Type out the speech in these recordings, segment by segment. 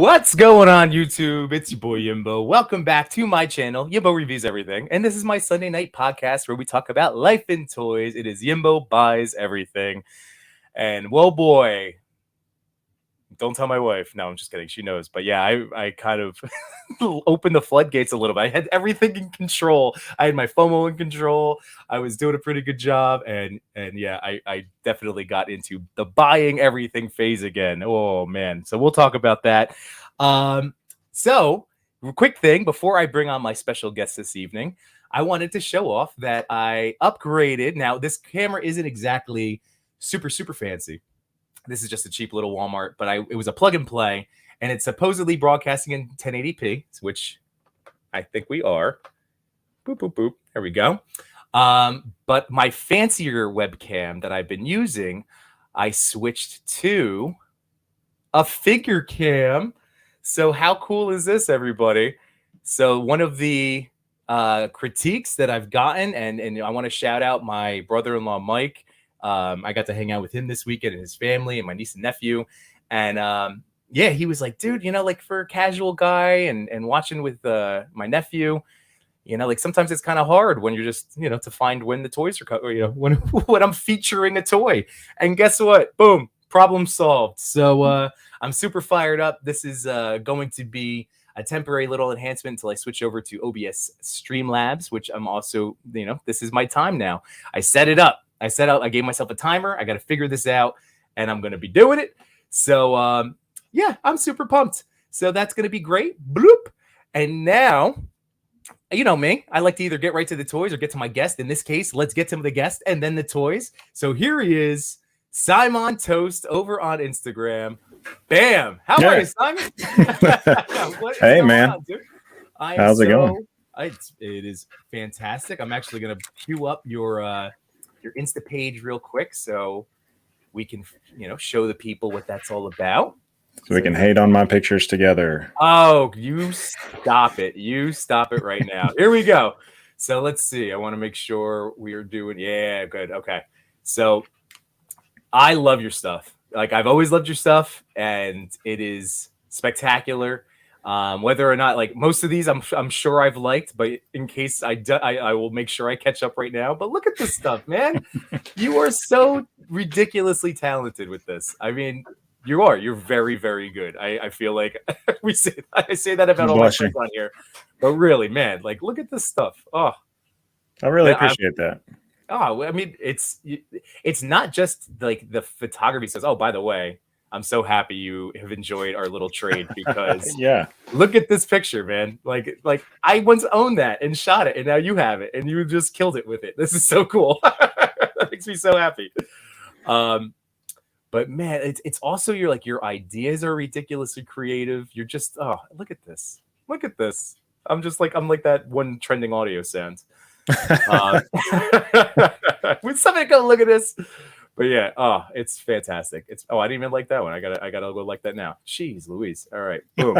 What's going on, YouTube? It's your boy Yimbo. Welcome back to my channel, Yimbo Reviews Everything. And this is my Sunday night podcast where we talk about life and toys. It is Yimbo Buys Everything. And whoa, boy. Don't tell my wife. No, I'm just kidding. She knows. But yeah, I kind of opened the floodgates a little bit. I had everything in control. I had my FOMO in control. I was doing a pretty good job. And yeah, I definitely got into the buying everything phase again. Oh, man. So we'll talk about that. So quick thing before I bring on my special guest this evening, I wanted to show off that I upgraded. Now, this camera isn't exactly super fancy. This is just a cheap little Walmart, but it was a plug and play, and it's supposedly broadcasting in 1080p, which I think we are. Boop, boop, boop. There we go. But my fancier webcam that I've been using, I switched to a figure cam. So how cool is this, everybody? So one of the critiques that I've gotten, and I want to shout out my brother-in-law, Mike. I got to hang out with him this weekend and his family and my niece and nephew. And yeah, he was like, dude, like for a casual guy and watching with my nephew, like sometimes it's kind of hard when you're just, to find when the toys are, when I'm featuring a toy. And guess what? Boom, problem solved. So I'm super fired up. This is going to be a temporary little enhancement until I switch over to OBS Streamlabs, which I'm also, this is my time now. I set it up. I gave myself a timer. I got to figure this out, and I'm going to be doing it. So, yeah, I'm super pumped. So that's going to be great. Bloop. And now, you know me. I like to either get right to the toys or get to my guest. In this case, let's get to the guest and then the toys. So here he is, Simon Toast over on Instagram. Bam. How are you, Simon? Hey, man. On, how's it going? It is fantastic. I'm actually going to queue up your Insta page real quick so we can, show the people what that's all about. So we can hate on my pictures together. Oh, you stop it. You stop it right now. Here we go. So let's see. I want to make sure we are doing. Yeah, good. Okay. So I love your stuff. Like I've always loved your stuff, and it is spectacular. Whether or not like most of these I'm sure I've liked, but in case I will make sure I catch up right now. But look at this stuff, man. You are so ridiculously talented with this. I mean, you're very good. I feel like I say that about all my friends on here, but really, man, like look at this stuff. Oh, I really appreciate that. Oh, I mean, it's not just like the photography says, oh, by the way, I'm so happy you have enjoyed our little trade because yeah, look at this picture, man. Like I once owned that and shot it, and now you have it, and you just killed it with it. This is so cool. That makes me so happy. But man, it's also your ideas are ridiculously creative. You're just look at this. Look at this. I'm like that one trending audio sound. When somebody go look at this. But yeah, it's fantastic. I didn't even like that one. I gotta go like that now. Jeez Louise. All right. Boom.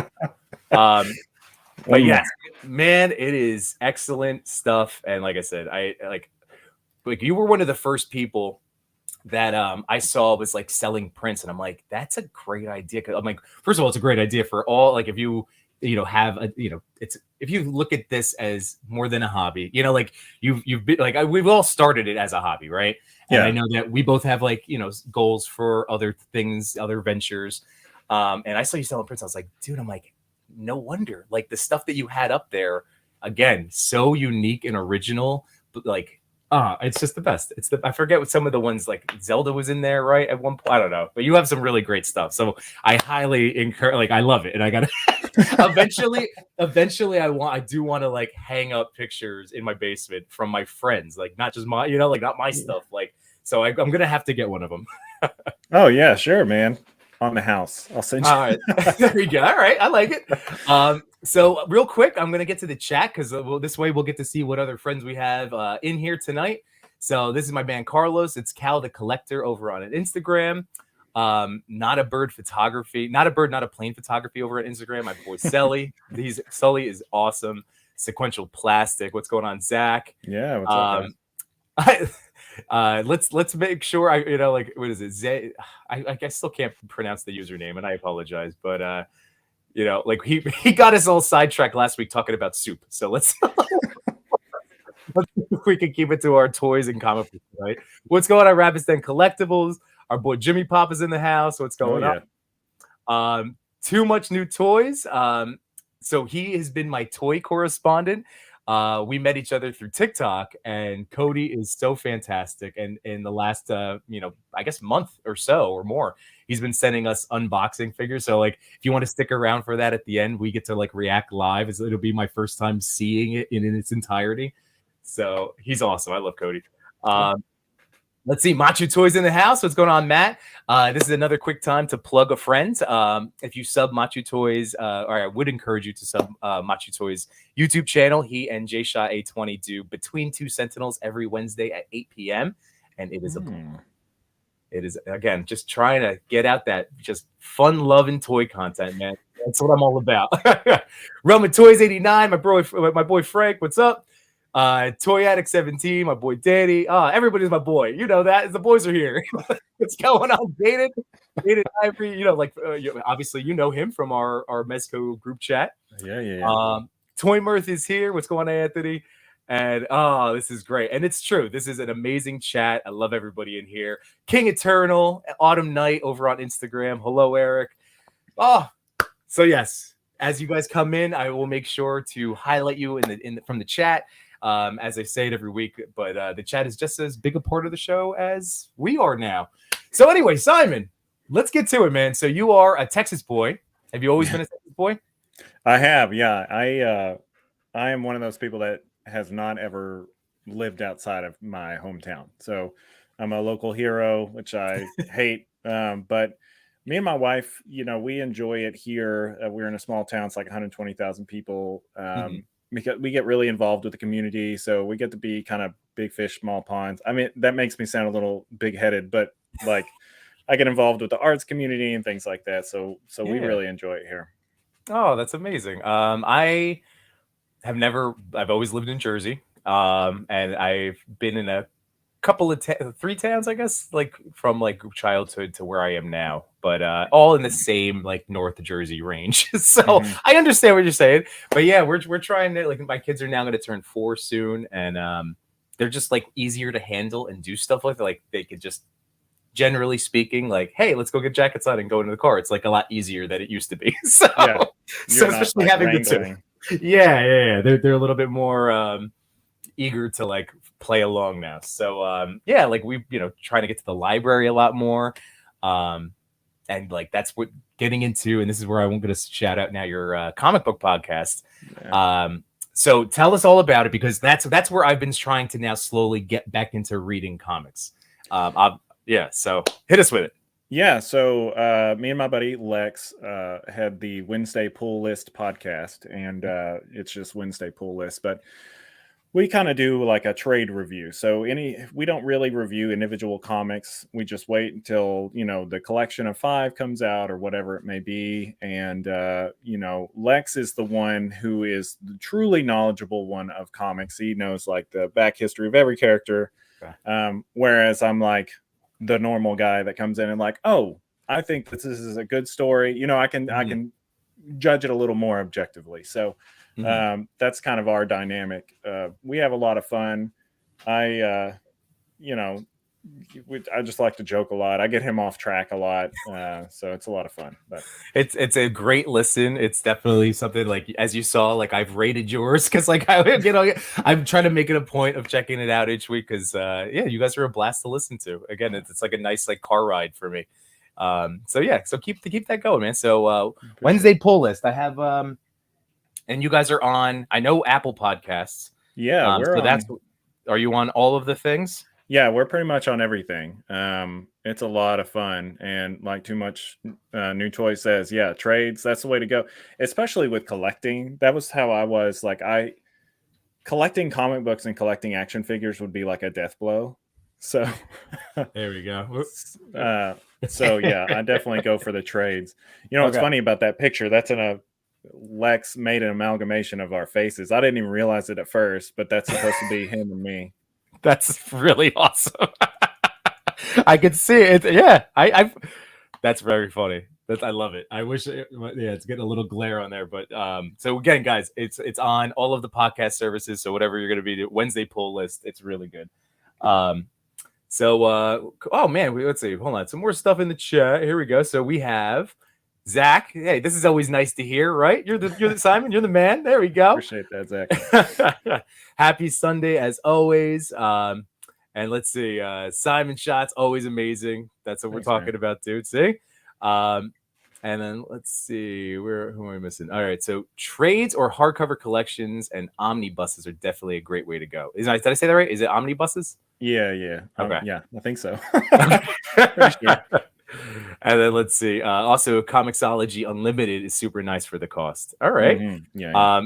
But yes, man, it is excellent stuff. And like I said, I like you were one of the first people that I saw was like selling prints, and I'm like, that's a great idea. I'm like, first of all, it's a great idea for all, like if you have a, it's, if you look at this as more than a hobby, like you've been like, we've all started it as a hobby, right? And yeah. I know that we both have like, goals for other things, other ventures. And I saw you selling prints. I was like, dude, I'm like, no wonder, like the stuff that you had up there, again, so unique and original, but like, it's just the best. I forget what some of the ones, like Zelda was in there, right? At one point, I don't know, but you have some really great stuff. So I highly encourage, like, I love it. And I gotta eventually I do want to like hang up pictures in my basement from my friends, like not just my, like not my stuff. Like, so I'm going to have to get one of them. Oh yeah, sure, man. On the house. I'll send you. All right. There we go. All right. I like it. So real quick, I'm going to get to the chat because this way we'll get to see what other friends we have in here tonight. So this is my man, Carlos. It's Cal the Collector over on Instagram. Not a bird photography, not a plane photography over on Instagram. My boy, Sully. Sully is awesome. Sequential Plastic. What's going on, Zach? Yeah. What's up, let's make sure what is it? I still can't pronounce the username and I apologize, but You know, like he got us all sidetracked last week talking about soup. So let's see if we can keep it to our toys and comic books, right? What's going on, Rabbits Den Collectibles? Our boy Jimmy Pop is in the house. What's going on? Too much new toys. So he has been my toy correspondent. We met each other through TikTok, and Cody is so fantastic. And in the last, I guess month or so or more, he's been sending us unboxing figures. So like, if you want to stick around for that at the end, we get to like react live. It'll be my first time seeing it in its entirety. So he's awesome. I love Cody. Let's see, Machu Toys in the house. What's going on, Matt? This is another quick time to plug a friend. If you sub Machu Toys, or I would encourage you to sub Machu Toys YouTube channel. He and JShot820 do Between Two Sentinels every Wednesday at 8 p.m. And it is it is, again, just trying to get out that just fun, loving toy content, man. That's what I'm all about. Roman Toys 89, my boy Frank, what's up? Toy Addict 17, my boy Danny. Everybody's my boy. You know that. The boys are here. What's going on, David Ivory? You know, like obviously you know him from our Mezco group chat. Yeah. Toy Mirth is here. What's going on, Anthony? And this is great. And it's true. This is an amazing chat. I love everybody in here. King Eternal, Autumn Night over on Instagram. Hello, Eric. So yes, as you guys come in, I will make sure to highlight you from the chat. As I say it every week, but the chat is just as big a part of the show as we are now. So anyway, Simon, let's get to it, man. So you are a Texas boy. Have you always been a Texas boy? I have, yeah. I am one of those people that has not ever lived outside of my hometown. So I'm a local hero, which I hate. But me and my wife, we enjoy it here. We're in a small town. It's like 120,000 people. Because we get really involved with the community, so we get to be kind of big fish, small ponds. I mean, that makes me sound a little big-headed, but like I get involved with the arts community and things like that. So we really enjoy it here. Oh, that's amazing. I've always lived in Jersey, and I've been in a couple of 3 towns, I guess, like from like childhood to where I am now, but all in the same like North Jersey range. So I understand what you're saying, but yeah, we're trying to, like, my kids are now going to turn 4 soon, and they're just like easier to handle and do stuff with. Like they could just, generally speaking, like, hey, let's go get jackets on and go into the car. It's like a lot easier than it used to be. So especially having the 2. Yeah. They're a little bit more eager to like play along now. So like we trying to get to the library a lot more, and like that's what getting into, and this is where I'm going to shout out now your comic book podcast. So tell us all about it, because that's where I've been trying to now slowly get back into reading comics. So hit us with it. Yeah, so me and my buddy Lex had the Wednesday Pull List podcast, and it's just Wednesday Pull List, but we kind of do like a trade review. So we don't really review individual comics. We just wait until, the collection of 5 comes out or whatever it may be. And, Lex is the one who is the truly knowledgeable one of comics. He knows like the back history of every character. Whereas I'm like the normal guy that comes in and like, oh, I think this is a good story. I can judge it a little more objectively. So that's kind of our dynamic. We have a lot of fun. I just like to joke a lot. I get him off track a lot. So it's a lot of fun, but it's a great listen. It's definitely something, like, as you saw, like I've rated yours, because like I'm trying to make it a point of checking it out each week, because you guys are a blast to listen to. Again, it's like a nice like car ride for me. So keep that going, man. So Wednesday Pull List, I have and you guys are on, I know, Apple Podcasts. Yeah, are you on all of the things? Yeah, we're pretty much on everything. It's a lot of fun, and like Too Much New Toy says, yeah, trades, that's the way to go, especially with collecting. That was how I was. Like, collecting comic books and collecting action figures would be like a death blow. So there we go. So yeah, I definitely go for the trades. What's funny about that picture? That's Lex made an amalgamation of our faces. I didn't even realize it at first, but that's supposed to be him and me. That's really awesome. I could see it. Yeah, that's very funny. I love it. I wish it's getting a little glare on there, but so again, guys, it's on all of the podcast services. So whatever you're gonna be doing, Wednesday pull list, it's really good. Oh man, let's see. Hold on, some more stuff in the chat. Here we go. So we have Zach. Hey, this is always nice to hear, right? You're the Simon. You're the man. There we go. Appreciate that, Zach. Happy Sunday as always. And let's see, Simon Shots, always amazing. That's what we're talking about, dude. See? And then let's see, who am I missing? All right, so trades or hardcover collections and omnibuses are definitely a great way to go. Did I say that right? Is it omnibuses? Yeah. Okay. Yeah, I think so. Sure. And then let's see. Also, Comixology Unlimited is super nice for the cost. All right. Mm-hmm. Yeah.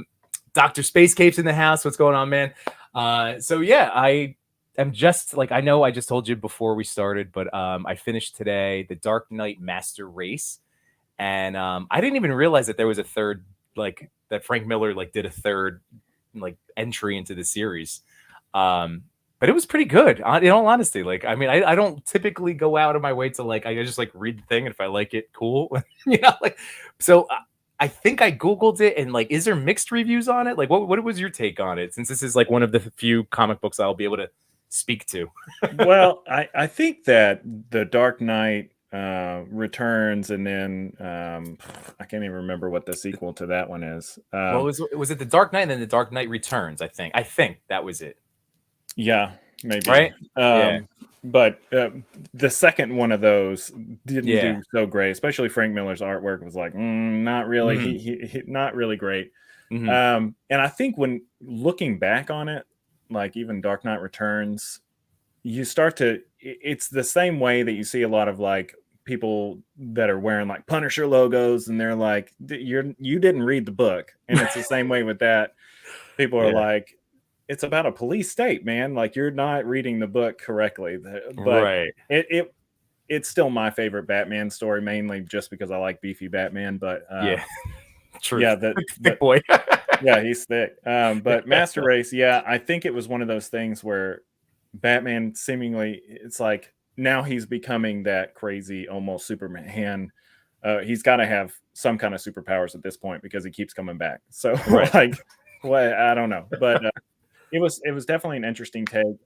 Dr. Space Cape's in the house. What's going on, man? So yeah, I am just like, I know I just told you before we started, but I finished today the Dark Knight Master Race. And I didn't even realize that there was a third, like that Frank Miller like did a third like entry into the series. But it was pretty good, in all honesty. Like, I mean, I don't typically go out of my way to like, I just like read the thing, and if I like it, cool. Like, so I think I Googled it, and like, is there mixed reviews on it? Like, what was your take on it? Since this is like one of the few comic books I'll be able to speak to. Well, I think that the Dark Knight Returns, and then I can't even remember what the sequel to that one is. Well, was it the Dark Knight and then the Dark Knight Returns? I think that was it. Yeah, maybe. Right. But the second one of those didn't do so great. Especially Frank Miller's artwork was like not really. Mm-hmm. He not really great. Mm-hmm. And I think when looking back on it, like even Dark Knight Returns, you start to. It's the same way that you see a lot of like people that are wearing like Punisher logos, and they're like, you didn't read the book, and it's the same way with that. People are like, it's about a police state, man. Like, you're not reading the book correctly. But it's still my favorite Batman story, mainly just because I like beefy Batman. But true. Yeah, thick boy. Yeah, he's thick. But Master Race, I think it was one of those things where Batman seemingly, it's like now he's becoming that crazy, almost Superman. He's got to have some kind of superpowers at this point because he keeps coming back. So like, well, I don't know, but it was definitely an interesting take.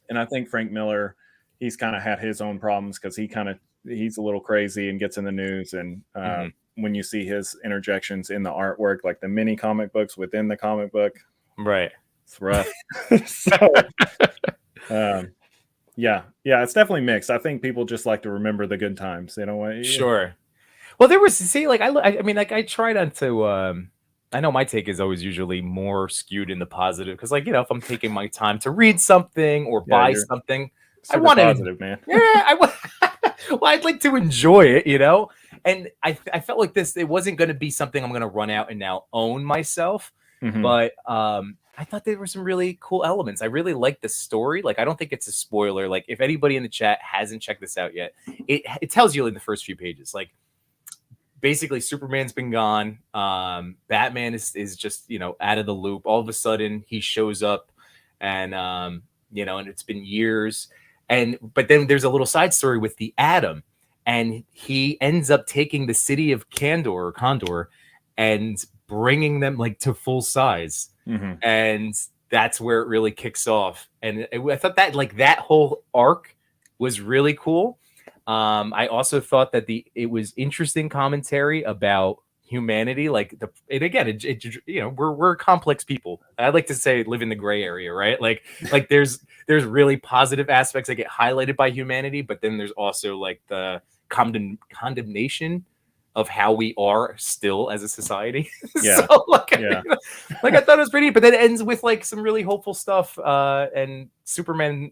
And I think Frank Miller, he's kind of had his own problems because he's a little crazy and gets in the news. And when you see his interjections in the artwork, like the mini comic books within the comic book, right, it's rough. It's definitely mixed. I think people just like to remember the good times, in a way. Sure. Well, there was, see, like, I mean, like, I try not to, I know my take is always usually more skewed in the positive, because, like, if I'm taking my time to read something or buy something, I want to, positive, man. Well, I'd like to enjoy it, and I felt like it wasn't going to be something I'm going to run out and now own myself, but I thought there were some really cool elements. I really liked the story. Like, I don't think it's a spoiler. Like, if anybody in the chat hasn't checked this out yet, it tells you in the first few pages, like, basically Superman's been gone. Batman is just, out of the loop. All of a sudden he shows up, and, and it's been years. But then there's a little side story with the Atom, and he ends up taking the city of Condor and bringing them like to full size. And that's where it really kicks off. And I thought that like that whole arc was really cool. I also thought that it was interesting commentary about humanity. Like we're complex people. I like to say live in the gray area, right? Like there's really positive aspects that get highlighted by humanity, but then there's also like the condemnation of how we are still as a society. Yeah. So like I thought it was pretty, but then it ends with like some really hopeful stuff. And Superman,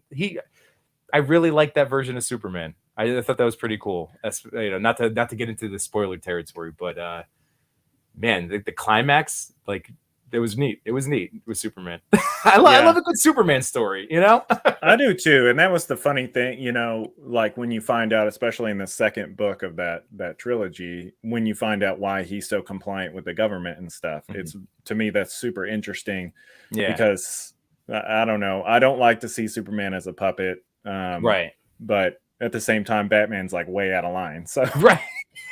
I really like that version of Superman. I thought that was pretty cool. That's, not to get into the spoiler territory, but man, the climax, like, it was neat. It was neat with Superman. I love a good Superman story, I do too. And that was the funny thing, like when you find out, especially in the second book of that trilogy, when you find out why he's so compliant with the government and stuff, it's, to me, that's super interesting. Yeah. Because I don't know. I don't like to see Superman as a puppet. Right. But at the same time, Batman's like way out of line. So right.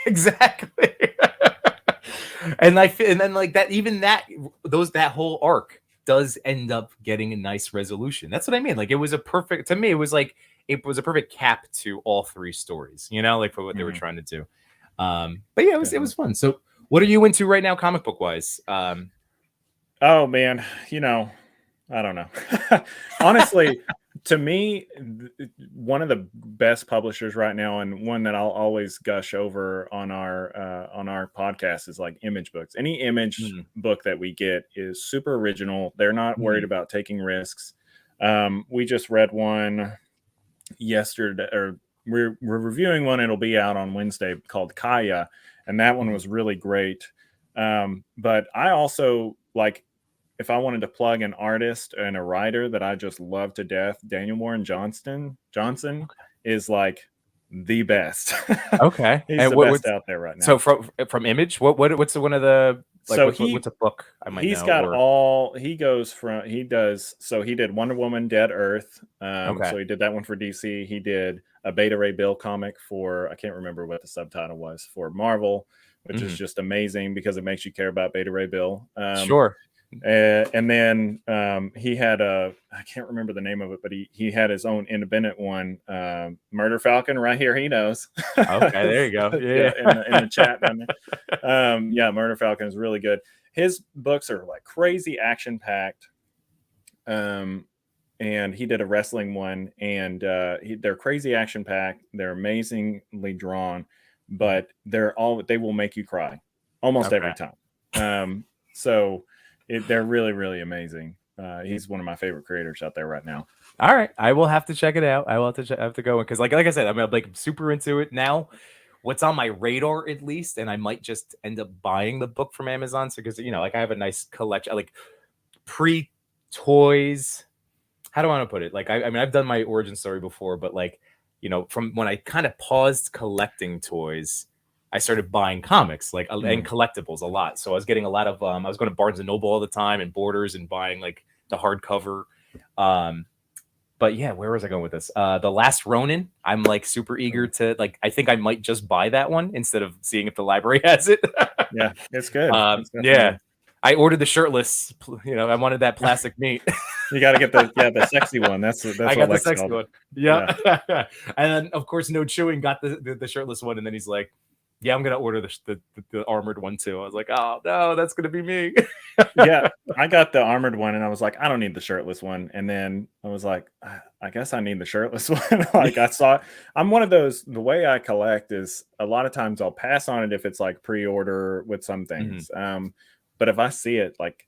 Exactly. And then like that, even that that whole arc does end up getting a nice resolution. That's what I mean. Like it was a perfect, to me, it was like it was a perfect cap to all three stories, you know, like for what they were trying to do. But yeah, it was fun. So what are you into right now, comic book wise? Oh man, I don't know. Honestly, to me, one of the best publishers right now, and one that I'll always gush over on our podcast, is like Image Books. Any Image book that we get is super original. They're not worried about taking risks. We just read one yesterday, or we're reviewing one. It'll be out on Wednesday, called Kaya, and that one was really great. But I also like, if I wanted to plug an artist and a writer that I just love to death, Daniel Warren Johnson is like the best. Okay. He's And the best out there right now. So from Image, what's one of the, like, so what's a book I might he's know? got all, he did Wonder Woman Dead Earth. So he did that one for DC. He did a Beta Ray Bill comic for, I can't remember what the subtitle was, for Marvel, which is just amazing because it makes you care about Beta Ray Bill. Sure. And then he had I can't remember the name of it, but he had his own independent one, Murder Falcon, right here. He knows. Okay, there you go. Yeah. in the chat. Yeah, Murder Falcon is really good. His books are like crazy action packed. And he did a wrestling one, and they're crazy action packed. They're amazingly drawn, but they will make you cry almost every time. So they're really, really amazing. He's one of my favorite creators out there right now. All right, I will have to check it out. I will have to go in, because like I said, I'm like super into it now. What's on my radar, at least, and I might just end up buying the book from Amazon. So because like I have a nice collection, like pre-toys. How do I want to put it? Like I mean, I've done my origin story before, but like from when I kind of paused collecting toys, I started buying comics, like and collectibles a lot. So I was getting a lot of I was going to Barnes and Noble all the time, and Borders, and buying like the hardcover. But yeah, where was I going with this? The Last Ronin. I'm like super eager to, like, I think I might just buy that one instead of seeing if the library has it. Yeah, it's good. Yeah. I ordered the shirtless, I wanted that plastic meat. You got to get the sexy one. That's I got the sexy one. Yeah. And then of course No Chewing got the shirtless one, and then he's like, yeah, I'm gonna order the armored one too. I was like, oh no, that's gonna be me. Yeah, I got the armored one, and I was like, I don't need the shirtless one. And then I was like, I guess I need the shirtless one. Like I saw, I'm one of those. The way I collect is a lot of times I'll pass on it if it's like pre-order with some things. But if I see it, like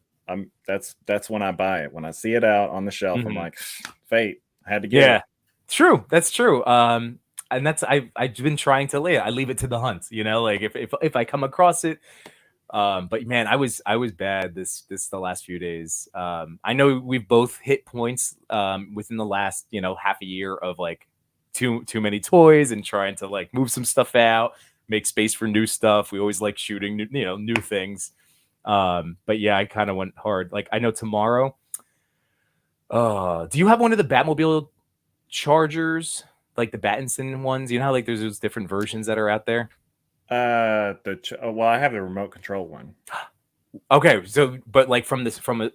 that's when I buy it. When I see it out on the shelf, I'm like, fate. I had to get it. True. That's true. And that's I've been trying to I leave it to the hunt, like if I come across it. But man, I was bad the last few days. I know we've both hit points within the last half a year of like too many toys, and trying to like move some stuff out, make space for new stuff. We always like shooting new things. But yeah, I kind of went hard. Like I know tomorrow. Do you have one of the Batmobile Chargers? Like the Battinson ones, how like there's those different versions that are out there. Well, I have the remote control one. Okay, so but like from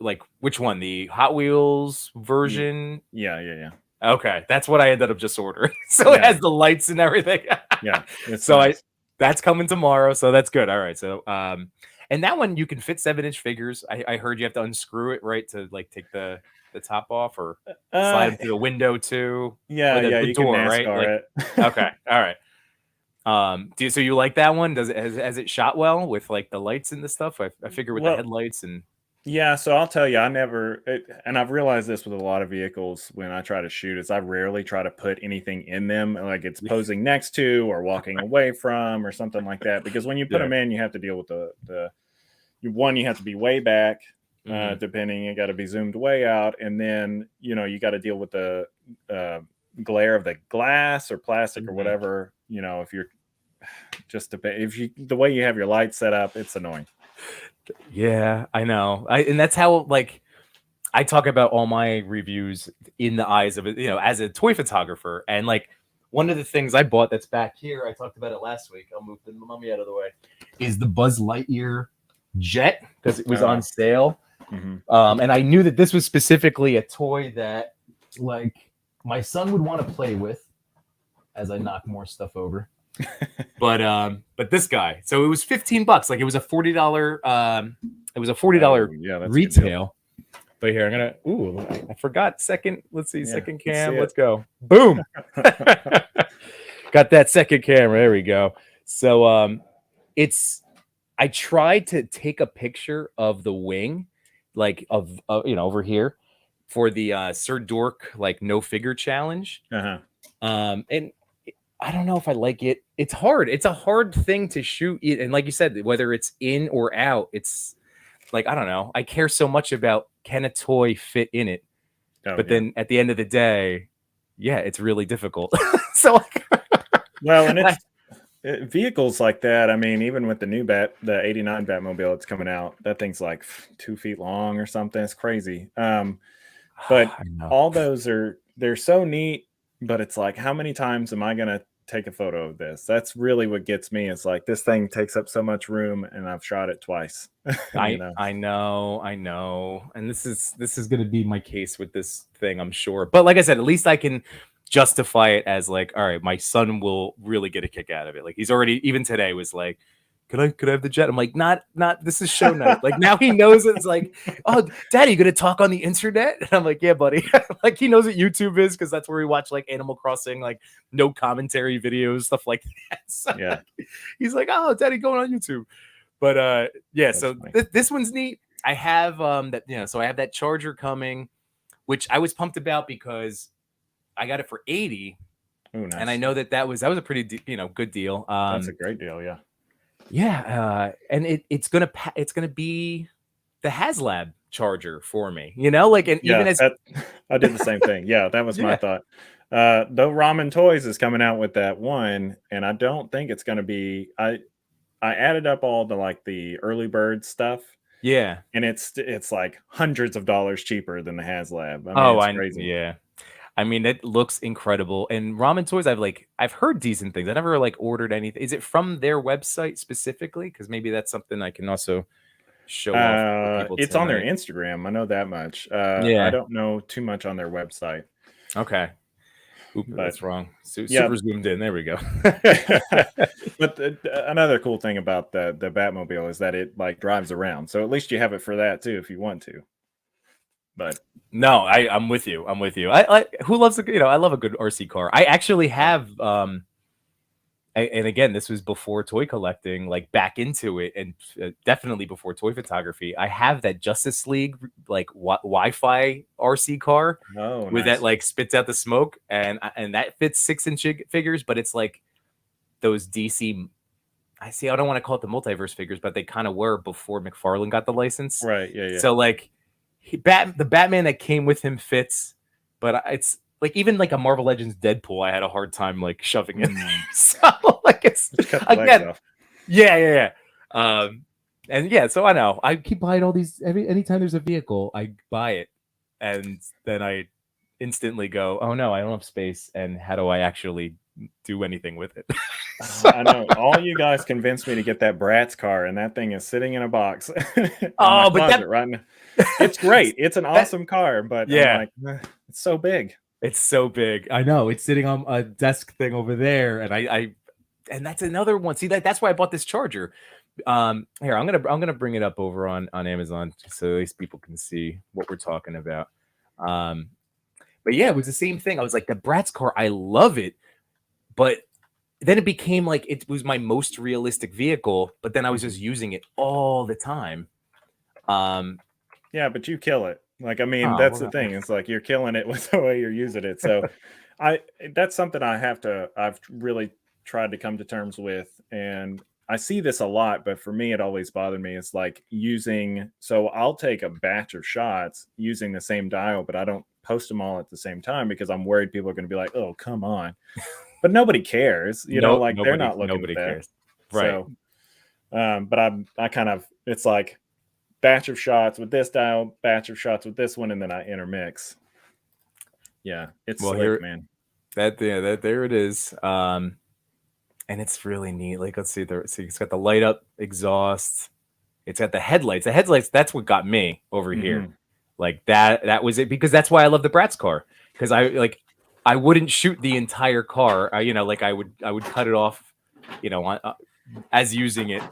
like which one? The Hot Wheels version? Yeah. Okay, that's what I ended up just ordering. So it has the lights and everything. Yeah. So nice. That's coming tomorrow. So that's good. All right. So and that one you can fit 7-inch figures. I heard you have to unscrew it, right, to like take the top off, or slide it through the window too. Yeah, the door, can right? Like, it. Okay, all right. So you like that one? Has it shot well with like the lights and the stuff? I figure with the headlights and. Yeah, so I'll tell you, and I've realized this with a lot of vehicles when I try to shoot, is I rarely try to put anything in them, like it's posing next to or walking away from or something like that. Because when you put them in, you have to deal with you have to be way back, depending, you got to be zoomed way out. And then, you got to deal with the glare of the glass or plastic or whatever, if you're the way you have your lights set up, it's annoying. Yeah, I know. And that's how like I talk about all my reviews in the eyes of it, as a toy photographer. And like one of the things I bought that's back here, I talked about it last week. I'll move the mummy out of the way. Is the Buzz Lightyear jet because it was on sale. And I knew that this was specifically a toy that like my son would want to play with as I knock more stuff over. but this guy, so it was $15. Like it was a $40 retail. But here I'm gonna I forgot second. Let's see, second cam. Let's go. Boom. Got that second camera. There we go. So I tried to take a picture of the wing, like of over here for the Sir Dork like no figure challenge. And I don't know if I like it. It's hard. It's a hard thing to shoot. And like you said, whether it's in or out, it's like, I don't know. I care so much about can a toy fit in it? But then at the end of the day, it's really difficult. So well, and it's vehicles like that. I mean, even with the new the 89 Batmobile that's coming out, that thing's like 2 feet long or something. It's crazy. But all those they're so neat, but it's like, how many times am I going to take a photo of this? That's really what gets me. It's like, this thing takes up so much room and I've shot it twice. I know. And this is going to be my case with this thing, I'm sure. But like I said, at least I can justify it as like, all right, my son will really get a kick out of it. Like he's already, even today was like, could I have the jet? I'm like, not, this is show night. Like now he knows it's like, oh, Daddy, you gonna talk on the internet? And I'm like, yeah, buddy. Like he knows what YouTube is because that's where we watch like Animal Crossing, like no commentary videos, stuff like that. So he's like, oh, Daddy, going on YouTube. But that's so this one's neat. I have so I have that charger coming, which I was pumped about because I got it for $80. Ooh, nice. And I know that was a pretty good deal. That's a great deal, yeah. Yeah, and it's gonna be the HasLab charger for me, like, and even as I did the same thing. Yeah, that was my thought. Though Ramen Toys is coming out with that one, and I don't think it's gonna be. I added up all the like the early bird stuff. Yeah, and it's like hundreds of dollars cheaper than the HasLab. I mean, it's crazy. Yeah. I mean, it looks incredible. And Ramen Toys, I've heard decent things. I never like ordered anything. Is it from their website specifically? Because maybe that's something I can also show off. It's on their Instagram. I know that much. I don't know too much on their website. Okay. Oops, that's wrong. Super zoomed in. There we go. But another cool thing about the Batmobile is that it like drives around. So at least you have it for that too if you want to. But no, I'm with you. I who loves I love a good RC car. I actually have and again, this was before toy collecting, like back into it, and definitely before toy photography. I have that Justice League like Wi-Fi RC car with that like spits out the smoke, and that fits 6-inch figures, but it's like those DC. I don't want to call it the multiverse figures, but they kind of were before McFarlane got the license, right? Yeah. So like. The Batman that came with him fits, but it's like even like a Marvel Legends Deadpool, I had a hard time like shoving in there. So like it's again, yeah. And so I know I keep buying all these anytime there's a vehicle, I buy it, and then I instantly go, oh no, I don't have space, and how do I actually do anything with it? I know all you guys convinced me to get that Bratz car, and that thing is sitting in a box. But that right now. It's great. It's an awesome car, but I'm like, it's so big. It's so big. I know. It's sitting on a desk thing over there, and and that's another one. See, that's why I bought this charger. Here, I'm gonna bring it up over on Amazon so at least people can see what we're talking about. But yeah, it was the same thing. I was like, the Bratz car, I love it, but then it became like it was my most realistic vehicle. But then I was just using it all the time. Yeah, but you kill it. Like, I mean, that's the thing. It's like you're killing it with the way you're using it. So that's something I've really tried to come to terms with. And I see this a lot, but for me, it always bothered me. It's like so I'll take a batch of shots using the same dial, but I don't post them all at the same time because I'm worried people are going to be like, oh, come on. But nobody cares, they're not looking at that. Cares. Right. So, but I kind of, it's like, batch of shots with this dial, batch of shots with this one, and then I intermix. Yeah, it's slick, man. there it is. And it's really neat. Like, let's see there. See, it's got the light up exhaust. It's got the headlights. The headlights, that's what got me over here. Like that was it, because that's why I love the Bratz car. Because I wouldn't shoot the entire car. Like I would cut it off, as using it.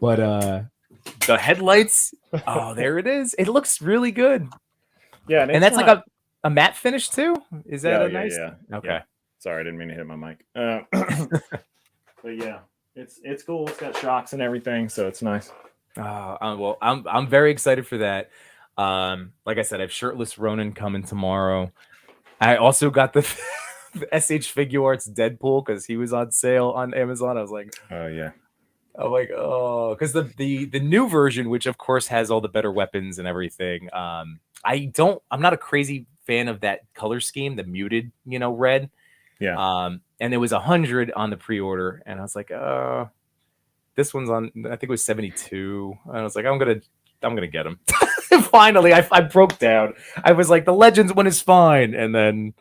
But the headlights, oh, there it is. It looks really good. Yeah, and that's like a matte finish too. Is that nice? Yeah. Okay. Yeah. Sorry, I didn't mean to hit my mic. But yeah, it's cool. It's got shocks and everything, so it's nice. Well, I'm very excited for that. Like I said, I have shirtless Ronin coming tomorrow. I also got the SH Figure Arts Deadpool because he was on sale on Amazon. I was like, oh yeah. I'm like, oh, because the new version, which of course has all the better weapons and everything. I'm not a crazy fan of that color scheme, the muted, red. Yeah. And it was 100 on the pre-order, and I was like, this one's on, I think it was 72. And I was like, I'm gonna get him. Finally, I broke down. I was like, the Legends one is fine, and then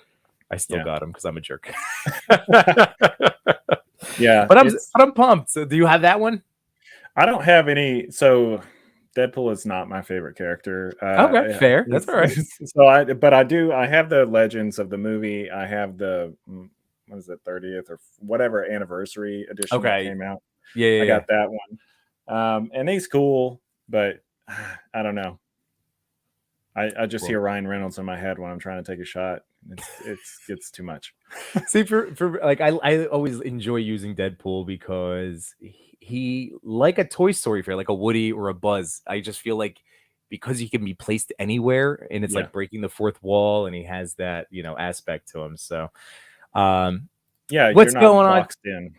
I still got him because I'm a jerk. Yeah, but I'm pumped. So, do you have that one? I don't have any. So, Deadpool is not my favorite character. Okay, fair. That's all right. So, I have the Legends of the movie. I have the, what is it, 30th or whatever anniversary edition that came out. Yeah, I got that one. And he's cool, but I don't know. I just hear Ryan Reynolds in my head when I'm trying to take a shot. It's too much. See, for like, I always enjoy using Deadpool because he, like a Toy Story figure, like a Woody or a Buzz. I just feel like because he can be placed anywhere, and it's like breaking the fourth wall, and he has that aspect to him. So, what's going on? In.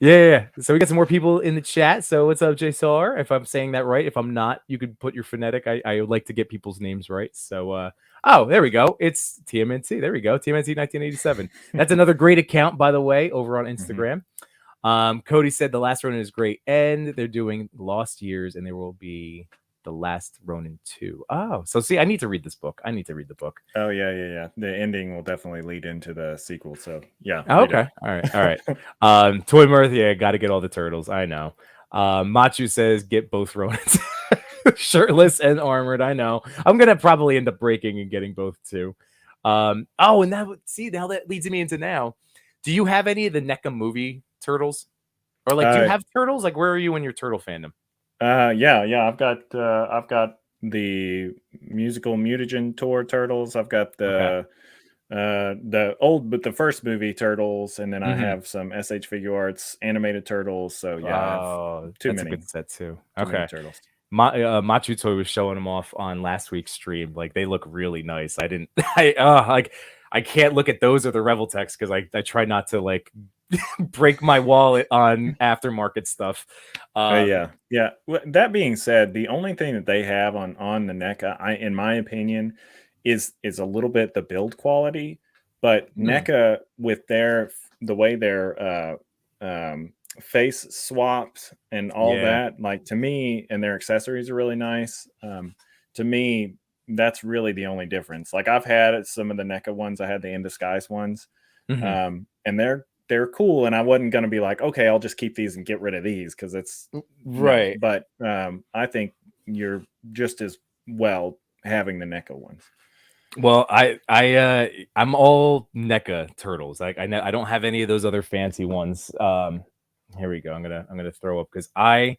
Yeah. So we got some more people in the chat. So what's up, JSR? If I'm saying that right, if I'm not, you could put your phonetic. I would like to get people's names right. So, there we go. It's Tmnt. There we go. Tmnt 1987. That's another great account, by the way, over on Instagram. Cody said the last Ronin is great, and they're doing Lost Years, and there will be the last Ronin 2. Oh, so see, I need to read this book. I need to read the book. Oh yeah. The ending will definitely lead into the sequel. So yeah. Oh, okay. All right. Toy Mirth, got to get all the turtles. I know. Machu says get both Ronins, shirtless and armored. I know. I'm gonna probably end up breaking and getting both too. And now that leads me into now. Do you have any of the NECA movie turtles, or like do you have turtles? Like, where are you in your turtle fandom? Yeah. I've got the musical Mutagen Tour turtles. I've got the old, but the first movie turtles, and then I have some SH Figure Arts animated turtles. So yeah, that's a good set too. Okay, turtles. Machu Toy was showing them off on last week's stream. Like, they look really nice. I can't look at those or the Revoltex because I try not to like break my wallet on aftermarket stuff. Yeah. That being said, the only thing that they have on the NECA, in my opinion, is a little bit the build quality. But NECA, with the way their face swaps and all that, like, to me, and their accessories are really nice. To me, that's really the only difference. Like, I've had some of the NECA ones. I had the In Disguise ones, and they're cool, and I wasn't going to be like, okay, I'll just keep these and get rid of these because it's right. No. But I think you're just as well having the NECA ones. Well, I'm all NECA turtles. Like, I don't have any of those other fancy ones. Here we go. I'm gonna throw up because I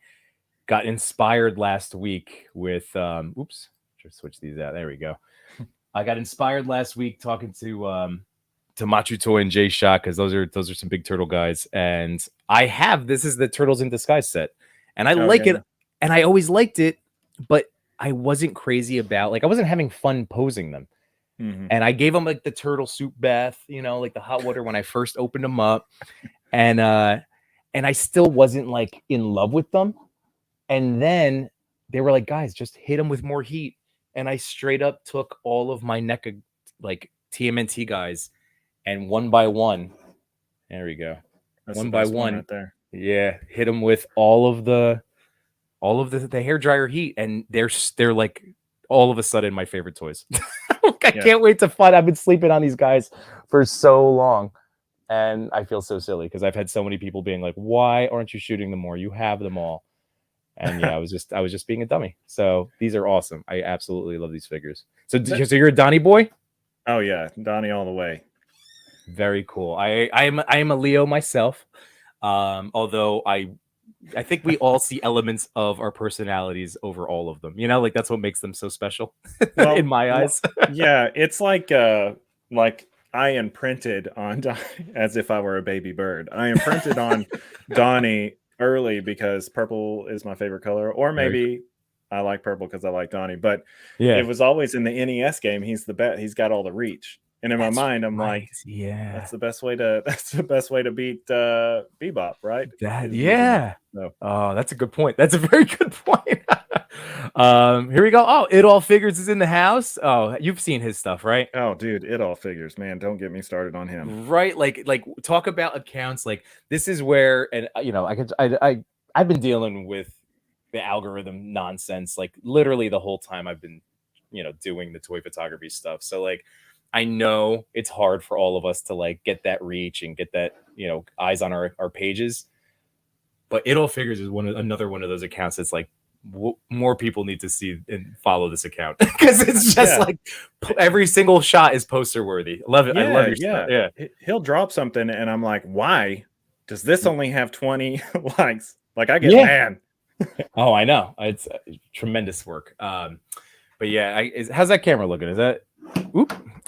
got inspired last week with oops, just switch these out. There we go. I got inspired last week talking to Machu Toy and Jay Shot, because those are some big turtle guys, and this is the Turtles in Disguise set, and I like it, and I always liked it, but I wasn't crazy about, like, I wasn't having fun posing them, and I gave them like the turtle soup bath, like the hot water when I first opened them up, and I still wasn't like in love with them, and then they were like, guys, just hit them with more heat, and I straight up took all of my NECA like TMNT guys. And one by one, there we go. That's one by one, right there. Yeah, hit them with all of the hair dryer heat, and they're like all of a sudden my favorite toys. I can't wait to find. I've been sleeping on these guys for so long. And I feel so silly because I've had so many people being like, "Why aren't you shooting them more? You have them all." And yeah, I was just being a dummy. So these are awesome. I absolutely love these figures. So you're a Donnie boy? Oh yeah, Donnie all the way. Very cool. I am a Leo myself. Although I think we all see elements of our personalities over all of them. You know, like that's what makes them so special in my eyes. Yeah, it's like I imprinted on Donnie as if I were a baby bird. I imprinted on Donnie early because purple is my favorite color, or maybe I like purple because I like Donnie. But it was always in the NES game. He's the best. He's got all the reach. And in my mind, I'm like, yeah, that's the best way to beat Bebop, right? No. Oh, that's a good point. That's a very good point. Here we go. Oh, It All Figures is in the house. Oh, you've seen his stuff, right? Oh, dude, It All Figures, man. Don't get me started on him. Right, like talk about accounts. Like this is where, and you know, I've been dealing with the algorithm nonsense like literally the whole time I've been, you know, doing the toy photography stuff. So like I know it's hard for all of us to like get that reach and get that, you know, eyes on our pages. But It All Figures is another one of those accounts that's like more people need to see and follow this account because it's just like every single shot is poster worthy. I love it. I love your stuff. Yeah. He'll drop something and I'm like, why does this only have 20 likes? Like I get mad. Oh, I know. It's tremendous work. But yeah, how's that camera looking? Is that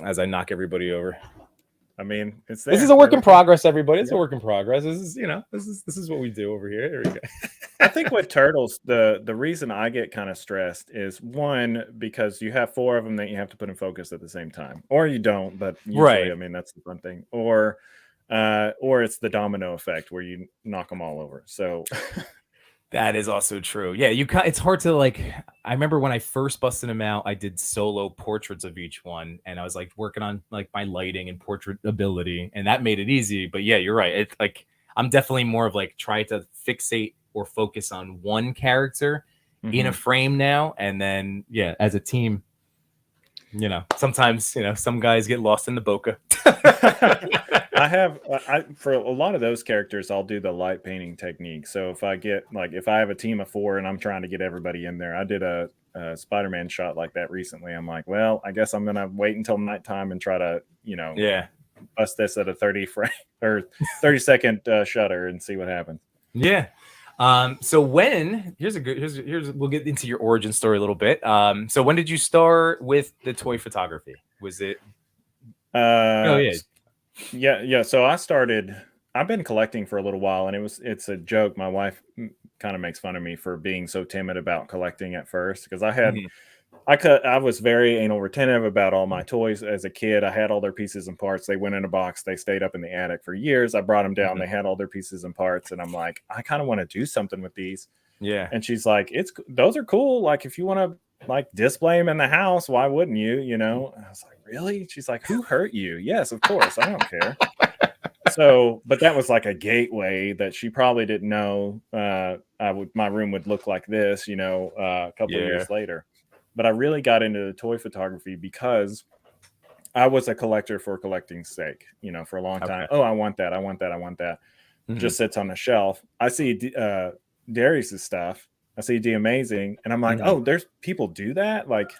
as I knock everybody over? I mean, this is a work in progress, everybody. It's a work in progress. This is, you know, this is what we do over here. There we go. I think with turtles, the reason I get kind of stressed is one, because you have 4 of them that you have to put in focus at the same time, or you don't, but usually, I mean, that's the fun thing. Or it's the domino effect where you knock them all over. So that is also true. Yeah, it's hard to like. I remember when I first busted them out, I did solo portraits of each one, and I was like working on like my lighting and portrait ability, and that made it easy. But yeah, you're right. It's like I'm definitely more of like try to fixate or focus on one character in a frame now, and then yeah, as a team, you know, sometimes you know some guys get lost in the bokeh. I for a lot of those characters, I'll do the light painting technique. So if I have a team of 4 and I'm trying to get everybody in there, I did a Spider-Man shot like that recently. I'm like, well, I guess I'm gonna wait until nighttime and try to, you know, bust this at a 30 frame or 30-second shutter and see what happens. Yeah. So here's we'll get into your origin story a little bit. So when did you start with the toy photography? Was it? Yeah. So I've been collecting for a little while, and it's a joke. My wife kind of makes fun of me for being so timid about collecting at first, because I was very anal retentive about all my toys as a kid. I had all their pieces and parts. They went in a box. They stayed up in the attic for years. I brought them down. They had all their pieces and parts, and I'm like, I kind of want to do something with these. Yeah. And she's like, those are cool. Like if you want to like display them in the house, why wouldn't you? You know? And I was like, really? She's like, who hurt you? Yes, of course. I don't care. So, but that was like a gateway that she probably didn't know. My room would look like this, you know, a couple of years later. But I really got into the toy photography because I was a collector for collecting's sake, you know, for a long time. Oh, I want that. I want that. I want that. Just sits on the shelf. I see Darius's stuff. I see D Amazing, and I'm like, oh, there's people do that, like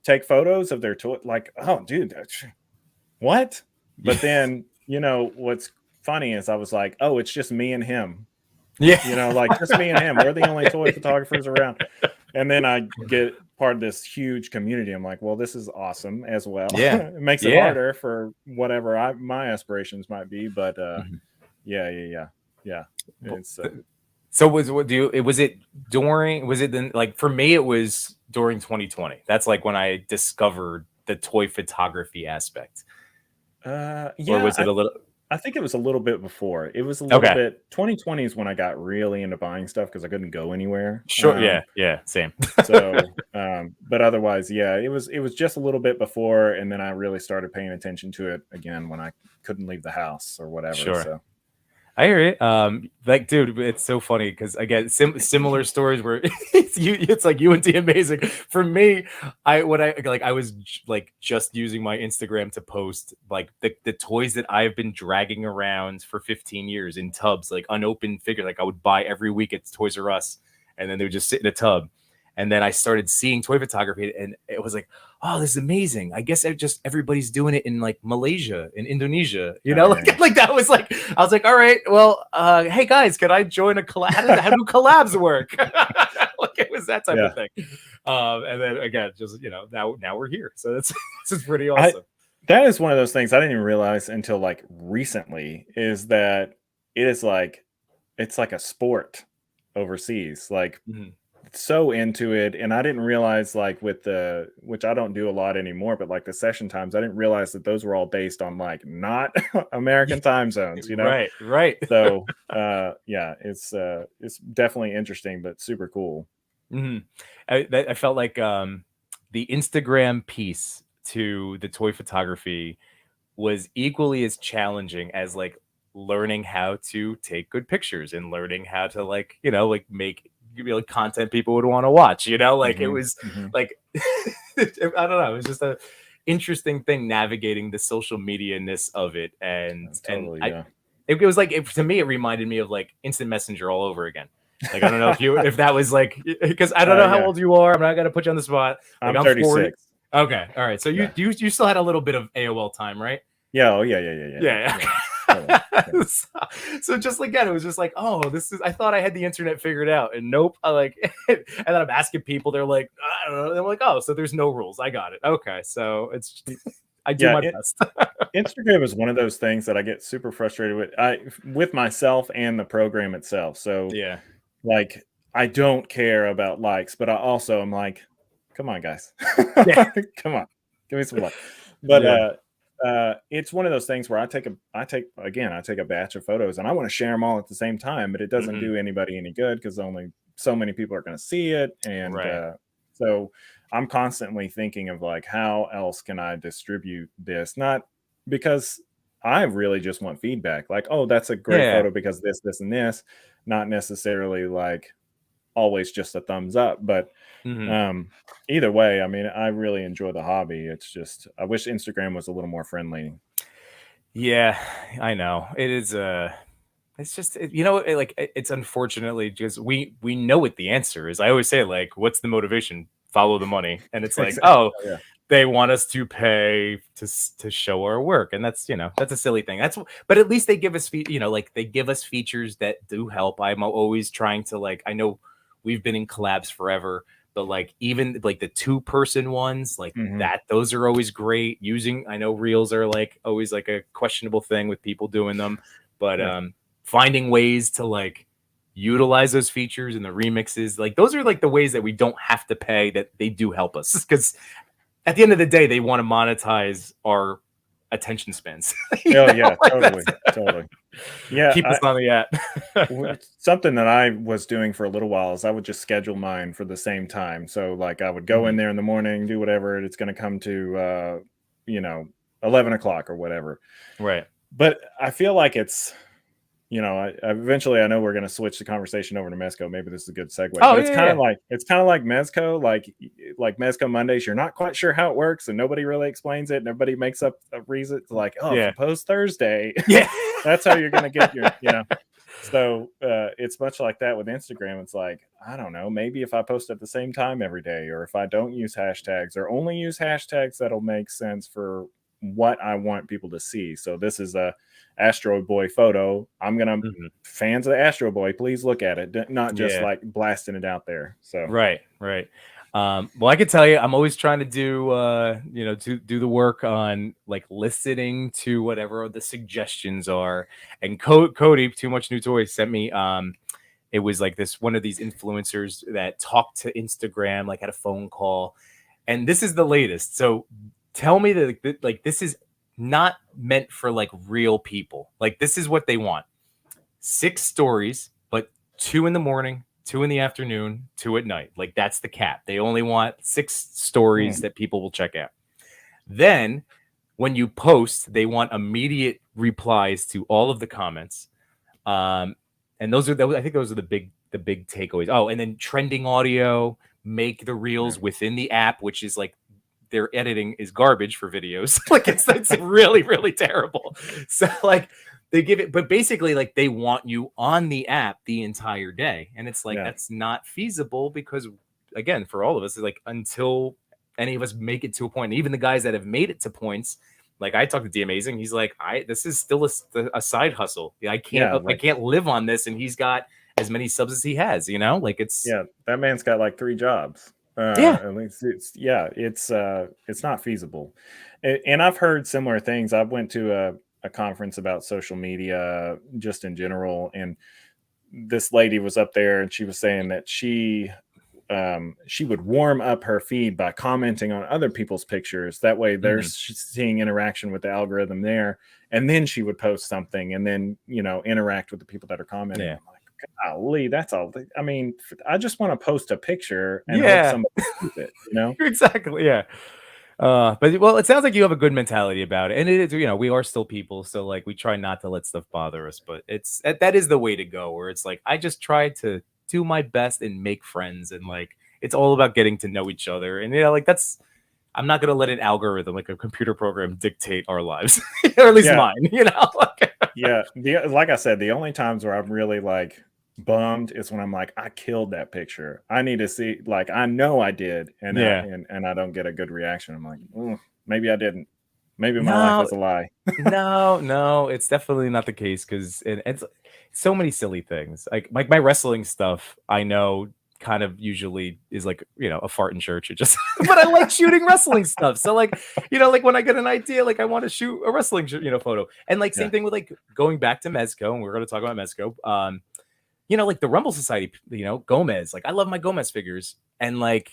take photos of their toy. Like, oh, dude, what? But then, you know, what's funny is I was like, oh, it's just me and him. Yeah, you know, like just me and him. We're the only toy photographers around. And then I get part of this huge community. I'm like, well, this is awesome as well. Yeah, it makes it harder for whatever my aspirations might be, but yeah. It's so was it then, like for me it was during 2020. That's like when I discovered the toy photography aspect. Or was it a little? I think it was a little bit before. It was a little bit. 2020 is when I got really into buying stuff because I couldn't go anywhere. Sure. Same. So, but otherwise, yeah, it was just a little bit before, and then I really started paying attention to it again when I couldn't leave the house or whatever. Sure. So. I hear it. Like, dude, it's so funny because again, similar stories where it's like you and T amazing. For me, I was like just using my Instagram to post like the toys that I've been dragging around for 15 years in tubs, like unopened figures. Like I would buy every week at Toys R Us, and then they would just sit in a tub. And then I started seeing toy photography, and it was like, oh, this is amazing. I guess everybody's doing it in like Malaysia and Indonesia, you know, like that was like, I was like, all right, well, hey guys, can I join a collab? How do collabs work? Like it was that type of thing. And then again, just, you know, now we're here. So this is pretty awesome. That is one of those things I didn't even realize until like recently, is that it's like a sport overseas. Like, so into it, and I didn't realize, like, with the, which I don't do a lot anymore, but like the session times, I didn't realize that those were all based on like not American time zones, you know? Right. So yeah, it's definitely interesting, but super cool. I felt like the Instagram piece to the toy photography was equally as challenging as like learning how to take good pictures and learning how to, like, you know, like make like content people would want to watch, you know, like it was like I don't know, it was just a interesting thing navigating the social media-ness of it. And Totally, it was like, to me it reminded me of like instant messenger all over again. Like I don't know if that was like, because I don't know how old you are, I'm not gonna put you on the spot. Like, I'm 36. 40. Okay, all right, so you still had a little bit of AOL time, right? Yeah. So just again, it was just like, oh, I thought I had the internet figured out, and nope. I like, and then I'm asking people, they're like, I don't know. And I'm like, oh, so there's no rules. I got it. Okay, so it's I do my best. Instagram is one of those things that I get super frustrated with myself and the program itself. So yeah, like I don't care about likes, but I also am like, come on, guys, come on, give me some love. But it's one of those things where I take a batch of photos and I want to share them all at the same time, but it doesn't do anybody any good because only so many people are going to see it. And so I'm constantly thinking of like, how else can I distribute this? Not because I really just want feedback. Like, oh, that's a great photo because this, and this, not necessarily like always just a thumbs up, but either way, I mean, I really enjoy the hobby. It's just, I wish Instagram was a little more friendly. Yeah, I know. It is it's just, you know, it's unfortunately just we know what the answer is. I always say, like, what's the motivation? Follow the money. And it's like, Exactly. they want us to pay to show our work, and that's, you know, that's a silly thing. But at least they give us you know, like they give us features that do help. I'm always trying to, like, I know we've been in collabs forever, but like even like the 2-person ones, like that, those are always great. I know reels are like always like a questionable thing with people doing them, but finding ways to like utilize those features and the remixes, like those are like the ways that we don't have to pay, that they do help us, because at the end of the day, they want to monetize our attention spans. Totally. Yeah, keep us on the app. Something that I was doing for a little while is I would just schedule mine for the same time. So like I would go in there in the morning, do whatever it's going to come to, 11 o'clock or whatever. Right. But I feel like it's, eventually I know we're going to switch the conversation over to Mezco. Maybe this is a good segue. Oh, but it's kind of like Mezco, like Mezco Mondays. You're not quite sure how it works, and nobody really explains it. And everybody makes up a reason. It's like, if you post Thursday, that's how you're going to get your, So it's much like that with Instagram. It's like, I don't know, maybe if I post at the same time every day, or if I don't use hashtags, or only use hashtags that'll make sense for what I want people to see. So this is a Astro Boy photo. I'm gonna fans of the Astro Boy, please look at it, not just like blasting it out there. So right. Well, I can tell you, I'm always trying to do to do the work on like listening to whatever the suggestions are. And Cody, Too Much New Toys, sent me it was like this one of these influencers that talked to Instagram, like had a phone call, and this is the latest. So tell me that like this is not meant for like real people. Like this is what they want: 6 stories, but 2 in the morning, 2 in the afternoon, 2 at night. Like that's the cap. They only want 6 stories that people will check out. Then when you post, they want immediate replies to all of the comments. And I think those are the big takeaways. Oh, and then trending audio, make the reels within the app, which is like their editing is garbage for videos. Like it's really, really terrible. So like they give it, but basically like they want you on the app the entire day. And it's like, that's not feasible because again, for all of us, like until any of us make it to a point, even the guys that have made it to points, like I talked to D Amazing, he's like, this is still a side hustle. I can't live on this. And he's got as many subs as he has, you know, like it's, that man's got like 3 jobs. At least it's not feasible. And I've heard similar things. I went to a conference about social media just in general, and this lady was up there and she was saying that she would warm up her feed by commenting on other people's pictures. That way they're seeing interaction with the algorithm there, and then she would post something and then, you know, interact with the people that are commenting. I'm like, golly, that's all. I mean, I just want to post a picture and hope somebody sees it, you know? Exactly. Yeah. But well, it sounds like you have a good mentality about it, and it is, you know, we are still people, so like we try not to let stuff bother us, but that is the way to go, where it's like I just try to do my best and make friends, and like it's all about getting to know each other, and you know, like I'm not gonna let an algorithm, like a computer program, dictate our lives, or at least mine, you know. Like I said, the only times where I'm really like bummed is when I'm like, I killed that picture. I need to see, like, I know I did, and I don't get a good reaction. I'm like, maybe I didn't. Maybe my life was a lie. No, it's definitely not the case, because it's so many silly things. Like my wrestling stuff, I know kind of usually is like, you know, a fart in church or just but I like shooting wrestling stuff. So like, you know, like when I get an idea, like I want to shoot a wrestling photo. And like same thing with like going back to Mezco, and we're going to talk about Mezco. You know, like the Rumble Society, you know, Gomez, like I love my Gomez figures, and like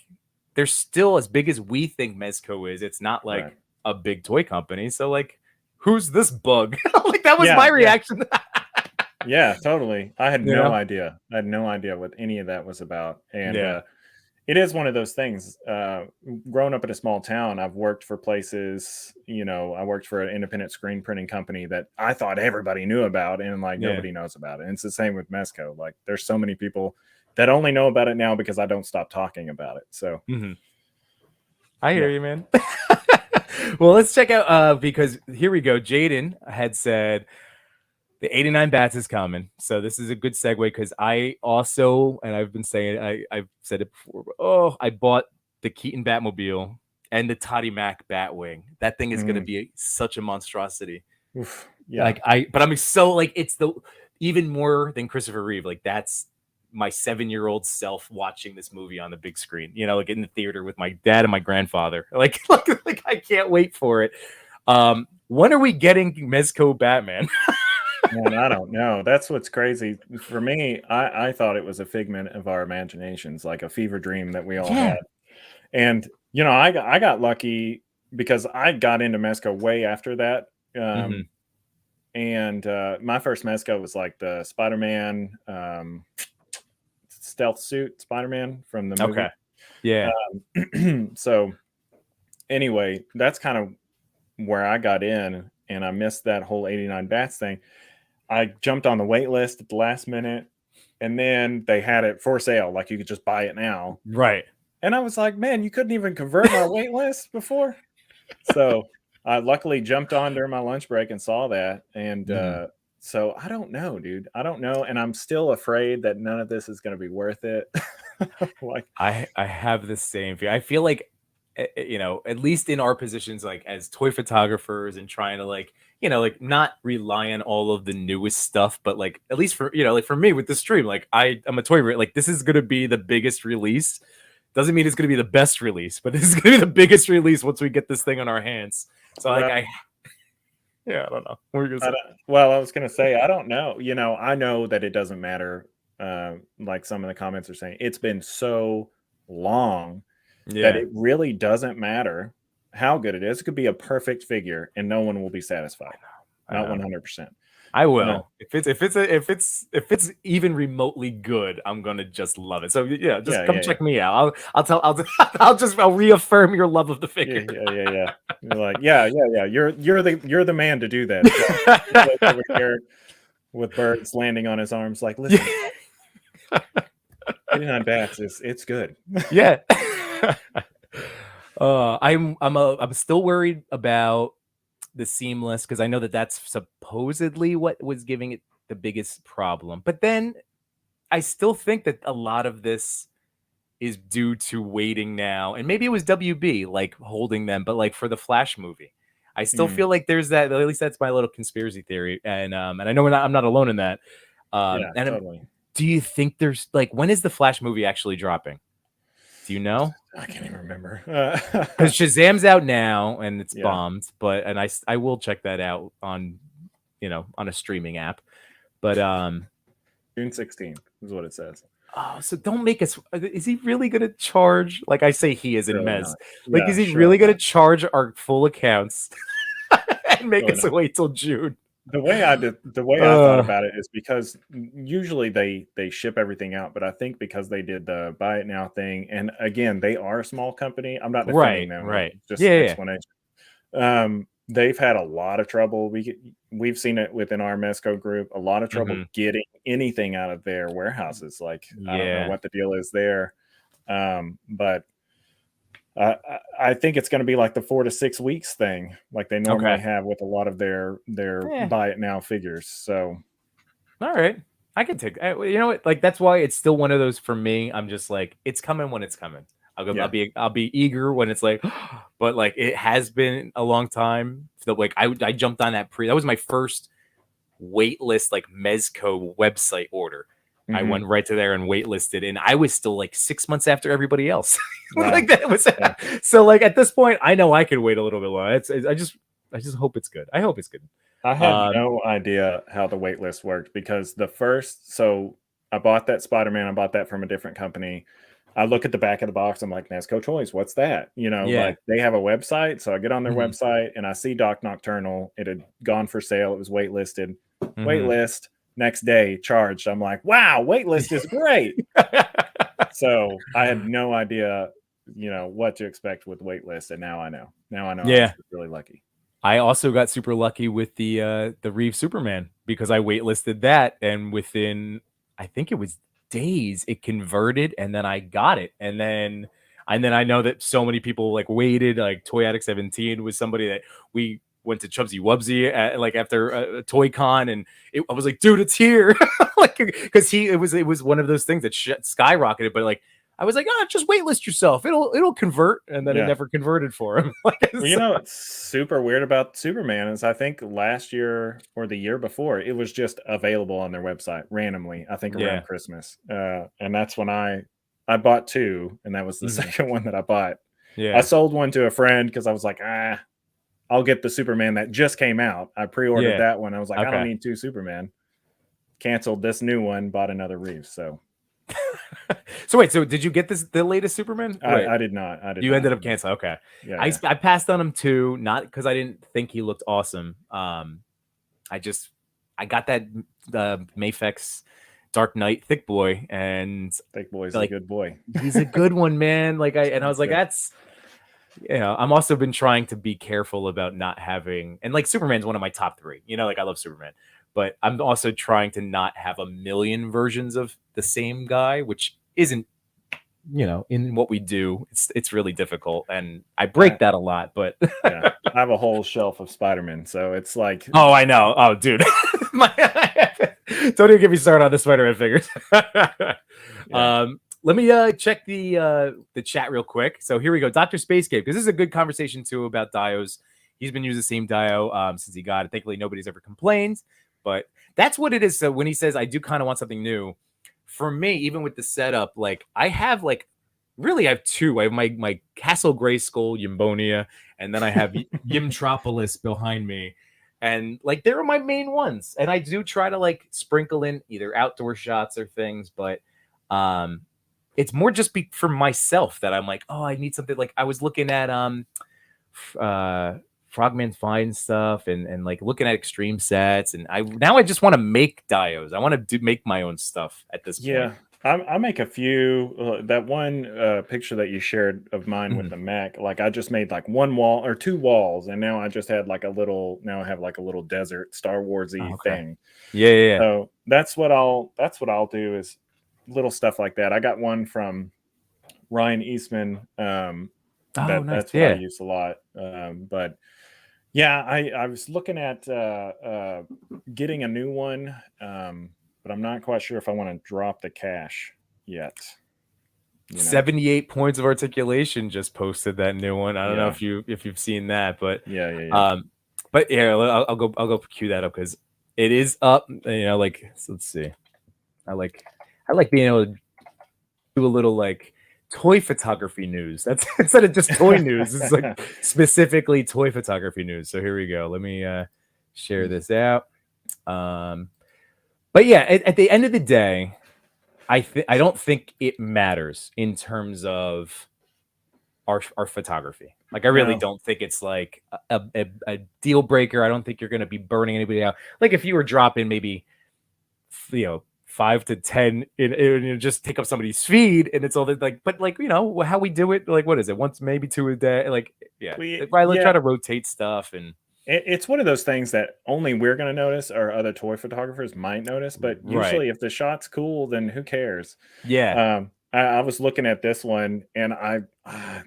they're still as big as we think Mezco is. It's not like a big toy company. So like, who's this bug? Like that was my reaction. Yeah, totally. I had no idea. I had no idea what any of that was about. And it is one of those things. Growing up in a small town, I've worked for places, you know, I worked for an independent screen printing company that I thought everybody knew about, and like nobody knows about it. And it's the same with Mezco. Like there's so many people that only know about it now because I don't stop talking about it. So I hear you, man. Well, let's check out because here we go. Jaden had said the 89 bats is coming. So this is a good segue, because I also, and I've been saying, I've said it before, I bought the Keaton Batmobile and the Toddy Mac Batwing. That thing is going to be such a monstrosity. Oof, but I'm so like, it's the even more than Christopher Reeve. Like that's my 7-year-old self watching this movie on the big screen, you know, like in the theater with my dad and my grandfather. Like I can't wait for it. When are we getting Mezco Batman? Man, I don't know. That's what's crazy for me. I thought it was a figment of our imaginations, like a fever dream that we all had. And you know, I got lucky because I got into Mezco way after that. And my first Mezco was like the Spider-Man stealth suit Spider-Man from the movie. Okay. Yeah. So anyway, that's kind of where I got in, and I missed that whole 89 bats thing. I jumped on the wait list at the last minute, and then they had it for sale. Like you could just buy it now. Right. And I was like, man, you couldn't even convert my wait list before. So I luckily jumped on during my lunch break and saw that. And so I don't know, dude. I don't know. And I'm still afraid that none of this is going to be worth it. Like I have the same fear. I feel like, you know, at least in our positions, like as toy photographers and trying to like, you know, like not rely on all of the newest stuff, but like at least for, you know, like for me with the stream, like I'm a toy, like this is going to be the biggest release. Doesn't mean it's going to be the best release, but this is going to be the biggest release once we get this thing on our hands. So like I don't know. What were you gonna say? Well, I was going to say, I don't know. You know, I know that it doesn't matter. Like some of the comments are saying, it's been so long that it really doesn't matter how good it is. It could be a perfect figure and no one will be satisfied. Not 100%. I will. If it's even remotely good, I'm gonna just love it. So just come check me out. I'll reaffirm your love of the figure. Yeah. You're like, yeah. You're the man to do that. So, over here, with birds landing on his arms. Like, listen, 89 bats it's good. Yeah. I'm still worried about the seamless because I know that that's supposedly what was giving it the biggest problem. But then I still think that a lot of this is due to waiting now, and maybe it was WB like holding them, but like for the Flash movie, I still feel like there's that. At least that's my little conspiracy theory, and I know I'm not alone in that. Yeah, And totally. do you think there's like when is the Flash movie actually dropping? Do you know? I can't even remember. Because Shazam's out now and it's Yeah. bombed, but I will check that out on on a streaming app. But June 16th is what it says. oh, so don't make us. Is he really going to charge? Like I say, he is in Surely Mez. not. Like, Yeah, is he surely really going to not. charge our full accounts and make Surely us not. wait till June? The way I thought about it is because usually they ship everything out, but I think because they did the buy it now thing, and again they are a small company. I'm not defending them. Right. Just Yeah. explanation. They've had a lot of trouble. We've seen it within our Mezco group. A lot of trouble getting anything out of their warehouses. Like I don't know what the deal is there, but I think it's going to be like the 4 to 6 weeks thing, like they normally have with a lot of their buy it now figures. So, all right, I can take. You know what? Like that's why it's still one of those for me. I'm just like it's coming when it's coming. I'll be eager when it's like, but like it has been a long time. So like I jumped on that that was my first waitlist like Mezco website order. I went right to there and waitlisted, and I was still like 6 months after everybody else. Wow. Like that was so. Like at this point, I know I could wait a little bit longer. I just hope it's good. I hope it's good. I had no idea how the wait list worked because so I bought that Spider-Man. I bought that from a different company. I look at the back of the box. I'm like, Mezco Toys, what's that? Like they have a website. So I get on their website and I see Doc Nocturnal. It had gone for sale. It was waitlisted. Waitlist. Next day, charged. I'm like, wow, waitlist is great. So I had no idea, what to expect with waitlist. And now I know. I was really lucky. I also got super lucky with the Reeve Superman because I waitlisted that, and within I think it was days it converted, and then I got it, and then I know that so many people like waited. Like Toy Addict 17 was somebody that we went to Chubsy Wubsy like after a Toy Con, and I was like, dude, it's here, like because it was one of those things that skyrocketed, but like. I was like, just waitlist yourself. It'll convert, and then it never converted for him. Well, what's super weird about Superman is I think last year or the year before it was just available on their website randomly. I think around Christmas, and that's when I bought 2, and that was the second one that I bought. Yeah, I sold one to a friend because I was like, I'll get the Superman that just came out. I pre-ordered that one. I was like, I don't need 2 Superman. Canceled this new one, bought another Reeves. So wait, so did you get the latest Superman? I did not. You ended up canceling. Okay. Yeah, I passed on him too, not because I didn't think he looked awesome. I got that Mafex Dark Knight Thick Boy, and Thick Boy's like, a good boy. He's a good one, man. Like I was like, that's I'm also been trying to be careful about not having, and like Superman's one of my top 3. Like I love Superman. But I'm also trying to not have a million versions of the same guy, which isn't, in what we do, it's really difficult. And I break that a lot, but I have a whole shelf of Spider-Man. So it's like, oh, I know. Oh, dude. Don't even get me started on the Spider-Man figures. Let me check the chat real quick. So here we go. Dr. Spacecape, because this is a good conversation too about dios. He's been using the same dio since he got it. Thankfully, nobody's ever complained. But that's what it is. So when he says, I do kind of want something new, for me, even with the setup, like I have I have 2. I have my Castle Grayskull Yimbonia, and then I have Yimtropolis behind me. And like, they're my main ones. And I do try to like sprinkle in either outdoor shots or things, but it's more just for myself that I'm like, oh, I need something. Like I was looking at Frogman's Fine stuff and like looking at extreme sets, and I just want to make dios. I want to make my own stuff at this point. I make a few. That one picture that you shared of mine with Mhm. the Mac, like I just made like one wall or two walls, and now I just had like a little. Now I have like a little desert Star Warsy Oh, okay. thing. Yeah, yeah, yeah. So that's what I'll do is little stuff like that. I got one from Ryan Eastman. Oh, nice. That's what I Yeah. use a lot. But yeah, I was looking at getting a new one, but I'm not quite sure if I want to drop the cash yet. You know? 78 points of articulation just posted that new one. I don't know Yeah, if you've seen that, but yeah. um yeah, I'll go cue that up because it is up. Like, so let's see. I like I like being able to do a little like toy photography news. That's instead of just toy news. It's like specifically toy photography news. So here we go. Let me share this out. Um, but yeah, at the end of the day, I don't think it matters in terms of our photography. Like, I really No, don't think it's like a deal breaker. I don't think you're going to be burning anybody out. Like, if you were dropping maybe 5 to 10 in just take up somebody's feed, and it's all that, like, but like, how we do it, like, what is it, once, maybe two a day, like, yeah, right, let's try yeah. to rotate stuff. And It's one of those things that only we're going to notice, or other toy photographers might notice. But right, usually, if the shot's cool, then who cares? yeah. I was looking at this one, and I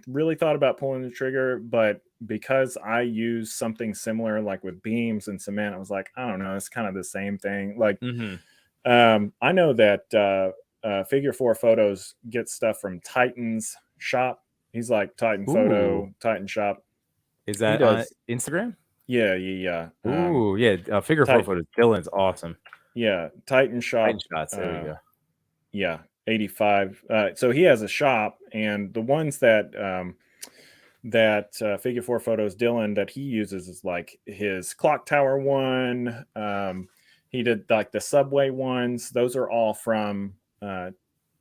really thought about pulling the trigger, but because I use something similar, like with beams and cement, I was like, I don't know, it's kind of the same thing. Like, Hmm. I know that Figure Four Photos gets stuff from Titan's shop. He's like Titan Ooh, Photo, Titan Shop. is He that on does, Instagram? yeah. Ooh, yeah, figure four Titan, photos, Dylan's awesome. yeah, Titan Titan Shop. shots, there we Uh, go. yeah, 85. So he has a shop, and the ones that Figure Four Photos Dylan that he uses is like his clock tower one. He did like the subway ones. Those are all from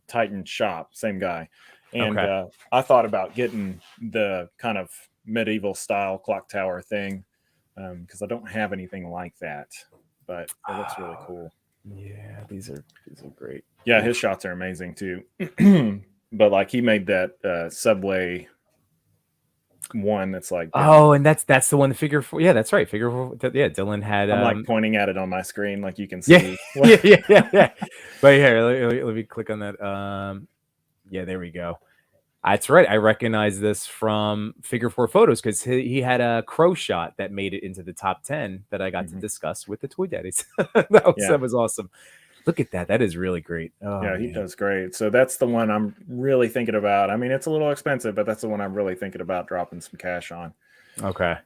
Titan Shop, same guy. And Okay. I thought about getting the kind of medieval style clock tower thing because I don't have anything like that, but it looks really cool. Yeah, these are great. Yeah, his Oof. shots are amazing too. But like he made that subway one that's like Oh, and that's the one, the figure four. Yeah, that's right. Figure four. Yeah, Dylan had I'm like pointing at it on my screen like you can yeah, see. yeah. But here, let me click on that. Yeah, there we go. That's right. I recognize this from Figure Four Photos because he had a crow shot that made it into the top 10 that I got to Mhm. discuss with the Toy Daddies. that Yeah, was awesome. Look at that. That is really great. Oh yeah, he man. does great. So that's the one I'm really thinking about. I mean, it's a little expensive, but that's the one I'm really thinking about dropping some cash on. Okay.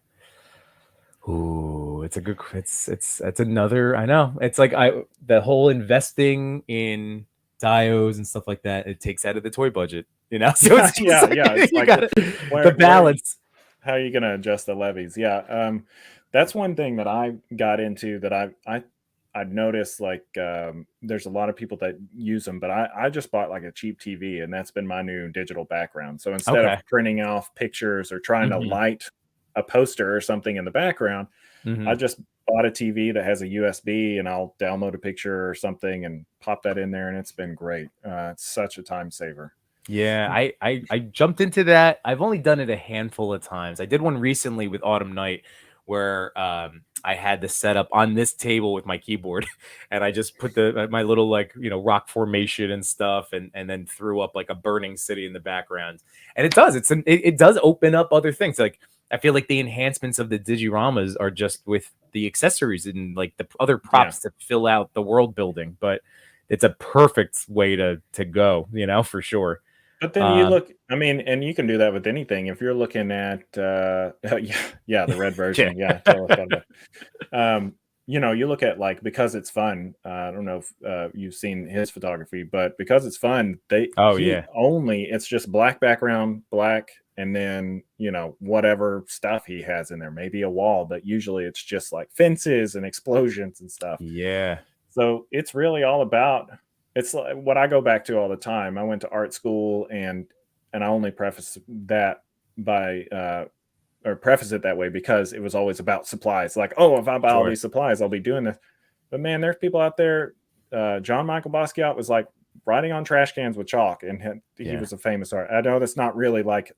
Ooh, it's a good. It's another. I know. It's like the whole investing in diodes and stuff like that. It takes out of the toy budget. So Yeah, it's just yeah, like yeah. It's you like got the where balance. how are you going to adjust the levies? Yeah, that's one thing that I got into that I've noticed. Like, there's a lot of people that use them, but I just bought like a cheap TV, and that's been my new digital background. So instead of Okay. printing off pictures or trying to Hmm. light a poster or something in the background, I Hmm. just bought a TV that has a USB, and I'll download a picture or something and pop that in there, and it's been great. It's such a time saver. Yeah, I jumped into that. I've only done it a handful of times. I did one recently with Autumn Night where I had the setup on this table with my keyboard and I just put my little, like, rock formation and stuff, and then threw up like a burning city in the background. And it does open up other things. Like, I feel like the enhancements of the digiramas are just with the accessories and like the other Yeah. props to fill out the world building, but it's a perfect way to go, for sure. But then you Um, look, I mean, and you can do that with anything. If you're looking at, yeah, the red yeah. version, yeah, totally thought about. You look at like because it's fun. I don't know if you've seen his photography, but because it's fun, Oh yeah. it's just black background, black, and then whatever stuff he has in there, maybe a wall, but usually it's just like fences and explosions and stuff. Yeah. So it's really all about it's like what I go back to all the time. I went to art school and I only preface that by or preface it that way because it was always about supplies. Like, oh, if I buy all Sure. these supplies, I'll be doing this. But man, there's people out there. John Michael Basquiat was like writing on trash cans with chalk, and he was a famous artist. I know that's not really like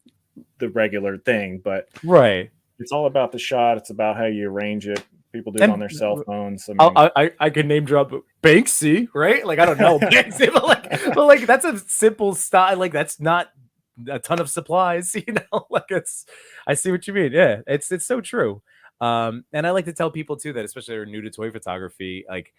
the regular thing, but Right. it's all about the shot. It's about how you arrange it. People do it on their cell phones. I mean, I could name drop Banksy, right? Like I don't know Banksy, but like that's a simple style. Like that's not a ton of supplies, you know. Like I see what you mean. Yeah, it's so true. And I like to tell people too that, especially who are new to toy photography, like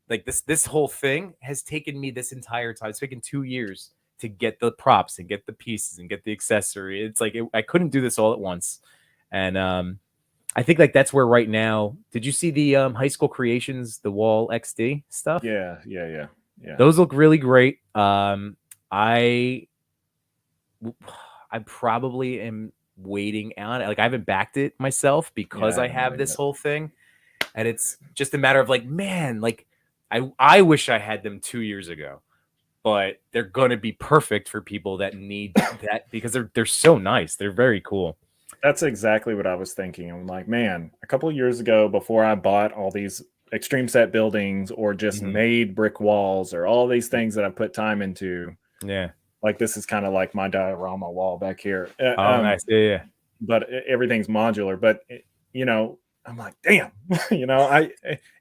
this whole thing has taken me this entire time. It's taken 2 years to get the props and get the pieces and get the accessory. It's like I couldn't do this all at once, and I think like that's where right now. Did you see the High School Creations, the Wall XD stuff? yeah. Those look really great. I probably am waiting on it. Like I haven't backed it myself because I have this whole thing, and it's just a matter of like, man, like I wish I had them 2 years ago, but they're gonna be perfect for people that need that because they're so nice. They're very cool. That's exactly what I was thinking. I'm like, man, a couple of years ago, before I bought all these extreme set buildings or just made brick walls or all these things that I put time into. Yeah. Like this is kind of like my diorama wall back here. Nice. Yeah. But everything's modular. But you know, I'm like, damn, you know,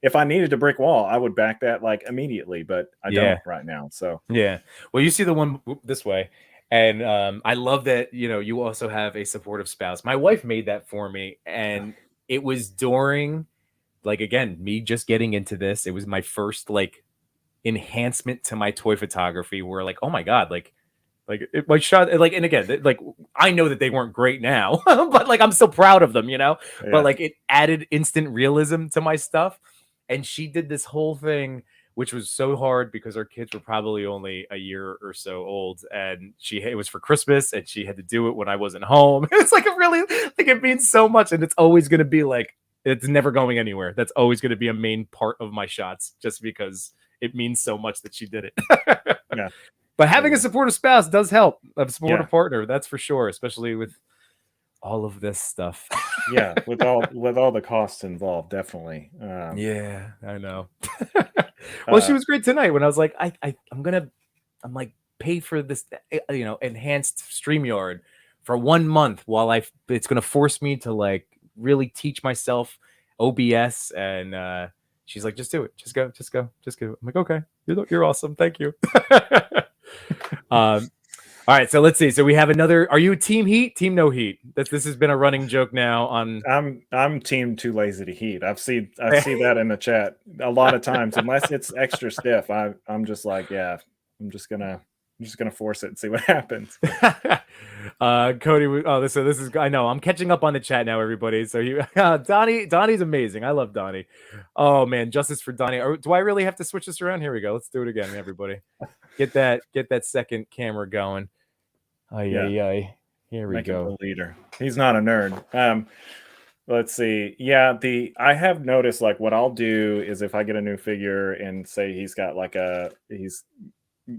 if I needed a brick wall, I would back that like immediately, but I don't right now. So yeah. Well, you see the one this way. And I love that, you know, you also have a supportive spouse. My wife made that for me. And it was during, like, again, me just getting into this. It was my first, like, enhancement to my toy photography where, like, oh my God, like my shot, like, and again, like, I know that they weren't great now, but, like, I'm so proud of them, you know? Yeah. But, like, it added instant realism to my stuff. And she did this whole thing which was so hard because our kids were probably only a year or so old, and it was for Christmas, and she had to do it when I wasn't home. It's like it means so much, and it's always going to be like it's never going anywhere. That's always going to be a main part of my shots, just because it means so much that she did it. Yeah. But having a supportive spouse does help. A supportive partner, that's for sure, especially with all of this stuff. Yeah, with all the costs involved, definitely. Yeah, I know. Well, she was great tonight when I was like, I'm like, pay for this, you know, enhanced StreamYard for 1 month while it's gonna force me to like really teach myself OBS, and she's like, just do it, just go. I'm like, okay, you're awesome, thank you. All right, so let's see. So we have another. Are you team heat, team no heat? This has been a running joke now. I'm team too lazy to heat. I see that in the chat a lot of times. Unless it's extra stiff, I'm just like, yeah, I'm just gonna force it and see what happens. Cody. So this is. I know I'm catching up on the chat now, everybody. So Donnie's amazing. I love Donnie. Oh man, justice for Donnie. Do I really have to switch this around? Here we go. Let's do it again, everybody. Get that second camera going. Here we go. Him the leader. He's not a nerd. Let's see. Yeah, I have noticed like what I'll do is if I get a new figure and say he's got like he's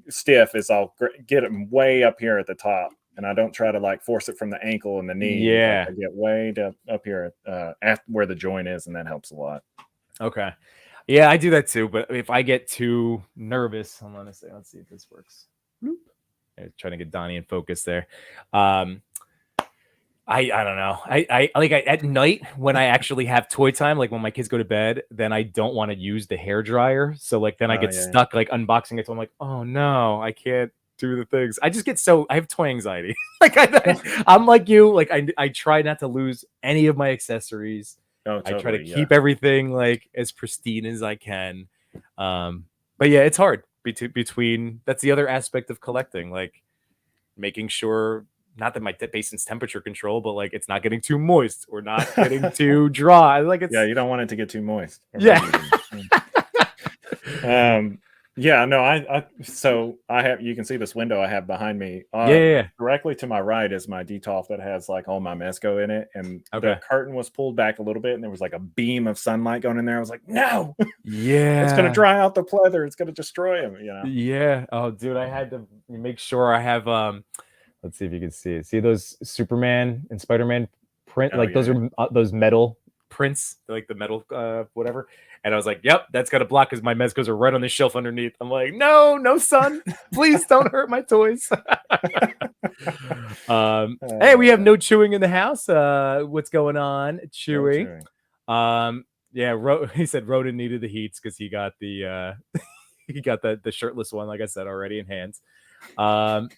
stiff, is I'll get him way up here at the top, and I don't try to like force it from the ankle and the knee. Yeah, I get way up here at where the joint is, and that helps a lot. Okay. Yeah, I do that too. But if I get too nervous, hold on a second. Let's see if this works. Trying to get Donnie in focus there. I don't know. I at night when I actually have toy time, like when my kids go to bed, then I don't want to use the hair dryer. So like then I get stuck like unboxing it. So I'm like, oh no, I can't do the things. I just get I have toy anxiety. Like I'm like you. Like I try not to lose any of my accessories. Oh, totally, I try to keep everything like as pristine as I can. But yeah, it's hard. Between that's the other aspect of collecting, like making sure not that my basin's temperature control, but like it's not getting too moist or not getting too dry. Like it's you don't want it to get too moist. Yeah. So I have, you can see this window I have behind me. Directly to my right is my detolf that has like all my Mezco in it, and the curtain was pulled back a little bit, and there was like a beam of sunlight going in there. I was like, no, it's gonna dry out the pleather. It's gonna destroy him. You know? Yeah. Oh, dude, I had to make sure I have. Let's see if you can see it. See those Superman and Spider-Man print? Those are those metal prints, like the metal whatever. And I was like, yep, that's got a block because my Mezcos are right on the shelf underneath. I'm like, no, son, please don't hurt my toys. Hey, we have no chewing in the house. What's going on, Chewy? Yeah, he said Roden needed the heats because he got the he got the shirtless one, like I said already, in hands. All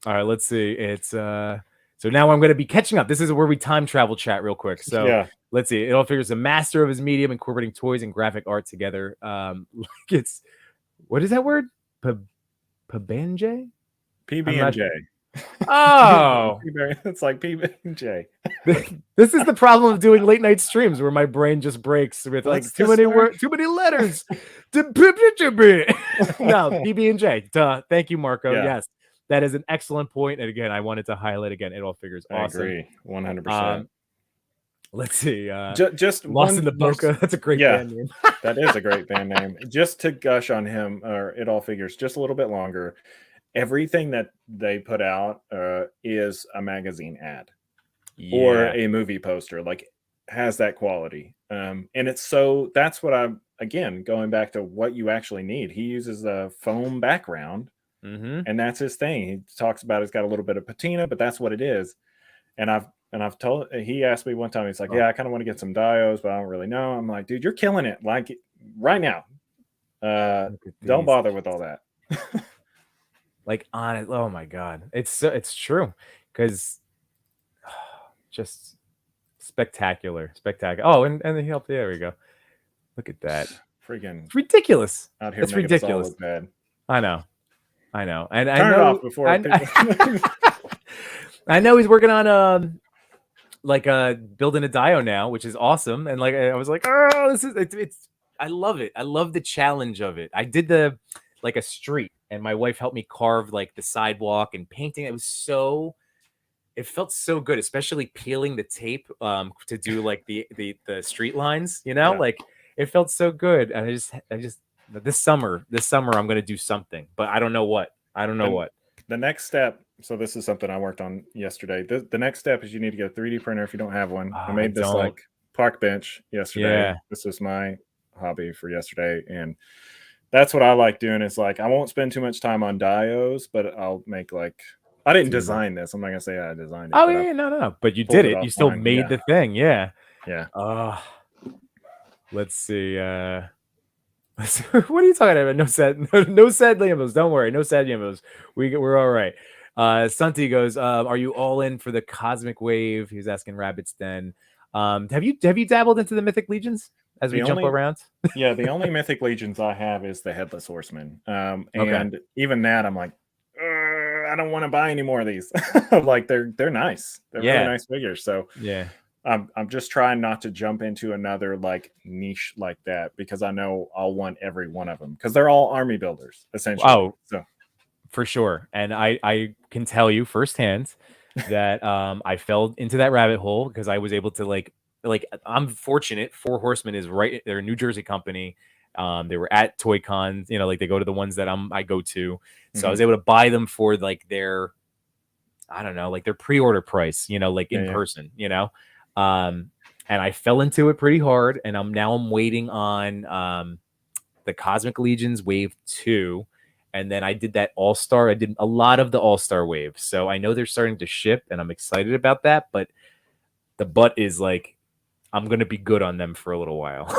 right, let's see. It's so now I'm going to be catching up. This is where we time travel chat real quick. So let's see. It all figures a master of his medium, incorporating toys and graphic art together. Like it's what is that word? PB&J? PB&J. Oh, it's like PB&J. This is the problem of doing late night streams where my brain just breaks with like too many letters. No, PB&J. Duh. Thank you, Marco. Yeah. Yes, that is an excellent point. And again, I wanted to highlight again. It all figures awesome. I agree, 100%. Let's see. Just Lost in the Boca. That's a great band name. That is a great band name. Just to gush on him, or It All Figures, just a little bit longer. Everything that they put out is a magazine ad or a movie poster, like has that quality. And it's that's what I'm, again, going back to what you actually need. He uses a foam background and that's his thing. He talks about it's got a little bit of patina, but that's what it is. And I've told, he asked me one time, he's like, I kind of want to get some dios, but I don't really know. I'm like, dude, you're killing it. Like right now. Don't bother with all that. Like on it, oh my god, it's true because just spectacular. Oh, and the help. There we go. Look at that. Freaking it's ridiculous. Out here, it's ridiculous. Bad. I know, and turn I know, it off before I know he's working on building a dio now, which is awesome. And like I was like, oh, this is it's. I love it. I love the challenge of it. I did a street. And my wife helped me carve like the sidewalk and painting. It felt so good, especially peeling the tape to do like the street lines, like it felt so good. And I just this summer I'm going to do something, but I don't know what. The next step. So this is something I worked on yesterday. The next step is you need to get a 3D printer if you don't have one. I made this like park bench yesterday. Yeah. This was my hobby for yesterday. And that's what I like doing. Is like, I won't spend too much time on dios, but I'll make like, I didn't design this. I'm not going to say I designed it. Oh yeah, no. But you did it. You still made the thing. Yeah. Yeah. Let's see. What are you talking about? No sad Yimbos. Don't worry. No sad Yimbos. We're all right. Sunty goes, are you all in for the Cosmic Wave? He's asking Rabbit's Den. Have you dabbled into the Mythic Legions? As we jump around? Yeah, the only Mythic Legions I have is the Headless Horseman. And even that, I'm like, I don't want to buy any more of these. Like they're nice. They're really nice figures. So yeah, I'm just trying not to jump into another like niche like that because I know I'll want every one of them because they're all army builders essentially. Oh, so for sure. And I can tell you firsthand that I fell into that rabbit hole because I was able to like I'm fortunate. Four Horsemen is right. They're a New Jersey company. They were at Toy Cons, like they go to the ones that I go to. So I was able to buy them for like their, I don't know, like their pre-order price, like in person, and I fell into it pretty hard. And I'm waiting on the Cosmic Legions Wave 2. And then I did that All-Star. I did a lot of the All-Star Wave. So I know they're starting to ship and I'm excited about that. But the butt is like, I'm going to be good on them for a little while,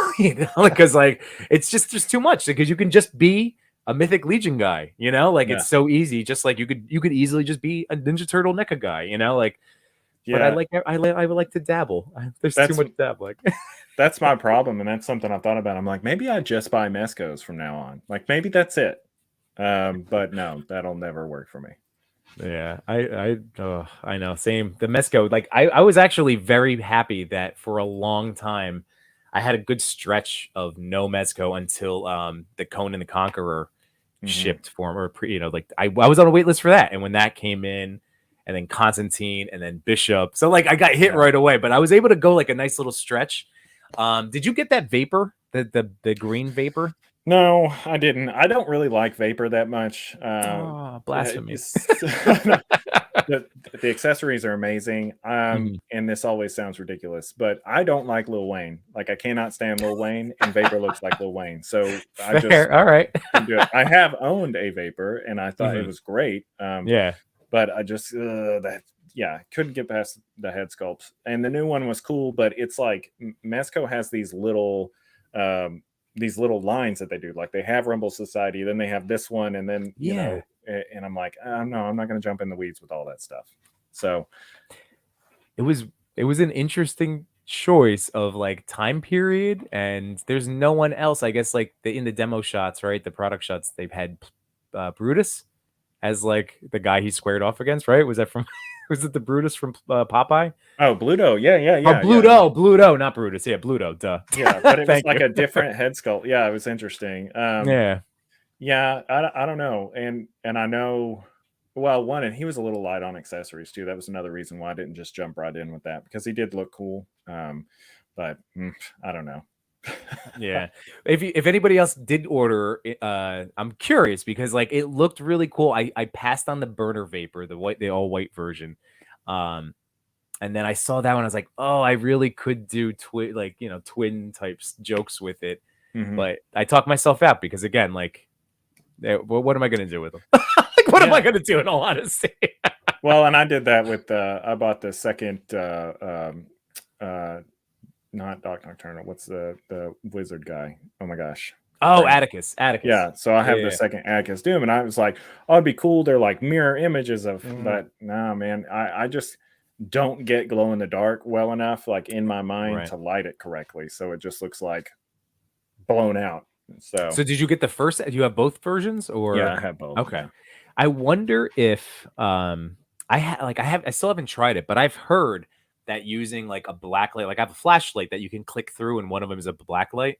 because like, it's just too much because you can just be a Mythic Legion guy, it's so easy. Just like you could easily just be a Ninja Turtle NECA guy, but I would like to dabble. There's too much dabbling. That's my problem. And that's something I thought about. I'm like, maybe I just buy Mezcos from now on. Like maybe that's it. But no, that'll never work for me. Yeah, I know. Same. The Mezco, like I was actually very happy that for a long time I had a good stretch of no Mezco until the Conan the Conqueror shipped for him, or like I was on a wait list for that, and when that came in, and then Constantine, and then Bishop, so like I got hit right away, but I was able to go like a nice little stretch. Did you get that Vapor, the green Vapor? No, I didn't. I don't really like vapor that much. Oh, blasphemy. The, the accessories are amazing. Mhm. And this always sounds ridiculous, but I don't like Lil Wayne. Like I cannot stand Lil Wayne, and vapor looks like Lil Wayne. So I just Fair. All right. couldn't do it. I have owned a vapor, and I thought it Mhm. was great. Yeah. But I just couldn't get past the head sculpts. And the new one was cool, but it's like Mezco has um, these little lines that they do. Like they have Rumble Society, then they have this one, and then Yeah. and I'm like, no, I'm not going to jump in the weeds with all that stuff. So It was an interesting choice of like time period, and there's no one else. I guess like in the demo shots, right? The product shots, they've had Brutus as like the guy he squared off against, right? Was that from was it the Brutus from Popeye? oh, Bluto, Oh, Bluto, not Brutus. Yeah, Bluto. Duh. yeah, but it was Thank like you. a different head sculpt. Yeah, it was interesting. Yeah. Yeah, I don't know, and I know, well, one, and he was a little light on accessories too. That was another reason why I didn't just jump right in with that, because he did look cool. But I don't know. Yeah. If anybody else did order, I'm curious because like it looked really cool. I passed on the burner vapor, the all white version. Um, and then I saw that one. I was like, oh, I really could do twin types jokes with it. Mhm. But I talked myself out because again, like, what am I gonna do with them? Like, what am I gonna do in all honesty? Well, and I did that with I bought the second not Doc Nocturnal. What's the wizard guy? Oh my gosh. Oh, Brain. Atticus. Yeah, so I have the Yeah. second Atticus Doom, and I was like, oh, it'd be cool. They're like mirror images of, Mhm. but nah, man, I just don't get glow in the dark well enough, like in my mind, Right. to light it correctly. So it just looks like blown out. So So did you get the first? Do you have both versions or? yeah, I have both. Okay. Yeah. I wonder if I still haven't tried it, but I've heard that using like a black light, like I have a flashlight that you can click through, and one of them is a black light.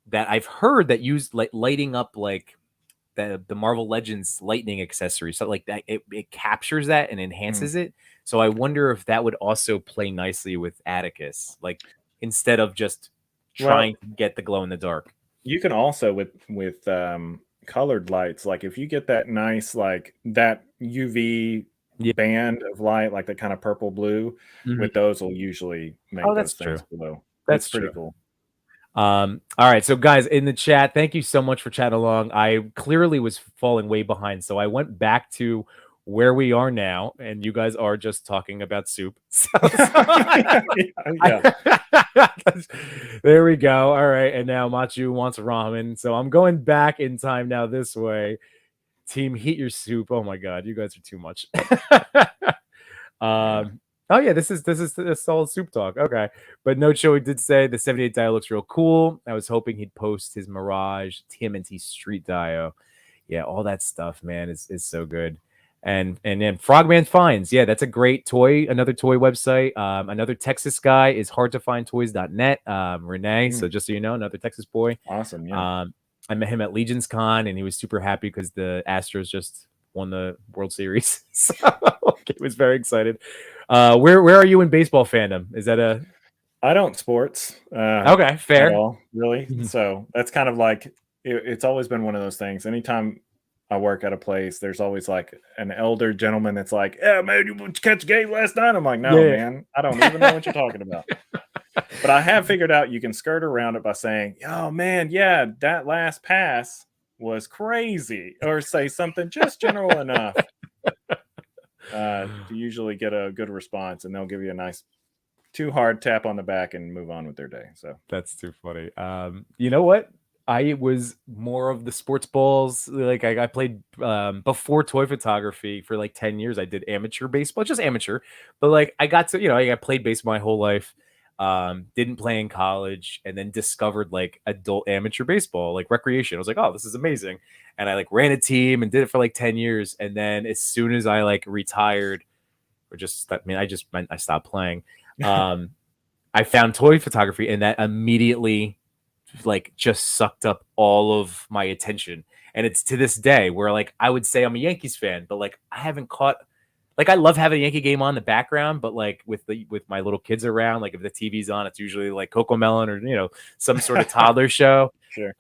That I've heard that use like lighting up like the Marvel Legends lightning accessory, so like that it captures that and enhances it. So I wonder if that would also play nicely with Atticus, like instead of just Well, trying to get the glow in the dark. you can also with colored lights, like if you get that nice like that UV Yeah. band of light, like that kind of purple blue, Mhm. with those will usually make Oh, that's those true. things glow. It's That's pretty true. cool. All right. So guys in the chat, thank you so much for chatting along. I clearly was falling way behind. So I went back to where we are now, and you guys are just talking about soup. Yeah. There we go. All right. And now Machu wants ramen. So I'm going back in time now this way. Team, heat your soup. Oh my god, you guys are too much. Yeah. Oh yeah, this is a solid soup talk. Okay, but No Joey did say the 78 Dio looks real cool. I was hoping he'd post his Mirage Tmnt Street Dio. Yeah, all that stuff, man, is so good. And then Frogman Finds, yeah, that's a great toy. Another toy website. Another Texas guy is hardtofindtoys.net. Renee. So just so you know, another Texas boy. Awesome. Yeah. I met him at Legion's Con, and he was super happy because the Astros just won the World Series. So he was very excited. Where are you in baseball fandom? Is that a I don't sports okay? at Fair. all, really. So that's kind of like it's always been one of those things. Anytime I work at a place, there's always like an elder gentleman that's like, "Yeah, man, you catch a game last night?" I'm like, "No, Yeah. man, I don't even know what you're talking about." But I have figured out you can skirt around it by saying, "Oh man, yeah, that last pass was crazy," or say something just general enough to usually get a good response, and they'll give you a nice too hard tap on the back and move on with their day. So That's too funny. You know what? I was more of the sports balls. Like I played before toy photography for like 10 years. I did amateur baseball, just amateur. But like I got to, I played baseball my whole life. Didn't play in college, and then discovered like adult amateur baseball, like recreation. I was like, oh, this is amazing. And I like ran a team and did it for like 10 years. And then as soon as I like retired, or just I stopped playing. I found toy photography, and that immediately like just sucked up all of my attention. And it's to this day where like I would say I'm a Yankees fan, but like I haven't caught like I love having a Yankee game on in the background, but like with my little kids around, like if the TV's on, it's usually like Coco Melon or some sort of toddler show. sure.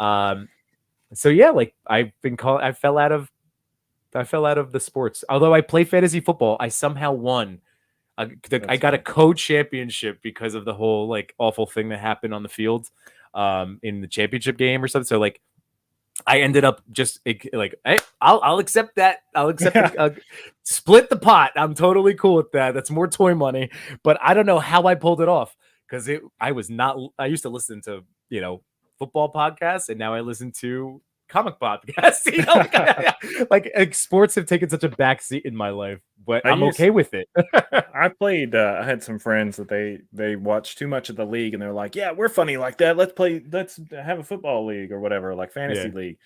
So yeah, like I fell out of the sports. Although I play fantasy football, I somehow won. I got a co-championship because of the whole like awful thing that happened on the field in the championship game or something. So like I ended up just like, hey, I'll accept that. I'll accept split the pot. I'm totally cool with that. That's more toy money. But I don't know how I pulled it off because I was not. I used to listen to football podcasts, and now I listen to comic podcasts. Like sports have taken such a backseat in my life, but I'm okay with it. I played. I had some friends that they watched too much of the league, and they're like, "Yeah, we're funny like that. Let's have a football league or whatever, like fantasy league."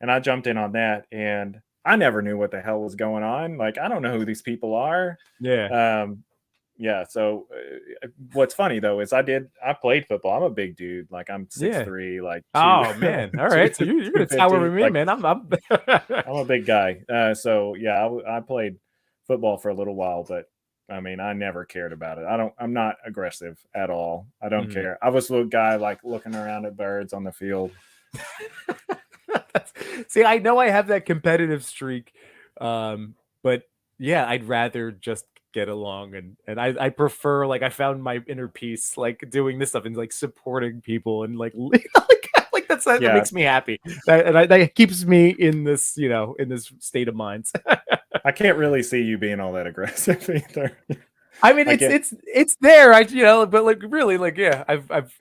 And I jumped in on that, and I never knew what the hell was going on. Like, I don't know who these people are. Yeah. So what's funny though is I played football. I'm a big dude. Like I'm 6'3", like oh man. All right. So you're gonna tower over me, like, man. I'm I'm a big guy. So yeah, I played football for a little while, but I mean, I never cared about it. I'm not aggressive at all. I don't care. I was the guy like looking around at birds on the field. See, I know I have that competitive streak. But yeah, I'd rather just get along and I prefer, like, I found my inner peace like doing this stuff and like supporting people and like that makes me happy. That keeps me in this in this state of mind. I can't really see you being all that aggressive either. I mean, it's there. But like really, like yeah, I've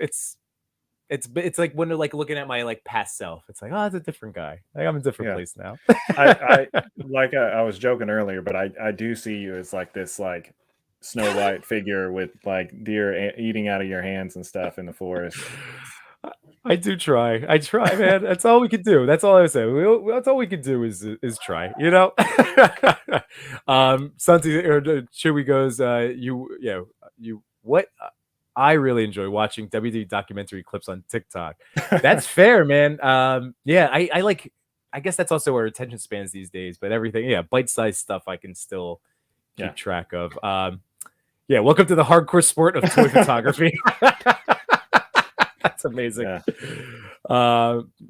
it's like when they're like looking at my like past self, it's like, oh, it's a different guy. Like I'm in a different place now. I was joking earlier, but I do see you as like this like Snow White figure with like deer eating out of your hands and stuff in the forest. I try, man. That's all we can do. That's all I say. That's all we can do is try, Santi or Chewy goes, what? I really enjoy watching WWE documentary clips on TikTok. That's fair, man. Yeah, I guess that's also our attention spans these days, but everything, bite-sized stuff I can still keep track of. Welcome to the hardcore sport of toy photography. That's amazing.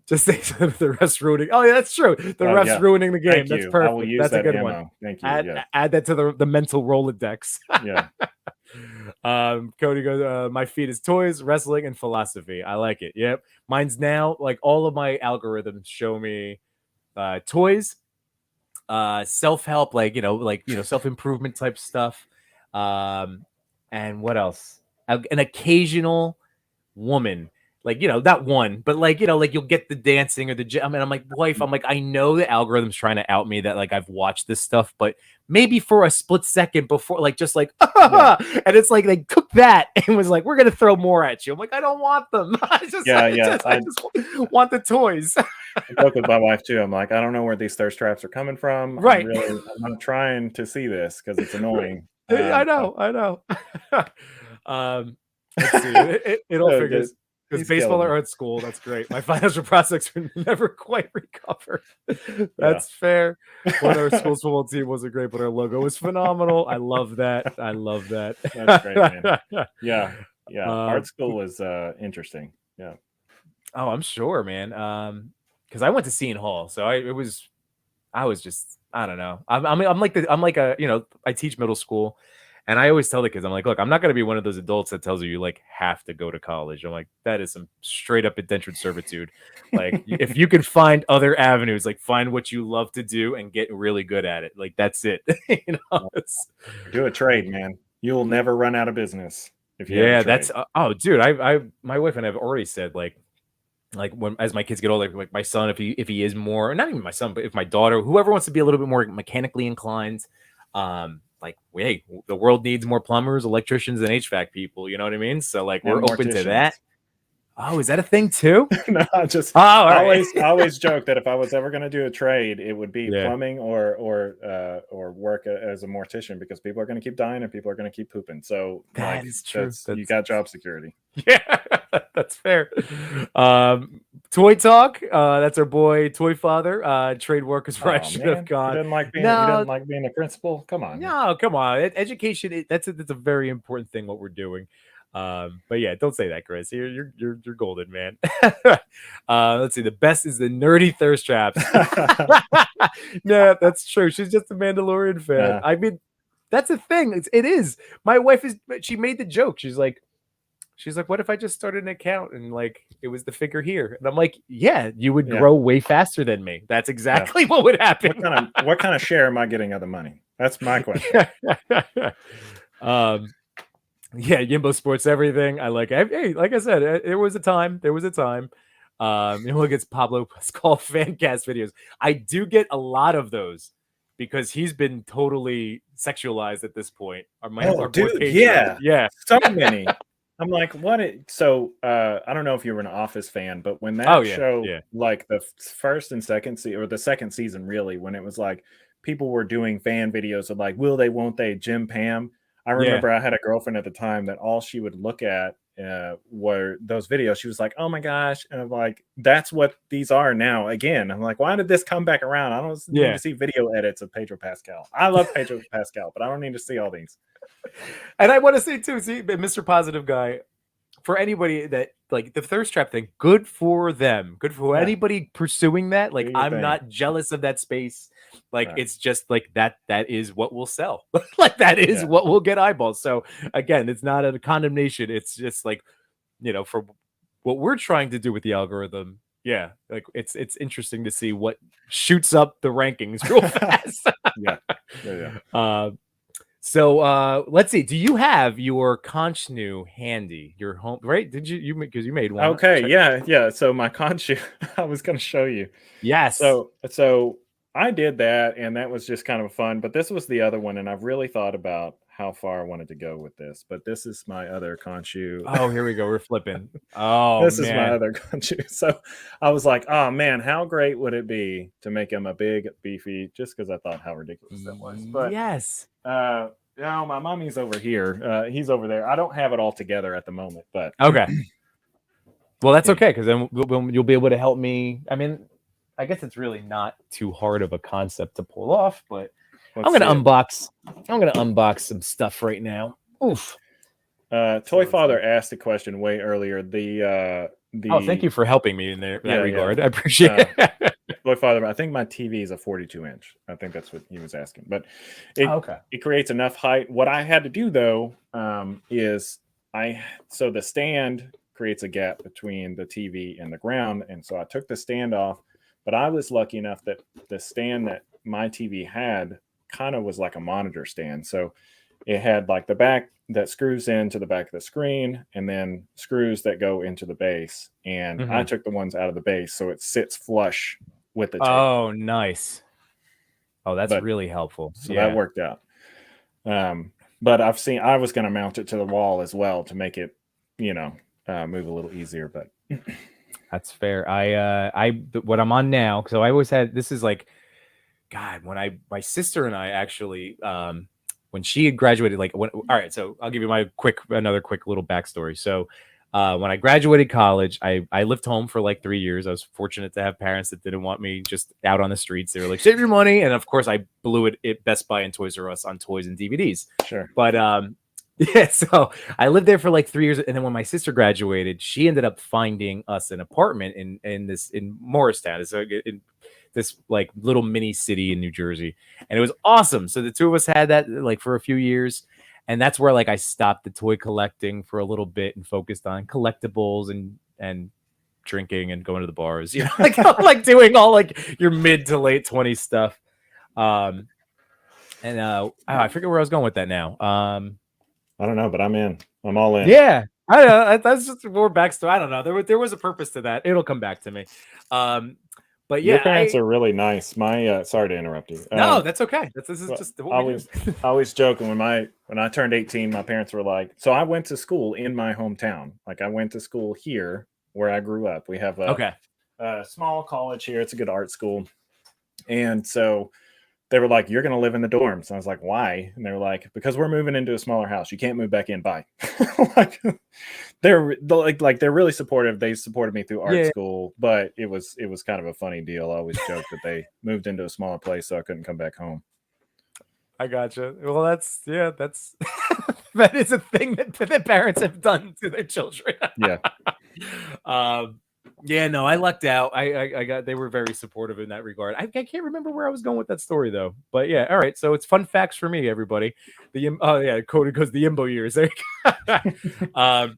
Just think the refs ruining. Oh yeah, that's true. The refs ruining the game. That's perfect. I will use that's a good one. Thank you. Add that to the mental Rolodex. Yeah. Cody goes, my feed is toys, wrestling, and philosophy. I like it. Yep. Mine's now like all of my algorithms show me toys, self-help, like self-improvement type stuff. And what else? An occasional woman, like not one, but like like you'll get the dancing or the I mean, I'm like, wife, I'm like, I know the algorithm's trying to out me that like I've watched this stuff, but maybe for a split second before, like just like and it's like they took that and was like, we're gonna throw more at you. I'm like, I don't want them. I just want the toys. I joke with my wife too. I'm like, I don't know where these thirst traps are coming from. Right. I'm not trying to see this because it's annoying. I know. Let's see. It'll figure. Because baseball are at school. That's great. My financial prospects will never quite recover. That's fair. When our school's football team wasn't great, but our logo was phenomenal. I love that. That's great, man. Yeah. Art school was interesting. Yeah. Oh, I'm sure, man. Because I went to Seton Hall, so I was just, I don't know. I'm like I teach middle school. And I always tell the kids, I'm like, look, I'm not going to be one of those adults that tells you like have to go to college. I'm like, that is some straight up indentured servitude. Like, if you can find other avenues, like find what you love to do and get really good at it. Like, that's it. Do a trade, man. You will never run out of business. If you that's oh, dude, my wife and I have already said like when as my kids get older, like my son, if he is more, not even my son, but if my daughter, whoever wants to be a little bit more mechanically inclined, like, hey, the world needs more plumbers, electricians, and HVAC people. You know what I mean? So like, we're open to that. Oh, is that a thing too? No, I always joke that if I was ever going to do a trade, it would be plumbing or work as a mortician, because people are going to keep dying and people are going to keep pooping. So that is true. You got job security. Yeah, that's fair. Toy talk. That's our boy Toy Father. Trade workers where I should have gone. He doesn't like being a principal. Come on. No, come on. Education. That's a very important thing. What we're doing. But yeah, don't say that, Chris. You're golden, man. Let's see. The best is the nerdy thirst traps. No, that's true. She's just a Mandalorian fan. I mean, that's a thing. It is. My wife is. She made the joke. She's like, what if I just started an account and like it was the figure here? And I'm like, yeah, you would grow way faster than me. That's exactly what would happen. What kind of share am I getting of the money? That's my question. Yeah, Yimbo Sports Everything. I like. Hey, like I said, there was a time. He gets Pablo Pascal fan cast videos. I do get a lot of those because he's been totally sexualized at this point. Dude, yeah, so many. I'm like, what? So I don't know if you were an Office fan, but when that show, like the first and second season, or the second season, really, when it was like people were doing fan videos of like, will they, won't they, Jim Pam. I remember I had a girlfriend at the time that all she would look at were those videos. She was like, oh my gosh. And I'm like, that's what these are now. Again, I'm like, why did this come back around? I don't need to see video edits of Pedro Pascal. I love Pedro Pascal, but I don't need to see all these. And I want to say too, Mr. Positive Guy, for anybody that like the thirst trap thing, good for them. Good for anybody pursuing that. Like, I'm not jealous of that space. Like, it's just like that is what will sell. Like, that is what will get eyeballs. So again, it's not a condemnation. It's just like, for what we're trying to do with the algorithm. Yeah. Like, it's interesting to see what shoots up the rankings real fast. So let's see. Do you have your Conchnu handy? Your home, right? Did you because you made one? Okay, yeah. So my Conchu, I was going to show you. Yes. So I did that, and that was just kind of fun. But this was the other one, and I've really thought about how far I wanted to go with this. But this is my other Conchu. Oh, here we go. We're flipping. Oh, this is my other Conchu. So I was like, oh man, how great would it be to make him a big, beefy? Just because I thought how ridiculous that was. But yes. No, my mommy's over here. He's over there. I don't have it all together at the moment, but okay. Well, that's okay, because then you'll be able to help me. I mean, I guess it's really not too hard of a concept to pull off, but I'm gonna unbox some stuff right now. Oof. Toy Father asked a question way earlier. Oh, thank you for helping me in that regard. I appreciate it. Toy Father, I think my TV is a 42-inch. I think that's what he was asking. But it creates enough height. What I had to do though is so the stand creates a gap between the TV and the ground, and so I took the stand off. But I was lucky enough that the stand that my TV had kind of was like a monitor stand. So it had like the back that screws into the back of the screen, and then screws that go into the base. And I took the ones out of the base, so it sits flush with the table. Oh, nice. Oh, that's really helpful. So that worked out. But I was going to mount it to the wall as well to make it, move a little easier. But that's fair. What I'm on now, so I always had, this is like, God, when my sister and I actually, when she had graduated, all right, so I'll give you another quick little backstory. So when I graduated college, I lived home for like 3 years. I was fortunate to have parents that didn't want me just out on the streets. They were like, save your money. And of course, I blew it at Best Buy and Toys R Us on toys and DVDs. Sure. But so I lived there for like 3 years. And then when my sister graduated, she ended up finding us an apartment in Morristown. So in this like little mini city in New Jersey. And it was awesome. So the two of us had that like for a few years. And that's where like I stopped the toy collecting for a little bit and focused on collectibles and drinking and going to the bars, like doing all like your mid to late 20s stuff. I forget where I was going with that now. I don't know, but I'm in. I'm all in. Yeah, I don't know. That's just more backstory. I don't know. There was a purpose to that. It'll come back to me. But yeah, your parents are really nice. My sorry to interrupt you. No, that's okay. This is just I always joking when I turned 18, my parents were like, so I went to school in my hometown. Like I went to school here where I grew up. We have a small college here. It's a good art school. And so they were like, you're going to live in the dorms. And I was like, why? And they were like, because we're moving into a smaller house. You can't move back in. Bye. Like, they're really supportive. They supported me through art school, but it was kind of a funny deal. I always joke that they moved into a smaller place so I couldn't come back home. I gotcha. Well, that's That is a thing that parents have done to their children. Yeah. Yeah, no, I lucked out. I got, they were very supportive in that regard. I can't remember where I was going with that story though. But yeah, all right. So it's fun facts for me, everybody. Oh yeah, Cody goes the Yimbo years. There you go.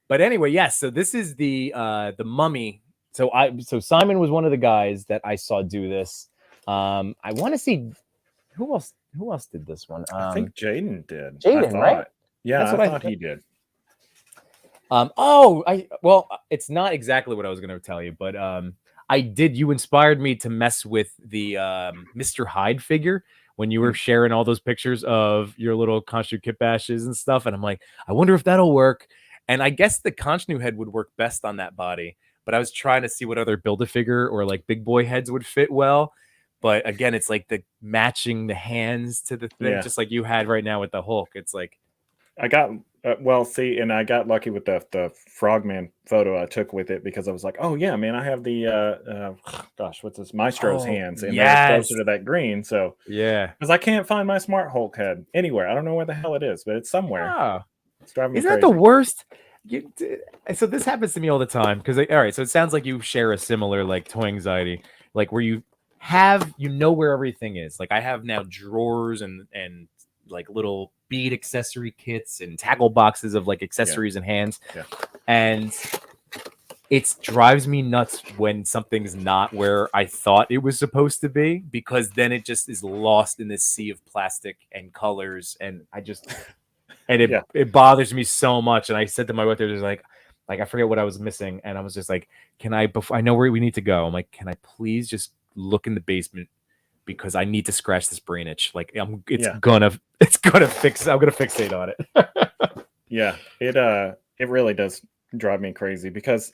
But anyway, yes. So this is the Mummy. So Simon was one of the guys that I saw do this. I want to see who else did this one. I think Jaden did. Jaden, right? Yeah, I thought he did. Well, it's not exactly what I was going to tell you, but I did. You inspired me to mess with the Mr. Hyde figure when you were sharing all those pictures of your little Conchu kit bashes and stuff, and I'm like, I wonder if that'll work. And I guess the Conchu head would work best on that body, but I was trying to see what other Build-A-Figure or like big boy heads would fit well. But again, it's like the matching the hands to the thing, just like you had right now with the Hulk. It's like I got and I got lucky with the Frogman photo I took with it because I was like, oh yeah, man, I have the what's this Maestro's hands, and they're closer to that green. So yeah, because I can't find my Smart Hulk head anywhere. I don't know where the hell it is, but it's somewhere. Oh. It's driving me Isn't crazy. that the worst? So this happens to me all the time because all right, so it sounds like you share a similar like toy anxiety, like where you know where everything is. Like I have now drawers and like little bead accessory kits and tackle boxes of like accessories and hands. Yeah. And it drives me nuts when something's not where I thought it was supposed to be, because then it just is lost in this sea of plastic and colors. And I just, and it bothers me so much. And I said to my wife, there's like I forget what I was missing. And I was just like, I know where we need to go. I'm like, can I please just look in the basement, because I need to scratch this brain itch. Like it's gonna fix. I'm gonna fixate on it. Yeah, it really does drive me crazy, because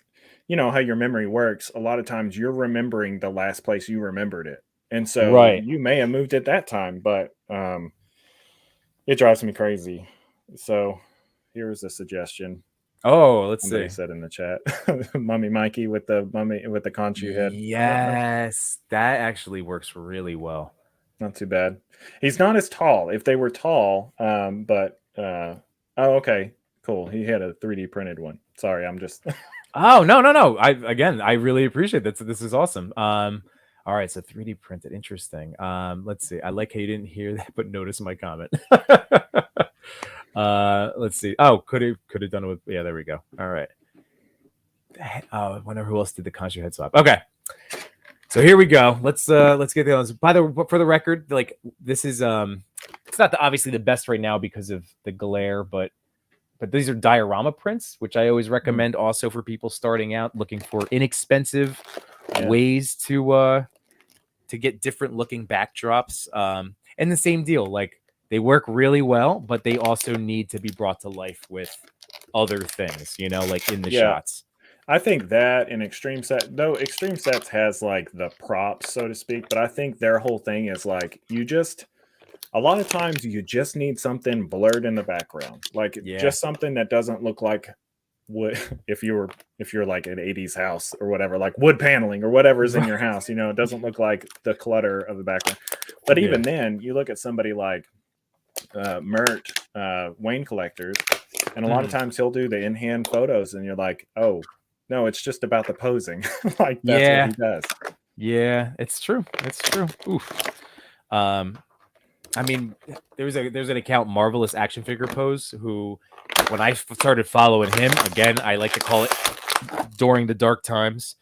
you know how your memory works. A lot of times you're remembering the last place you remembered it, and so you may have moved it that time, but it drives me crazy. So here's a suggestion. Oh, let's Somebody see. said in the chat, Mummy Mikey with the Conchu head. Yes, that actually works really well. Not too bad. He's not as tall. If they were tall, but oh, okay, cool. He had a 3D printed one. Sorry, I'm just. Oh no. I really appreciate that. So this is awesome. All right, so 3D printed, interesting. Let's see. I like how you didn't hear that, but notice my comment. Let's see. Oh, could have done it with, yeah, there we go. All right. I wonder who else did the Conchu head swap. Okay, so here we go. Let's get the others. For the record, like this is it's not obviously the best right now because of the glare, but these are diorama prints, which I always recommend also for people starting out looking for inexpensive ways to get different looking backdrops. And the same deal, like they work really well, but they also need to be brought to life with other things, you know, like in the shots. I think that in Extreme Sets has like the props, so to speak, but I think their whole thing is like a lot of times you just need something blurred in the background, like just something that doesn't look like wood. If you're like an 80s house or whatever, like wood paneling or whatever's in your house, you know, it doesn't look like the clutter of the background. But even then, you look at somebody like Mert, Wayne Collectors, and a lot of times he'll do the in-hand photos, and you're like, oh no, it's just about the posing. Like that's what he does. Yeah, it's true. Oof. I mean, there's an account, Marvelous Action Figure Pose, who when I started following him, again, I like to call it during the dark times,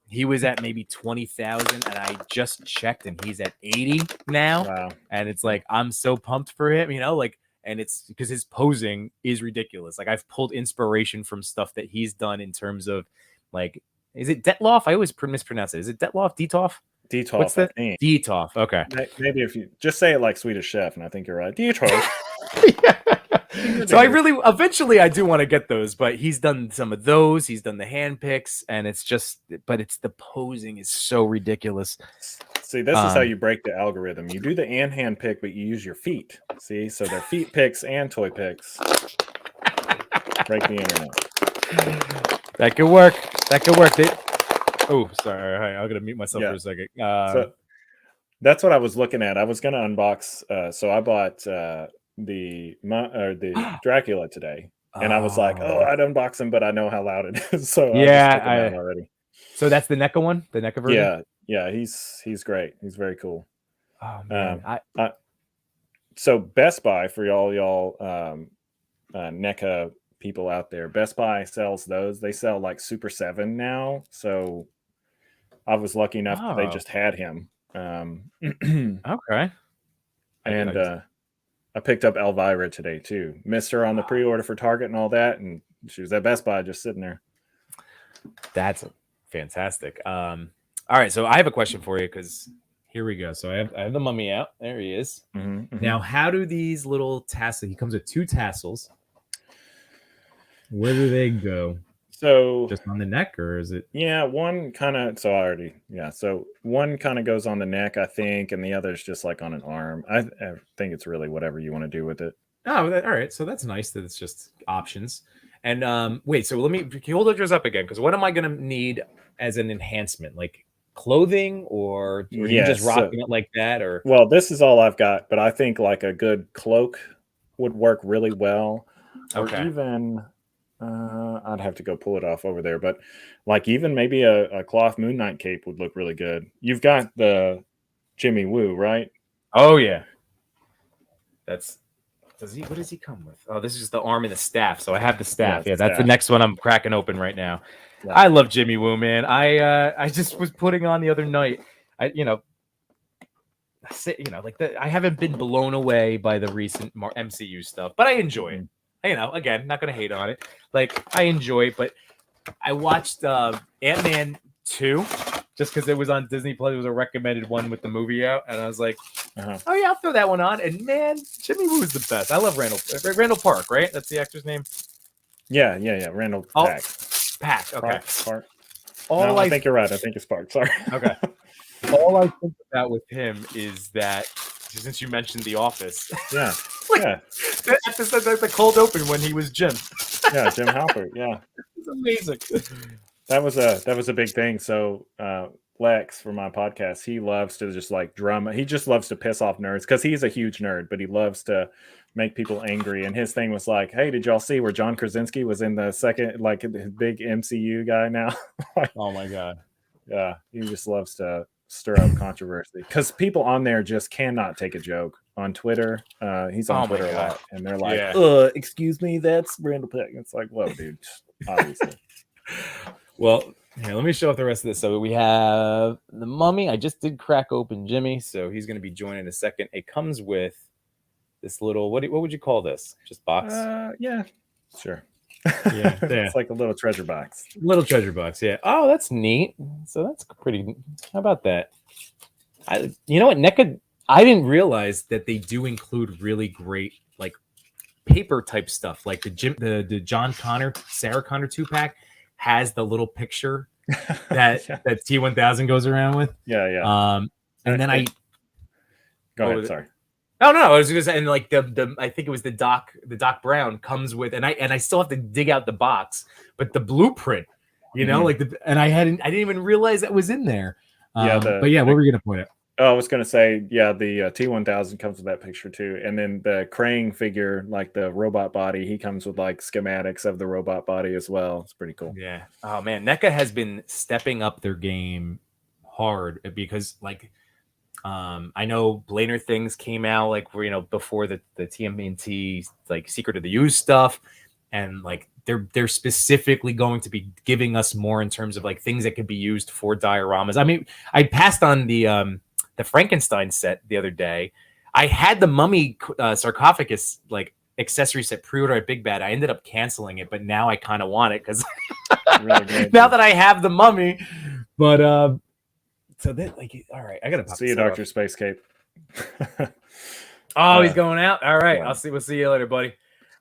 he was at maybe 20,000, and I just checked and he's at 80 now. Wow. And it's like, I'm so pumped for him, you know, like, and it's because his posing is ridiculous. Like I've pulled inspiration from stuff that he's done in terms of like, is it Detloff? I always mispronounce it. Is it Detloff? Detolf? Detolf. What's that? Detolf. Okay. Maybe if you just say it like Swedish Chef, and I think you're right. Detolf. So eventually I do want to get those, but he's done some of those. He's done the hand picks, and it's the posing is so ridiculous. See, this is how you break the algorithm. You do the hand pick, but you use your feet. See, so they're feet picks and toy picks. Break the internet. That could work. Oh, sorry. I'm gonna mute myself for a second. So that's what I was looking at. I was gonna unbox. So I bought the Dracula today, and I was like, oh, I'd unbox him, but I know how loud it is, so I just took him out already. So that's the NECA one, the NECA version. Yeah, he's great. He's very cool. Oh man, So Best Buy, for y'all NECA people out there, Best Buy sells those. They sell like Super 7 now. So I was lucky enough that they just had him. Okay. And I picked up Elvira today too. Missed her on the pre-order for Target and all that, and she was at Best Buy just sitting there. That's fantastic. All right, so I have a question for you because here we go. So I have the mummy out. There he is. Now, how do these little tassels? He comes with 2 tassels. Where do they go? So just on the neck, or is it? Yeah, one kind of. So one kind of goes on the neck, I think, and the other's just like on an arm. I think it's really whatever you want to do with it. Oh, all right. So that's nice that it's just options. And wait, so can you hold yours up again? Because what am I going to need as an enhancement, like clothing, or you just rocking it like that? Or well, this is all I've got, but I think like a good cloak would work really well. Okay. Or even. I'd have to go pull it off over there, but like even maybe a cloth Moon Knight cape would look really good. You've got the Jimmy Woo, right? Oh yeah. What does he come with? Oh, this is just the arm and the staff. So I have the staff. Yeah, that's the next one I'm cracking open right now. Yeah. I love Jimmy Woo, man. I just was putting on the other night. I haven't been blown away by the recent MCU stuff, but I enjoy it. Again, not gonna hate on it. Like I enjoy it, but I watched Ant-Man 2 just because it was on Disney Plus. It was a recommended one with the movie out, and I was like, oh yeah, I'll throw that one on. And man, Jimmy Woo is the best. I love Randall Park, right? That's the actor's name. Yeah. Randall Pack. Okay. Park. I think you're right. I think it's Park. Sorry. Okay. All I think about with him is that since you mentioned The Office, the episode, the cold open when he was Jim. Yeah, Jim Halpert. Yeah, it's amazing. That was a big thing. So Lex, for my podcast, he loves to just like drum. He just loves to piss off nerds because he's a huge nerd, but he loves to make people angry. And his thing was like, hey, did y'all see where John Krasinski was in the second, like his big MCU guy now? Oh my god. Yeah, he just loves to stir up controversy because people on there just cannot take a joke. On Twitter, he's on Twitter a lot, and they're like, excuse me, that's Randall Peck. It's like, whoa, dude, obviously. Well, here, let me show off the rest of this. So we have the mummy. I just did crack open Jimmy, so he's going to be joining in a second. It comes with this little, what would you call this? Just box? Yeah, sure. Yeah, it's like a little treasure box. Little treasure box, yeah. Oh, that's neat. So that's pretty. How about that? You know what, NECA? I didn't realize that they do include really great like paper type stuff, like the John Connor, Sarah Connor 2-pack has the little picture that that T1000 goes around with. Yeah. And then go ahead. Sorry. Oh no, I was gonna say, and like the I think it was the Doc Brown comes with, and I still have to dig out the box, but the blueprint, like I didn't even realize that was in there. But yeah, what were you gonna point out? Oh, I was going to say, yeah, the T1000 comes with that picture too. And then the Krang figure, like the robot body, he comes with like schematics of the robot body as well. It's pretty cool. Yeah. Oh man, NECA has been stepping up their game hard because like I know Blainer things came out like where before the TMNT like Secret of the Use stuff, and like they're specifically going to be giving us more in terms of like things that could be used for dioramas. I mean, I passed on the Frankenstein set the other day. I had the mummy sarcophagus like accessory set pre-order at Big Bad. I ended up canceling it, but now I kind of want it because really now that I have the mummy. But so that like, all right, I gotta pop see you, Dr. Space Cape. He's going out. All right, we'll see you later, buddy.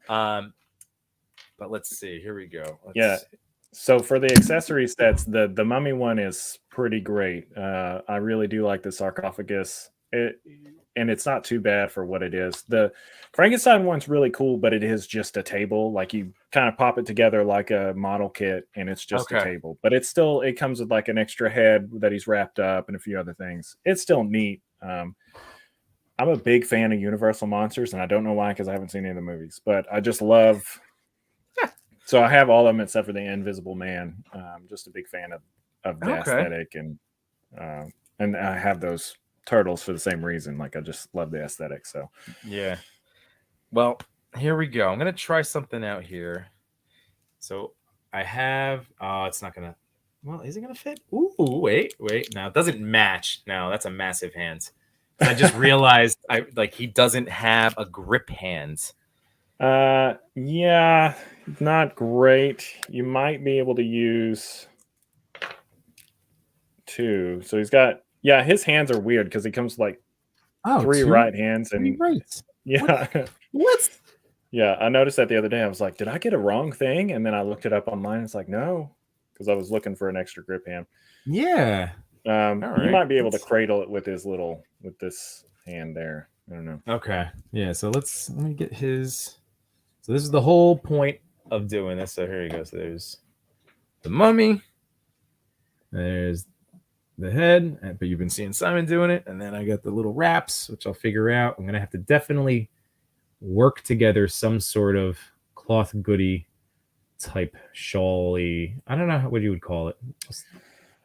But let's see. Here we go. So for the accessory sets, the mummy one is pretty great. I really do like the sarcophagus. And it's not too bad for what it is. The Frankenstein one's really cool, but it is just a table. Like you kind of pop it together like a model kit, and it's just a table. But it comes with like an extra head that he's wrapped up and a few other things. It's still neat. I'm a big fan of Universal Monsters, and I don't know why, because I haven't seen any of the movies, but I just love. So I have all of them except for the Invisible Man. Just a big fan of the aesthetic, and I have those turtles for the same reason. Like I just love the aesthetic. So yeah. Well, here we go. I'm gonna try something out here. So I have. Oh, it's not gonna. Well, is it gonna fit? Ooh, wait. Now it doesn't match. Now that's a massive hand. I just realized he doesn't have a grip hand. Yeah, not great. You might be able to use two. So he's got his hands are weird because he comes like three right hands and right. Yeah. What? Yeah, I noticed that the other day. I was like, did I get a wrong thing? And then I looked it up online. It's like, no, because I was looking for an extra grip hand. Yeah. You might be able to cradle it with this hand there. I don't know. Okay. Yeah. So let me get his. So this is the whole point of doing this. So here you go. So there's the mummy. There's the head, but you've been seeing Simon doing it. And then I got the little wraps, which I'll figure out. I'm going to have to definitely work together some sort of cloth goodie type shawly. I don't know what you would call it.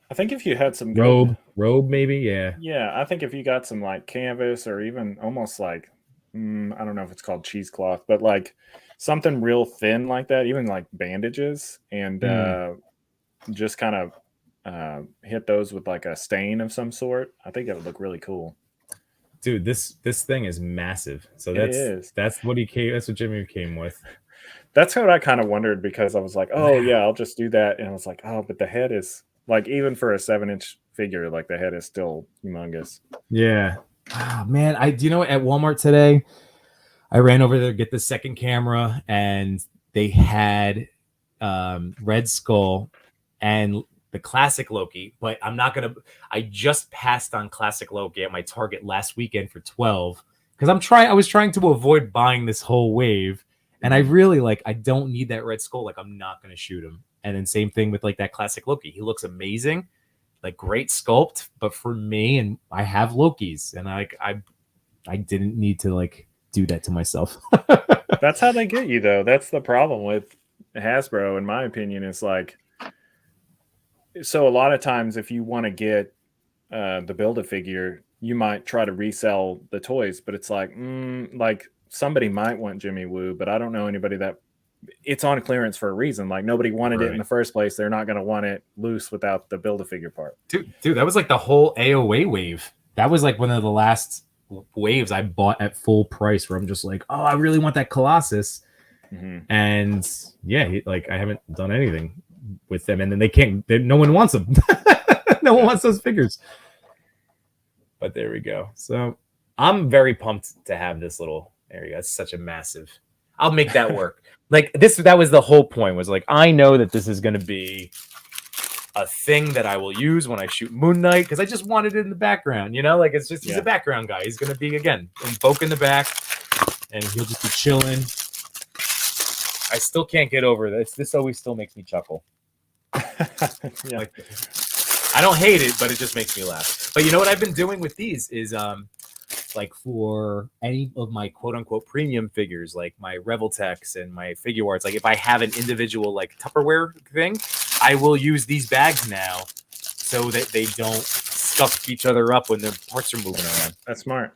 I think if you had some robe maybe, yeah. Yeah, I think if you got some like canvas or even almost like I don't know if it's called cheesecloth, but like something real thin like that, even like bandages, and just kind of hit those with like a stain of some sort. I think it would look really cool. Dude, this thing is massive. So that's what Jimmy came with. That's what I kind of wondered, because I was like, oh yeah, I'll just do that. And I was like, oh, but the head is like, even for a 7-inch figure, like the head is still humongous. Yeah. Oh, man, at Walmart today, I ran over there to get the second camera, and they had Red Skull and the classic Loki, but I just passed on classic Loki at my Target last weekend for $12 because I was trying to avoid buying this whole wave. And I really I don't need that Red Skull. Like, I'm not going to shoot him. And then same thing with like that classic Loki. He looks amazing, like great sculpt. But for me, and I have Lokis, and I didn't need to do that to myself. That's how they get you, though. That's the problem with Hasbro, in my opinion. Is like, so a lot of times if you want to get the Build-A-Figure, you might try to resell the toys, but it's like somebody might want Jimmy Woo, but I don't know anybody that it's on clearance for a reason. Like, nobody wanted it in the first place. They're not going to want it loose without the Build-A-Figure part. Dude, that was like the whole AOA wave. That was like one of the last waves I bought at full price, where I'm just like, oh, I really want that Colossus. And yeah, I haven't done anything with them, and then no one wants them. No one wants those figures. But there we go. So I'm very pumped to have this little area. It's such a massive. I'll make that work. That was the whole point, was like, I know that this is going to be a thing that I will use when I shoot Moon Knight, because I just wanted it in the background, it's just, he's a background guy. He's going to be, again, invoke in the back, and he'll just be chilling. I still can't get over this. This always still makes me chuckle. Yeah. I don't hate it, but it just makes me laugh. But you know what I've been doing with these is for any of my quote unquote premium figures, like my Revoltex and my Figure Arts, if I have an individual Tupperware thing, I will use these bags now so that they don't scuff each other up when the parts are moving around. That's smart.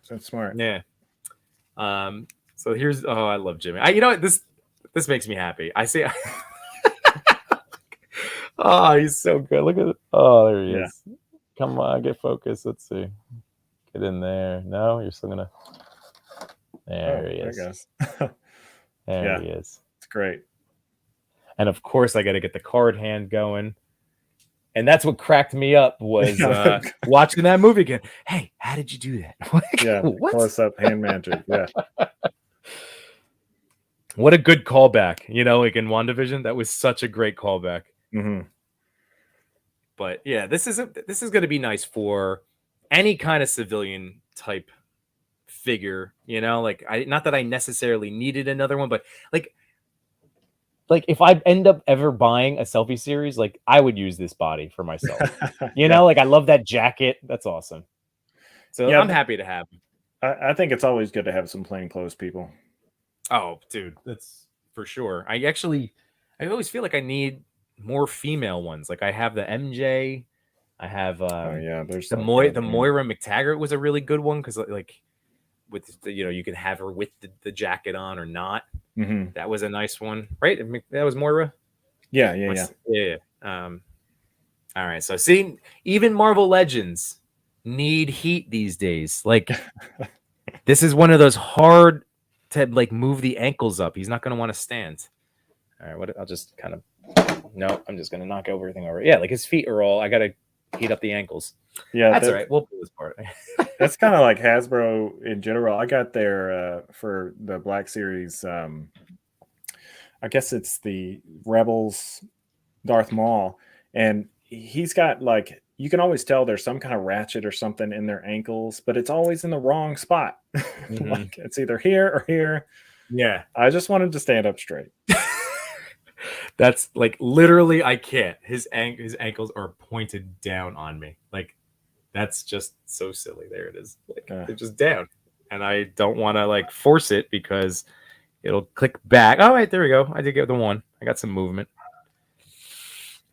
Yeah. So here's, I love Jimmy. You know what? This makes me happy. I see. Oh, he's so good. Look at it. Oh, there he is. Come on, get focused. Let's see. Get in there. No, you're still gonna. There he is. There he is. It's great. And of course, I got to get the card hand going. And that's what cracked me up, was watching that movie again. Hey, how did you do that? Close up hand magic. Yeah. What a good callback. In WandaVision, that was such a great callback. But yeah, this is going to be nice for any kind of civilian type figure. Not that I necessarily needed another one, but if I end up ever buying a selfie series, I would use this body for myself. I love that jacket. That's awesome. So I'm happy to have him. I think it's always good to have some plainclothes people. Oh, dude, that's for sure. I always feel like I need more female ones. Like I have the MJ, I have Oh yeah, there's the like that. Moira McTaggart was a really good one because like with the, you can have her with the jacket on or not. Mm-hmm. That was a nice one, right? That was Moira. Yeah. All right. So see, even Marvel Legends need heat these days. Like this is one of those hard to like move the ankles up. He's not going to want to stand. All right. I'll just kind of. No, I'm just going to knock everything over. Yeah, like his feet are all. I got to heat up the ankles. Yeah, that's all right. We'll pull this part. That's kind of like Hasbro in general. I got there for the Black Series. I guess it's the Rebels Darth Maul, and he's got like, you can always tell there's some kind of ratchet or something in their ankles, but it's always in the wrong spot. Mm-hmm. Like it's either here or here. Yeah. I just wanted to stand up straight. That's like literally I can't. His ankles are pointed down on me. Like that's just so silly. There it is. Like they're just down. And I don't want to like force it because it'll click back. Oh wait, there we go. I did get the one. I got some movement.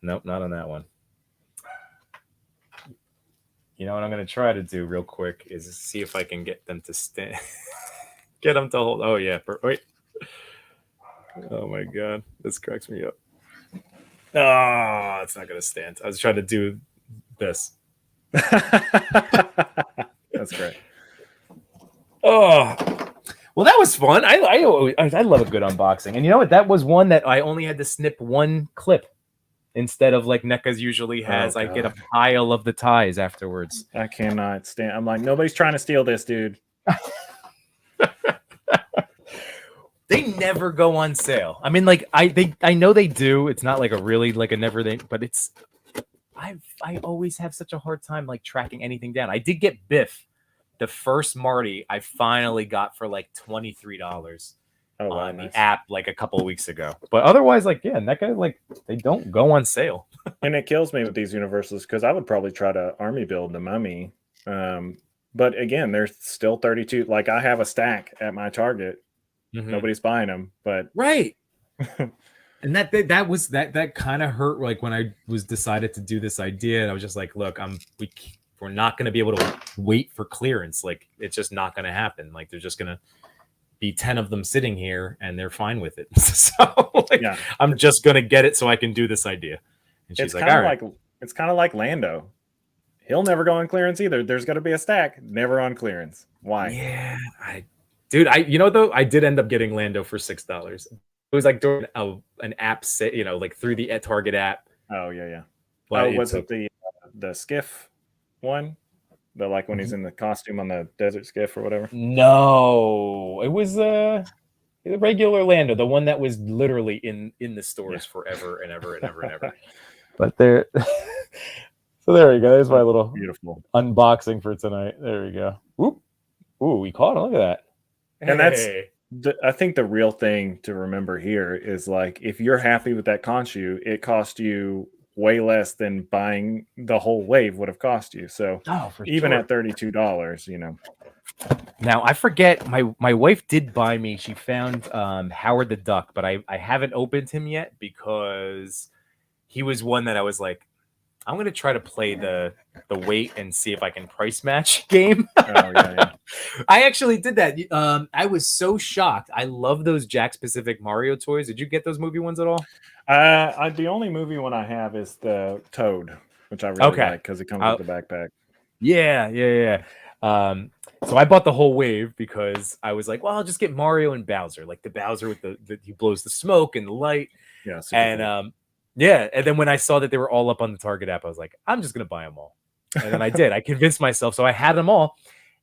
Nope, not on that one. You know what I'm going to try to do real quick is see if I can get them to stand. Get them to hold. Oh, yeah. Wait. Oh, my God. This cracks me up. Oh, it's not going to stand. I was trying to do this. That's great. Oh, well, that was fun. I love a good unboxing. And you know what? That was one that I only had to snip one clip. Instead of like NECA's usually has, I get a pile of the ties afterwards. I cannot stand. I'm like, nobody's trying to steal this, dude. They never go on sale. I mean, like I know they do. It's not like a really like a never thing, but it's I always have such a hard time like tracking anything down. I did get Biff, the first Marty. I finally got for like $23. On the app like a couple of weeks ago, but otherwise, like NECA, like they don't go on sale. And it kills me with these universals because I would probably try to army build the Mummy, but again, there's still 32. Like I have a stack at my Target, nobody's buying them, but right. And that kind of hurt. Like when I was decided to do this idea, and I was just like, look, we're not going to be able to wait for clearance. Like it's just not going to happen. Like they're just going to be 10 of them sitting here and they're fine with it. So I'm just gonna get it so I can do this idea. And she's like, all right. It's kind of like Lando. He'll never go on clearance either. There's gonna be a stack, never on clearance. Why? Yeah, I did end up getting Lando for $6. It was like during an app set, like through the Target app. Oh yeah. But was it the skiff one? The like when he's in the costume on the desert skiff or whatever? No, it was the regular Lando, the one that was literally in the stores forever and ever and ever and ever. But there, so there we go. There's my little beautiful unboxing for tonight. There we go. Whoop. Ooh, we caught it. Look at that. And that's I think the real thing to remember here is like if you're happy with that Khonshu, it cost you way less than buying the whole wave would have cost you. So even at $32, Now I forget my wife did buy me. She found Howard the Duck, but I haven't opened him yet because he was one that I was like, I'm gonna try to play the wait and see if I can price match game. I actually did that. I was so shocked. I love those Jack specific Mario toys. Did you get those movie ones at all? The only movie one I have is the Toad, which I really like because it comes with the backpack. Yeah. So I bought the whole wave because I was like, well, I'll just get Mario and Bowser, like the Bowser with the he blows the smoke and the light. Yeah. And and then when I saw that they were all up on the Target app, I was like, I'm just gonna buy them all. And then I did. I convinced myself, so I had them all.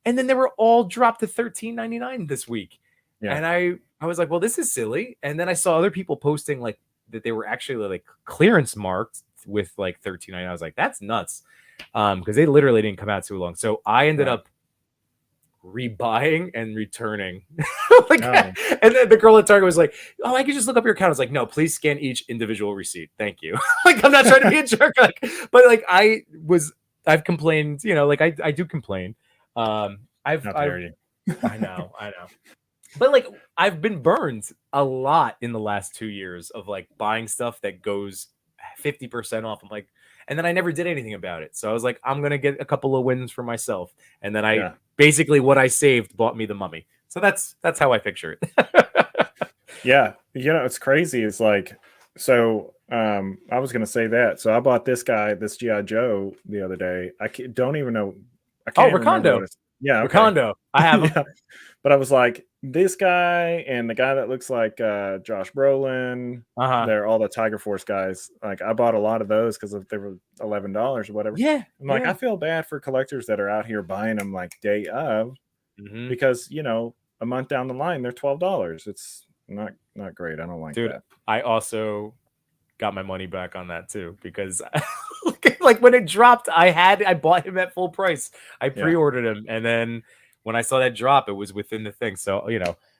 And then they were all dropped to $13.99 this week. Yeah. And I was like, well, this is silly. And then I saw other people posting like that they were actually like clearance marked with like $13.99. I was like, that's nuts. Because they literally didn't come out too long. So I ended up rebuying and returning. And then the girl at Target was like, oh, I could just look up your account. I was like, no, please scan each individual receipt. Thank you. Like, I'm not trying to be a jerk. But like I've complained, like I do complain. I've I know. But like, I've been burned a lot in the last 2 years of like buying stuff that goes 50% off. I'm like, and then I never did anything about it. So I was like, I'm gonna get a couple of wins for myself. And then I basically what I saved bought me the Mummy. So that's how I picture it. Yeah, it's crazy. It's like, so I was gonna say that. So I bought this GI Joe the other day. Don't even know. I Oh, can't even remember what Recondo. it's. Yeah, okay. Recondo. I have him. Yeah, but I was like, this guy and the guy that looks like Josh Brolin. They're all the Tiger Force guys. Like, I bought a lot of those because they were $11 or whatever. Yeah. I'm like, I feel bad for collectors that are out here buying them like day of, because a month down the line they're $12. It's not great. I don't like that. I also got my money back on that too, because like when it dropped, I bought him at full price. I pre-ordered him, and then when I saw that drop, it was within the thing. So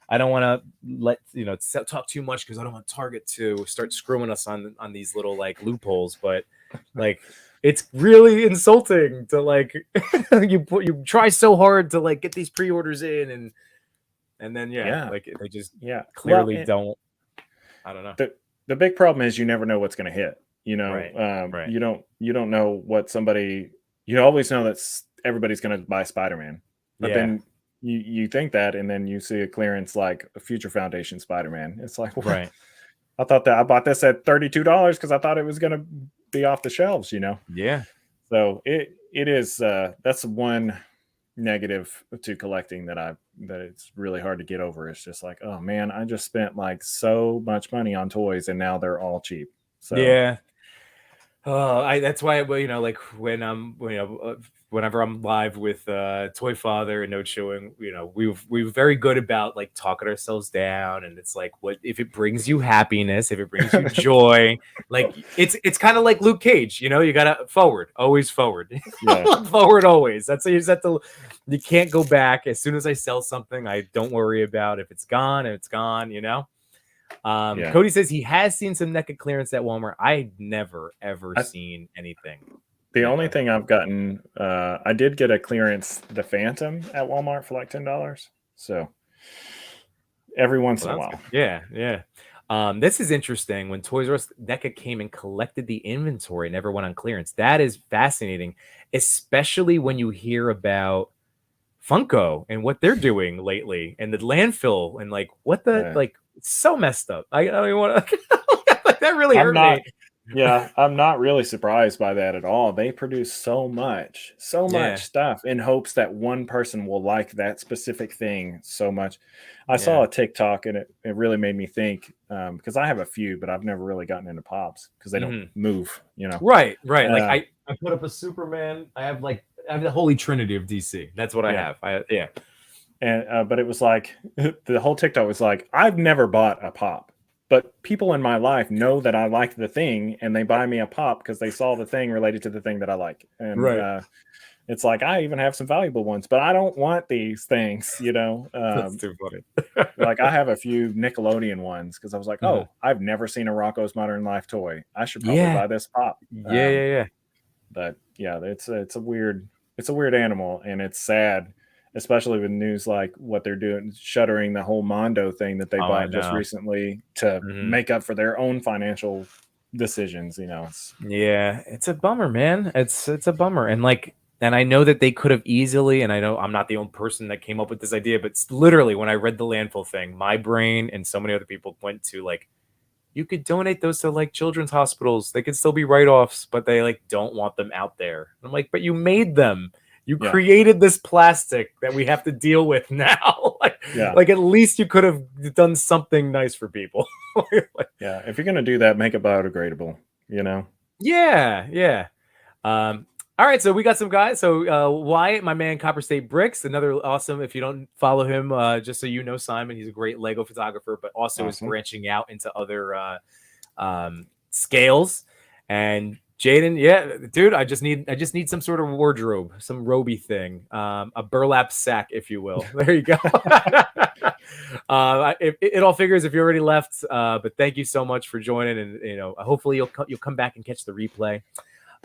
I don't want to talk too much because I don't want Target to start screwing us on these little like loopholes. But like, it's really insulting to like you try so hard to like get these pre-orders in, and then like they just clearly don't. I don't know. The big problem is you never know what's going to hit. Right. You don't know what somebody. You always know that everybody's going to buy Spider-Man, but then you think that, and then you see a clearance like a Future Foundation Spider-Man. It's like, what? Right. I thought that I bought this at $32 because I thought it was going to be off the shelves. Yeah. So it is. That's one negative to collecting that it's really hard to get over. It's just like, oh man, I just spent like so much money on toys and now they're all cheap. So that's why, like when I'm whenever I'm live with Toy Father and No Chewing, we're very good about like talking ourselves down, and it's like, what if it brings you happiness, if it brings you joy, like it's kind of like Luke Cage, you gotta always forward. Forward always. That's how you can't go back. As soon as I sell something, I don't worry about if it's gone, and it's gone, Cody says he has seen some NECA clearance at Walmart. I've never ever seen anything. The only thing I've gotten, I did get a clearance, the Phantom at Walmart for like $10. So every once in a while. Yeah. This is interesting. When Toys R Us NECA came and collected the inventory and never went on clearance. That is fascinating, especially when you hear about Funko and what they're doing lately, and the landfill, and like what the like. It's so messed up. I don't even want to. That really hurt me. Yeah, I'm not really surprised by that at all. They produce so much stuff in hopes that one person will like that specific thing so much. I saw a TikTok, and it really made me think, because I have a few, but I've never really gotten into Pops because they don't move. Right. Like I put up a Superman. I have the Holy Trinity of DC. That's what I have. And but it was like the whole TikTok was like, I've never bought a Pop, but people in my life know that I like the thing, and they buy me a Pop because they saw the thing related to the thing that I like. And it's like, I even have some valuable ones, but I don't want these things. That's too funny. Like, I have a few Nickelodeon ones because I was like, oh, I've never seen a Rocko's Modern Life toy. I should probably buy this Pop. Yeah. But it's a weird animal, and it's sad. Especially with news like what they're doing, shuttering the whole Mondo thing that they bought just recently to make up for their own financial decisions. It's a bummer, man. It's a bummer, and I know that they could have easily, and I know I'm not the only person that came up with this idea, but literally when I read the landfill thing, my brain and so many other people went to like, you could donate those to like children's hospitals. They could still be write-offs, but they like don't want them out there. I'm like, but you made them. You created this plastic that we have to deal with now. Like at least you could have done something nice for people. If you're gonna do that, make it biodegradable. Yeah. All right, so we got some guys. So Wyatt, my man, Copper State Bricks, another awesome. If you don't follow him, just so you know, Simon, he's a great Lego photographer, but also is branching out into other scales. And Jaden, dude, I just need some sort of wardrobe, some roby thing, a burlap sack, if you will. There you go. It all figures if you already left, but thank you so much for joining, and hopefully you'll come back and catch the replay.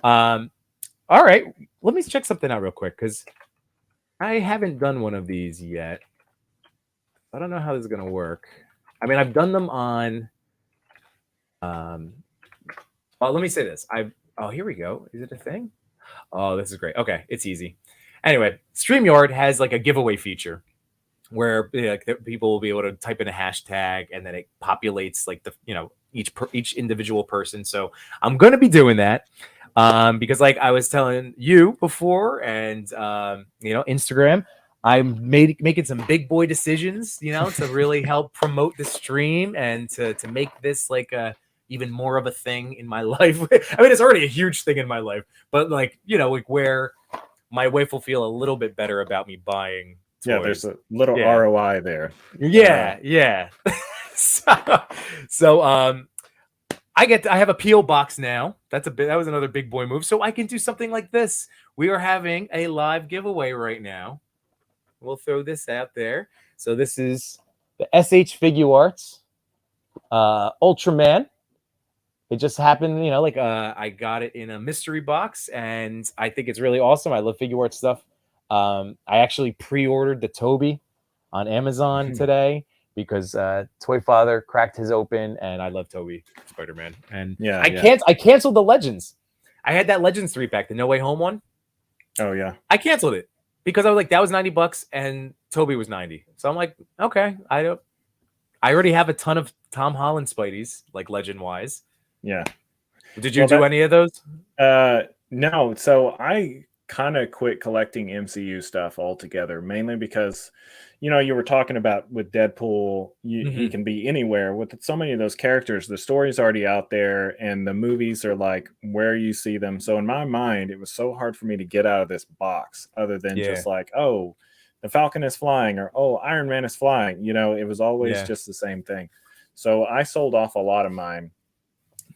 All right, let me check something out real quick, because I haven't done one of these yet. I don't know how this is gonna work. I mean, I've done them on. Oh, let me say this. Oh, here we go. Is it a thing? Oh, this is great. Okay, it's easy. Anyway, StreamYard has like a giveaway feature where people will be able to type in a hashtag and then it populates like each individual person. So I'm gonna be doing that because like I was telling you before, and Instagram, I'm making some big boy decisions, to really help promote the stream and to make this like a even more of a thing in my life. I mean, it's already a huge thing in my life, but like where my wife will feel a little bit better about me buying toys. Yeah, there's a little ROI there. Yeah. so I have a PO box now. That was another big boy move. So I can do something like this. We are having a live giveaway right now. We'll throw this out there. So this is the SH Figure Arts Ultraman. It just happened, I got it in a mystery box, and I think it's really awesome. I love figure art stuff. I actually pre-ordered the Toby on Amazon today because Toy Father cracked his open, and I love Toby Spider-Man. And I canceled the Legends. I had that Legends 3-pack, the No Way Home one. Oh yeah. I canceled it because I was like, that was $90 and Toby was 90. So I'm like, okay, I already have a ton of Tom Holland Spideys, like legend wise. Yeah. Did you do any of those? No. So I kind of quit collecting MCU stuff altogether, mainly because, you were talking about with Deadpool, he can be anywhere. With so many of those characters, the story's already out there and the movies are like where you see them. So in my mind, it was so hard for me to get out of this box other than just like, oh, the Falcon is flying, or, oh, Iron Man is flying. It was always just the same thing. So I sold off a lot of mine.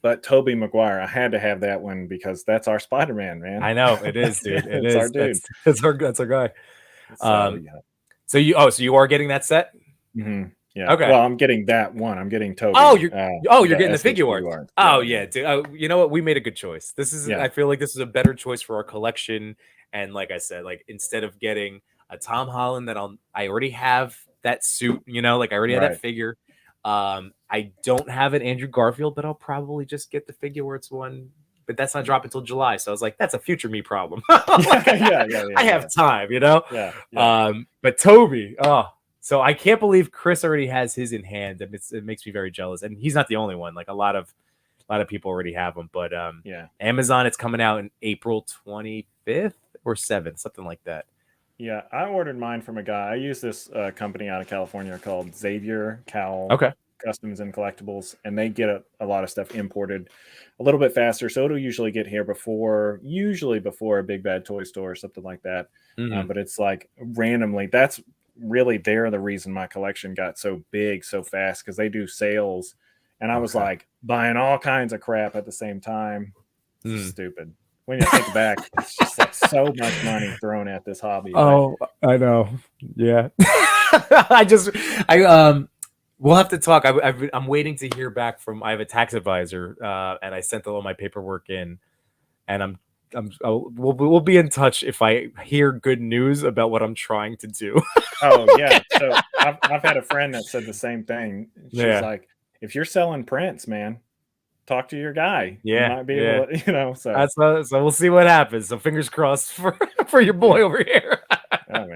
But Tobey Maguire, I had to have that one because that's our Spider-Man, man. I know it is, dude. It is our dude. That's our guy. So you are getting that set? Mm-hmm. Yeah. Okay. Well, I'm getting that one. I'm getting Tobey. You're getting the figure art. Oh yeah, dude. You know what? We made a good choice. This is. I feel like this is a better choice for our collection. And like I said, like instead of getting a Tom Holland I already have that suit. I already have that figure. I don't have an Andrew Garfield, but I'll probably just get the figure arts one. But that's not dropping until July, so I was like, "That's a future me problem." I have time, Yeah. But Toby, so I can't believe Chris already has his in hand, and it makes me very jealous. And he's not the only one; like a lot of people already have them. But Amazon, it's coming out in April 25th or 7th, something like that. Yeah, I ordered mine from a guy. I use this company out of California called Xavier Cowl Customs and Collectibles, and they get a lot of stuff imported a little bit faster. So it'll usually get here before a Big Bad Toy Store or something like that. But it's like randomly. That's really the reason my collection got so big so fast, because they do sales, and I was like buying all kinds of crap at the same time. Stupid. When you think back, it's just like so much money thrown at this hobby. Oh, I know. Yeah. We'll have to talk. I'm waiting to hear back from. I have a tax advisor, and I sent all my paperwork in, and we'll be in touch if I hear good news about what I'm trying to do. Oh yeah. So I've had a friend that said the same thing. She's like, if you're selling prints, man, talk to your guy. Yeah, you might be able to, so so we'll see what happens. So fingers crossed for your boy over here. Oh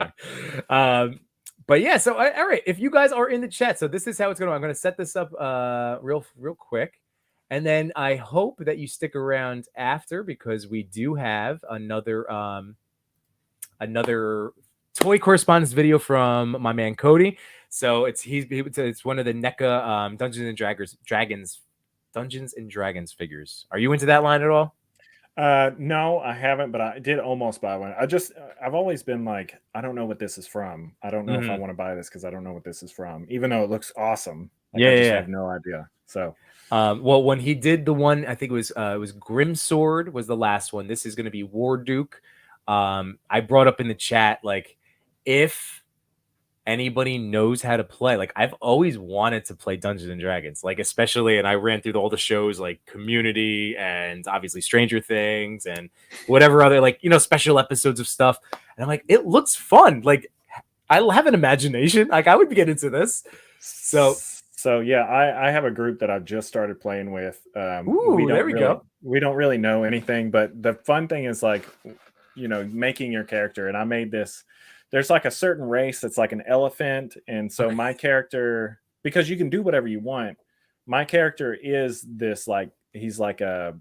man. But yeah, so all right, if you guys are in the chat, so this is how it's going. I'm going to set this up real quick, and then I hope that you stick around after, because we do have another toy correspondence video from my man Cody. So it's one of the NECA Dungeons and Dragons figures. Are you into that line at all? No, I haven't, but I did almost buy one. I've always been like, I don't know what this is from. I don't know if I want to buy this because I don't know what this is from, even though it looks awesome. I just have no idea. So, well, when he did the one, I think it was Grim Sword was the last one. This is going to be War Duke. I brought up in the chat, like, if anybody knows how to play. Like, I've always wanted to play Dungeons and Dragons, like, especially, and I ran through all the shows like Community and obviously Stranger Things and whatever other, like, special episodes of stuff. And I'm like, it looks fun. Like, I have an imagination. Like, I would get into this. So yeah, I have a group that I've just started playing with. Ooh, there we go. We don't really know anything, but the fun thing is like, making your character. And I made this. There's like a certain race that's like an elephant, and so my character, because you can do whatever you want, my character is this, like, he's like a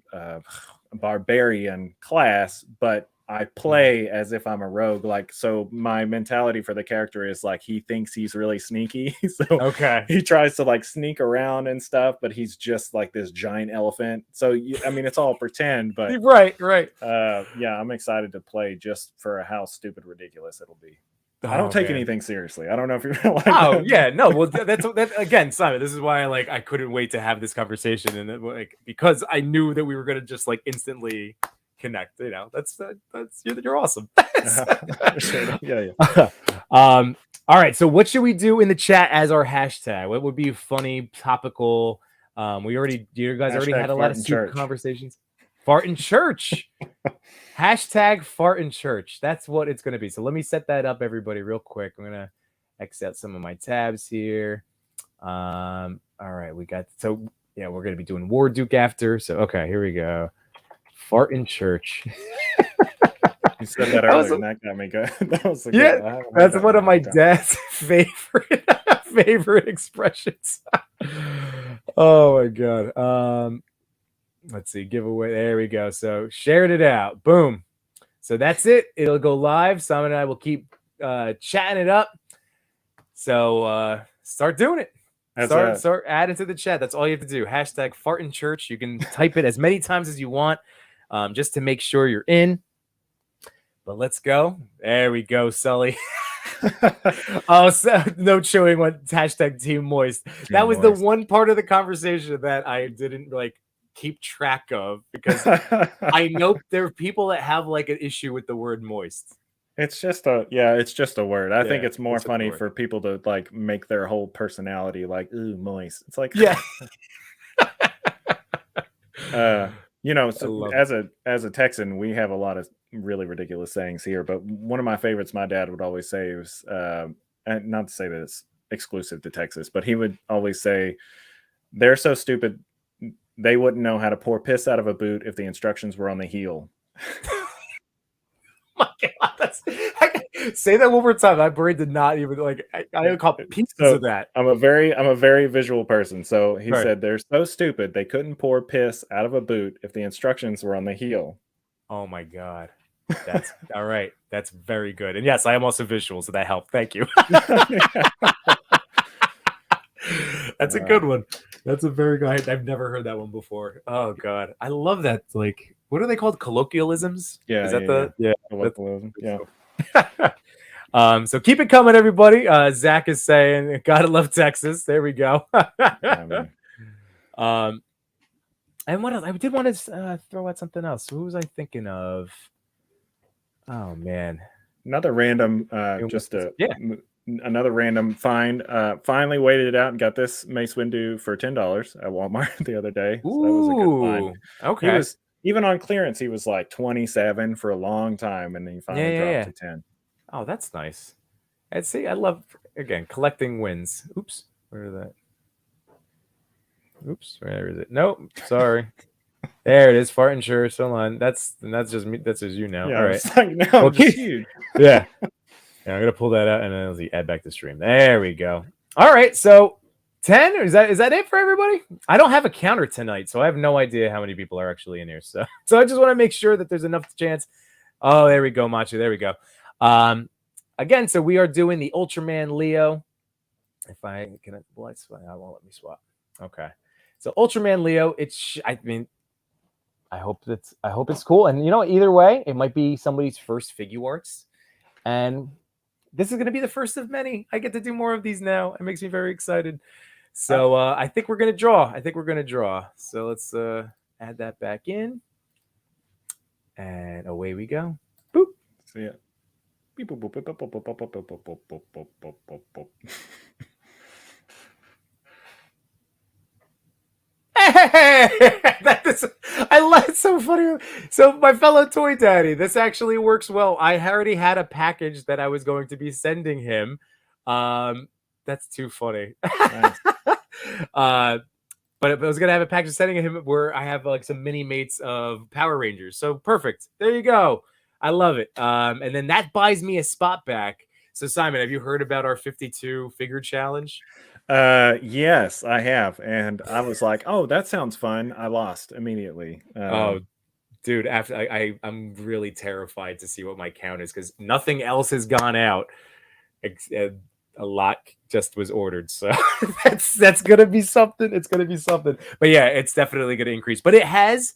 barbarian class, but I play as if I'm a rogue. Like, so my mentality for the character is like, he thinks he's really sneaky. So Okay. he tries to like sneak around and stuff, but he's just like this giant elephant. So, I mean, it's all pretend, but Right. yeah, I'm excited to play just for how stupid ridiculous it'll be. I don't take anything seriously. I don't know if you're gonna like that. Yeah, no. Well, that's again, Simon. This is why I couldn't wait to have this conversation, and like, because I knew that we were gonna just like instantly connect. That's you're awesome. Yeah. All right. So what should we do in the chat as our hashtag? What would be funny, topical? You guys already had a lot of stupid conversations. Fart in church. Hashtag fart in church. That's what it's going to be. So let me set that up, everybody, real quick. I'm going to X out some of my tabs here. All right. We're going to be doing War Duke after. So, okay, here we go. Fart in church. You said that earlier, and that got me good. That's one of my dad's favorite expressions. Oh my god. Let's see, giveaway. There we go. So shared it out. Boom. So that's it. It'll go live. Simon and I will keep chatting it up. So start doing it. Start adding to the chat. That's all you have to do. Hashtag fart in church. You can type it as many times as you want, just to make sure you're in. But let's go. There we go, Sully. So no showing what hashtag Team Moist. That was the one part of the conversation that I didn't like keep track of, because I know there are people that have like an issue with the word moist. It's just a word. I think it's more funny for people to like make their whole personality like, ooh, moist. It's like, yeah. So as a Texan, we have a lot of really ridiculous sayings here, but one of my favorites my dad would always say was, and not to say that it's exclusive to Texas, but he would always say, they're so stupid they wouldn't know how to pour piss out of a boot if the instructions were on the heel. My God, say that one more time. My brain did not even like. I caught pieces of that. I'm a very visual person. So he said they're so stupid they couldn't pour piss out of a boot if the instructions were on the heel. Oh my God, that's all right. That's very good. And yes, I am also visual, so that helped. Thank you. That's a good one. That's a very good. I've never heard that one before. Oh God, I love that. Like, what are they called? Colloquialisms? Yeah. Is that colloquialism? Yeah. So keep it coming, everybody. Zach is saying, "Gotta love Texas." There we go. And what else? I did want to throw out something else. Who was I thinking of? Oh man, another random, another random find. Finally waited it out and got this Mace Windu for $10 at Walmart the other day. So that was a good find. Okay. He was, even on clearance, he was like 27 for a long time, and then he finally dropped to 10. Oh, that's nice. And see, I love, again, collecting wins. Oops, where is that? Oops, where is it? Nope, sorry. There it is. Fart insurance. Hold on. That's just me. That's just you now. Yeah, all right. Like, no, okay. Huge. Yeah. I'm gonna pull that out and then I'll add back to stream. There we go. All right. So 10. Is that it for everybody? I don't have a counter tonight, so I have no idea how many people are actually in here. So I just want to make sure that there's enough chance. Oh, there we go, Macho. There we go. Again, so we are doing the Ultraman Leo. If I can, I won't let me swap. Okay. So Ultraman Leo. I hope it's cool. And either way, it might be somebody's first figure arts. And this is going to be the first of many. I get to do more of these now. It makes me very excited. So I think we're going to draw. So let's add that back in. And away we go. Boop. See ya. Beep, boop, boop, boop, boop, boop, boop, boop, boop, boop, boop, boop, boop, boop, boop. That is, I love it's so funny. So my fellow toy daddy, this actually works well. I already had a package that I was going to be sending him. That's too funny. Nice. But I was gonna have a package sending him where I have like some mini mates of Power Rangers. So perfect. There you go. I love it. And then that buys me a spot back. So Simon, have you heard about our 52 figure challenge? Yes, I have, and I was like, "Oh, that sounds fun." I lost immediately. Oh, dude, after I'm really terrified to see what my count is because nothing else has gone out. A lot just was ordered, so that's gonna be something. It's gonna be something. But yeah, it's definitely gonna increase. But it has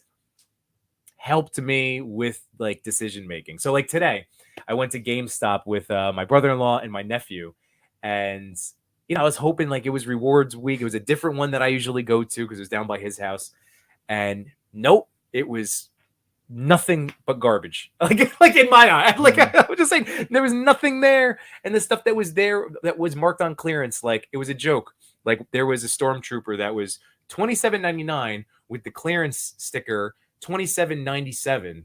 helped me with like decision making. So like today, I went to GameStop with my brother-in-law and my nephew, and I was hoping like it was rewards week. It was a different one that I usually go to because it was down by his house, and nope, it was nothing but garbage. Like in my eye, like I was just saying, there was nothing there, and the stuff that was there that was marked on clearance, like it was a joke. Like there was a stormtrooper that was $27.99 with the clearance sticker $27.97,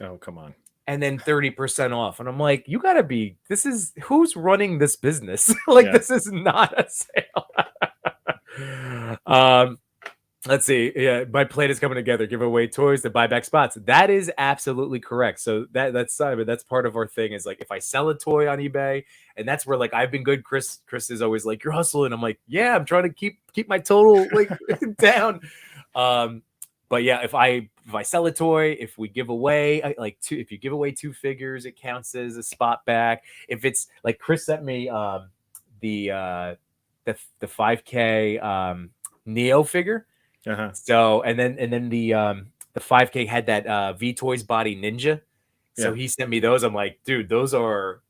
Oh, come on. and then 30% off. And I'm like, you gotta be. This is who's running this business? Like Yeah. this is not a sale. Let's see. Yeah, my plan is coming together. Give away toys to buy back spots. That is absolutely correct. So that's Simon. That's part of our thing. Is like if I sell a toy on eBay, and that's where like I've been good. Chris is always like, you're hustling. I'm like, yeah, I'm trying to keep my total like down. But yeah, if I sell a toy, if we give away like if you give away 2 figures, it counts as a spot back. If it's like Chris sent me the 5K Neo figure. Uh-huh. So and then the 5K had that V Toys Body Ninja. So he sent me those. I'm like, dude, those are.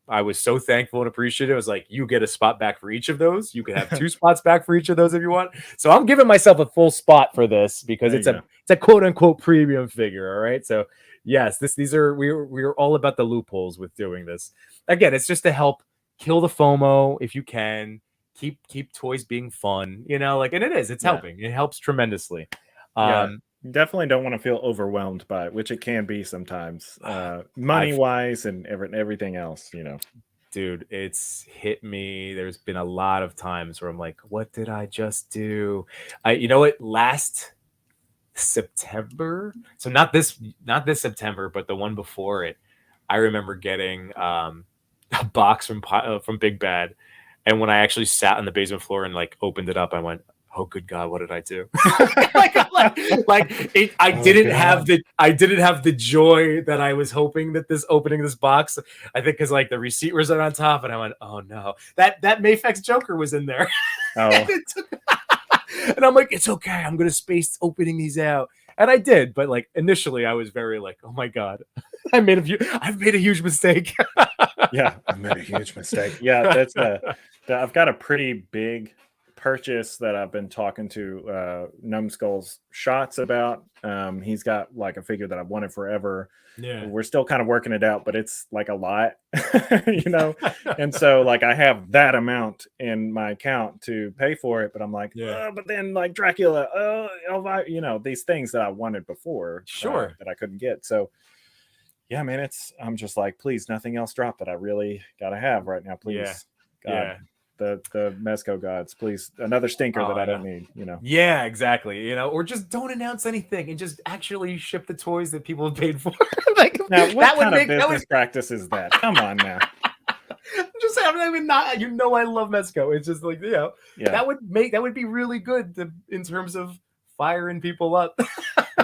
I was so thankful and appreciative. I was like, you get a spot back for each of those. You can have 2 spots back for each of those if you want. So I'm giving myself a full spot for this because it's a quote unquote premium figure. All right. So yes, these are we're all about the loopholes with doing this. Again, it's just to help kill the FOMO if you can. Keep toys being fun, like, and it's helping. It helps tremendously. Definitely don't want to feel overwhelmed by it, which it can be sometimes, money wise and everything else, Dude, it's hit me. There's been a lot of times where I'm like, what did I just do? Last September, so not this September, but the one before it, I remember getting a box from Big Bad. And when I actually sat on the basement floor and like opened it up, I went, "Oh, good God, what did I do?" I didn't have the joy that I was hoping that this opening this box. I think because like the receipt was on top, and I went, "Oh no, that Mayfex Joker was in there." Oh. And I'm like, "It's okay. I'm gonna space opening these out." And I did, but like initially, I was very like, "Oh my God, I've made a huge mistake." Yeah, I made a huge mistake. Yeah, that's I've got a pretty big purchase that I've been talking to Numbskull's Shots about. He's got like a figure that I've wanted forever. Yeah, we're still kind of working it out, but it's like a lot, and so like I have that amount in my account to pay for it, but I'm like, but then like Dracula, these things that I wanted before, sure, that I couldn't get. So yeah, man, I'm just like, please, nothing else drop that I really gotta have right now, please. God, the Mezco gods, please, another stinker that I don't need, Yeah, exactly. Or just don't announce anything and just actually ship the toys that people have paid for. Like now, what kind of business practice is that? Come on now. I'm just saying, I'm not even I love Mezco. It's just like, that would be really good in terms of firing people up.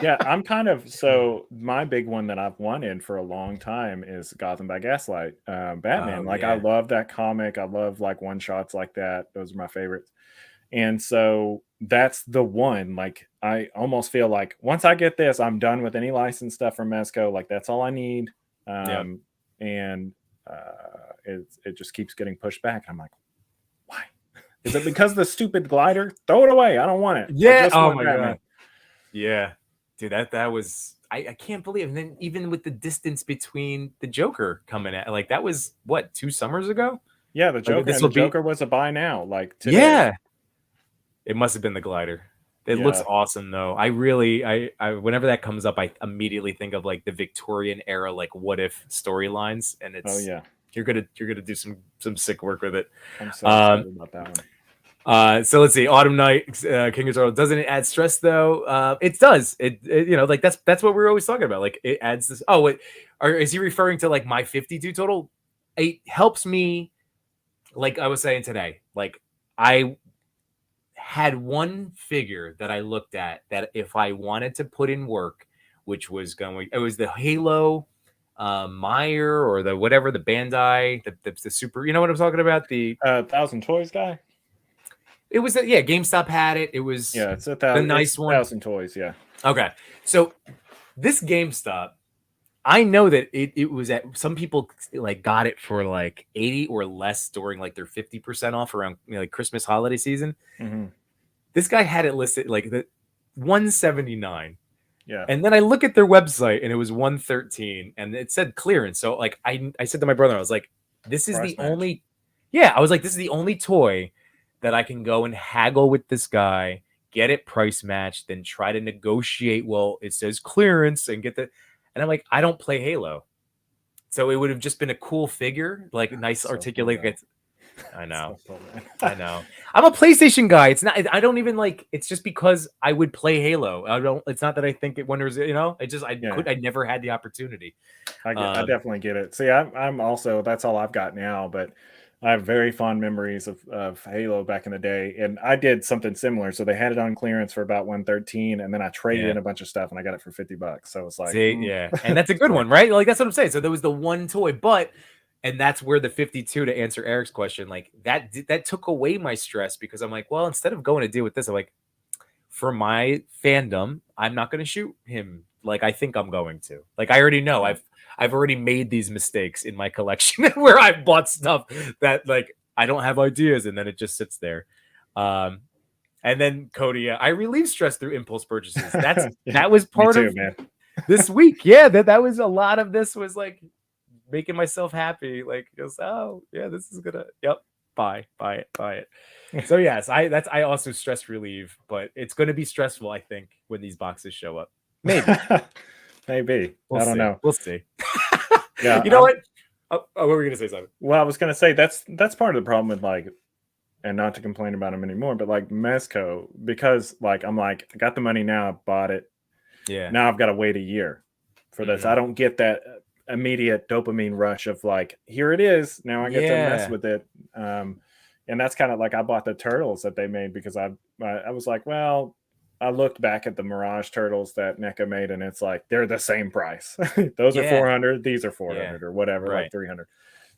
Yeah, I'm kind of, so my big one that I've wanted for a long time is Gotham by Gaslight, Batman. I love that comic. I love like one shots like that. Those are my favorites. And so that's the one. Like I almost feel like once I get this, I'm done with any licensed stuff from Mezco. Like that's all I need. And it just keeps getting pushed back. I'm like, why? Is it because of the stupid glider? Throw it away. I don't want it. Yeah. Oh my God. Yeah. Dude, that was I can't believe. And then even with the distance between the Joker coming at, like that was what 2 summers ago. Yeah, the Like Joker this and the will be Joker was a buy now, like today. yeah. It must have been the glider. It looks Yeah. awesome though. I really, I whenever that comes up, I immediately think of like the Victorian era, like what if storylines, and Oh it's yeah, you're gonna do some sick work with it. I'm so excited about that one. So let's see, Autumn Night, King of Turtle. Doesn't it add stress though? It does. You know, like that's what we're always talking about. Like it adds this. Oh, wait, is he referring to like my 52 total? It helps me. Like I was saying today, like I had one figure that I looked at that if I wanted to put in work, which was going, it was the Halo Meyer or the whatever, the Bandai, the super, you know what I'm talking about? The 1,000 Toys guy. It was yeah, GameStop had it. It was It's a the thousand. nice It's one. 1,000 Toys. Yeah. Okay, so this GameStop, I know that it was at some people like got it for like 80 or less during like their 50% off around like Christmas holiday season. Mm-hmm. This guy had it listed like the 179. Yeah. And then I look at their website and it was 113 and it said clearance. So like I said to my brother, I was like, this is Price the match. only yeah, I was like, this is the only toy that I can go and haggle with this guy, get it price matched, then try to negotiate. Well, it says clearance and get the and I'm like, I don't play Halo. So it would have just been a cool figure, like nice So articulate. cool, I know. So cool, I know. I'm a PlayStation guy. It's not. I don't even like. It's just because I would play Halo. I don't. It's not that I think it wonders. You know. I just. I never had the opportunity. I definitely get it. See, I'm also, that's all I've got now, but I have very fond memories of Halo back in the day, and I did something similar. So they had it on clearance for about 113, and then I traded in a bunch of stuff, and I got it for $50. So it's like, yeah, and that's a good one, right? Like that's what I'm saying. So there was the one toy, but. And that's where the 52, to answer Eric's question, like that took away my stress because I'm like, well, instead of going to deal with this, I'm like, for my fandom, I'm not going to shoot him like I think I'm going to. Like I already know I've already made these mistakes in my collection where I bought stuff that like I don't have ideas and then it just sits there. And then Cody, I relieve stress through impulse purchases. That was part of man. this week. Yeah, that was a lot of this was like making myself happy, like just oh yeah, this is gonna buy it. So yes, I also stress relieve, but it's gonna be stressful, I think, when these boxes show up. Maybe. Maybe. We'll I don't see. know. We'll see. Yeah. You know what? Oh, what were we gonna say, Simon? Well, I was gonna say that's part of the problem with like, and not to complain about them anymore, but like Mezco, because like I'm like, I got the money now, I bought it. Yeah. Now I've got to wait a year for this. I don't get that immediate dopamine rush of like, here it is. Now I get to mess with it. And that's kind of like I bought the turtles that they made because I was like, well, I looked back at the Mirage turtles that NECA made, and it's like they're the same price. Those are 400, these are 400 or whatever, like 300.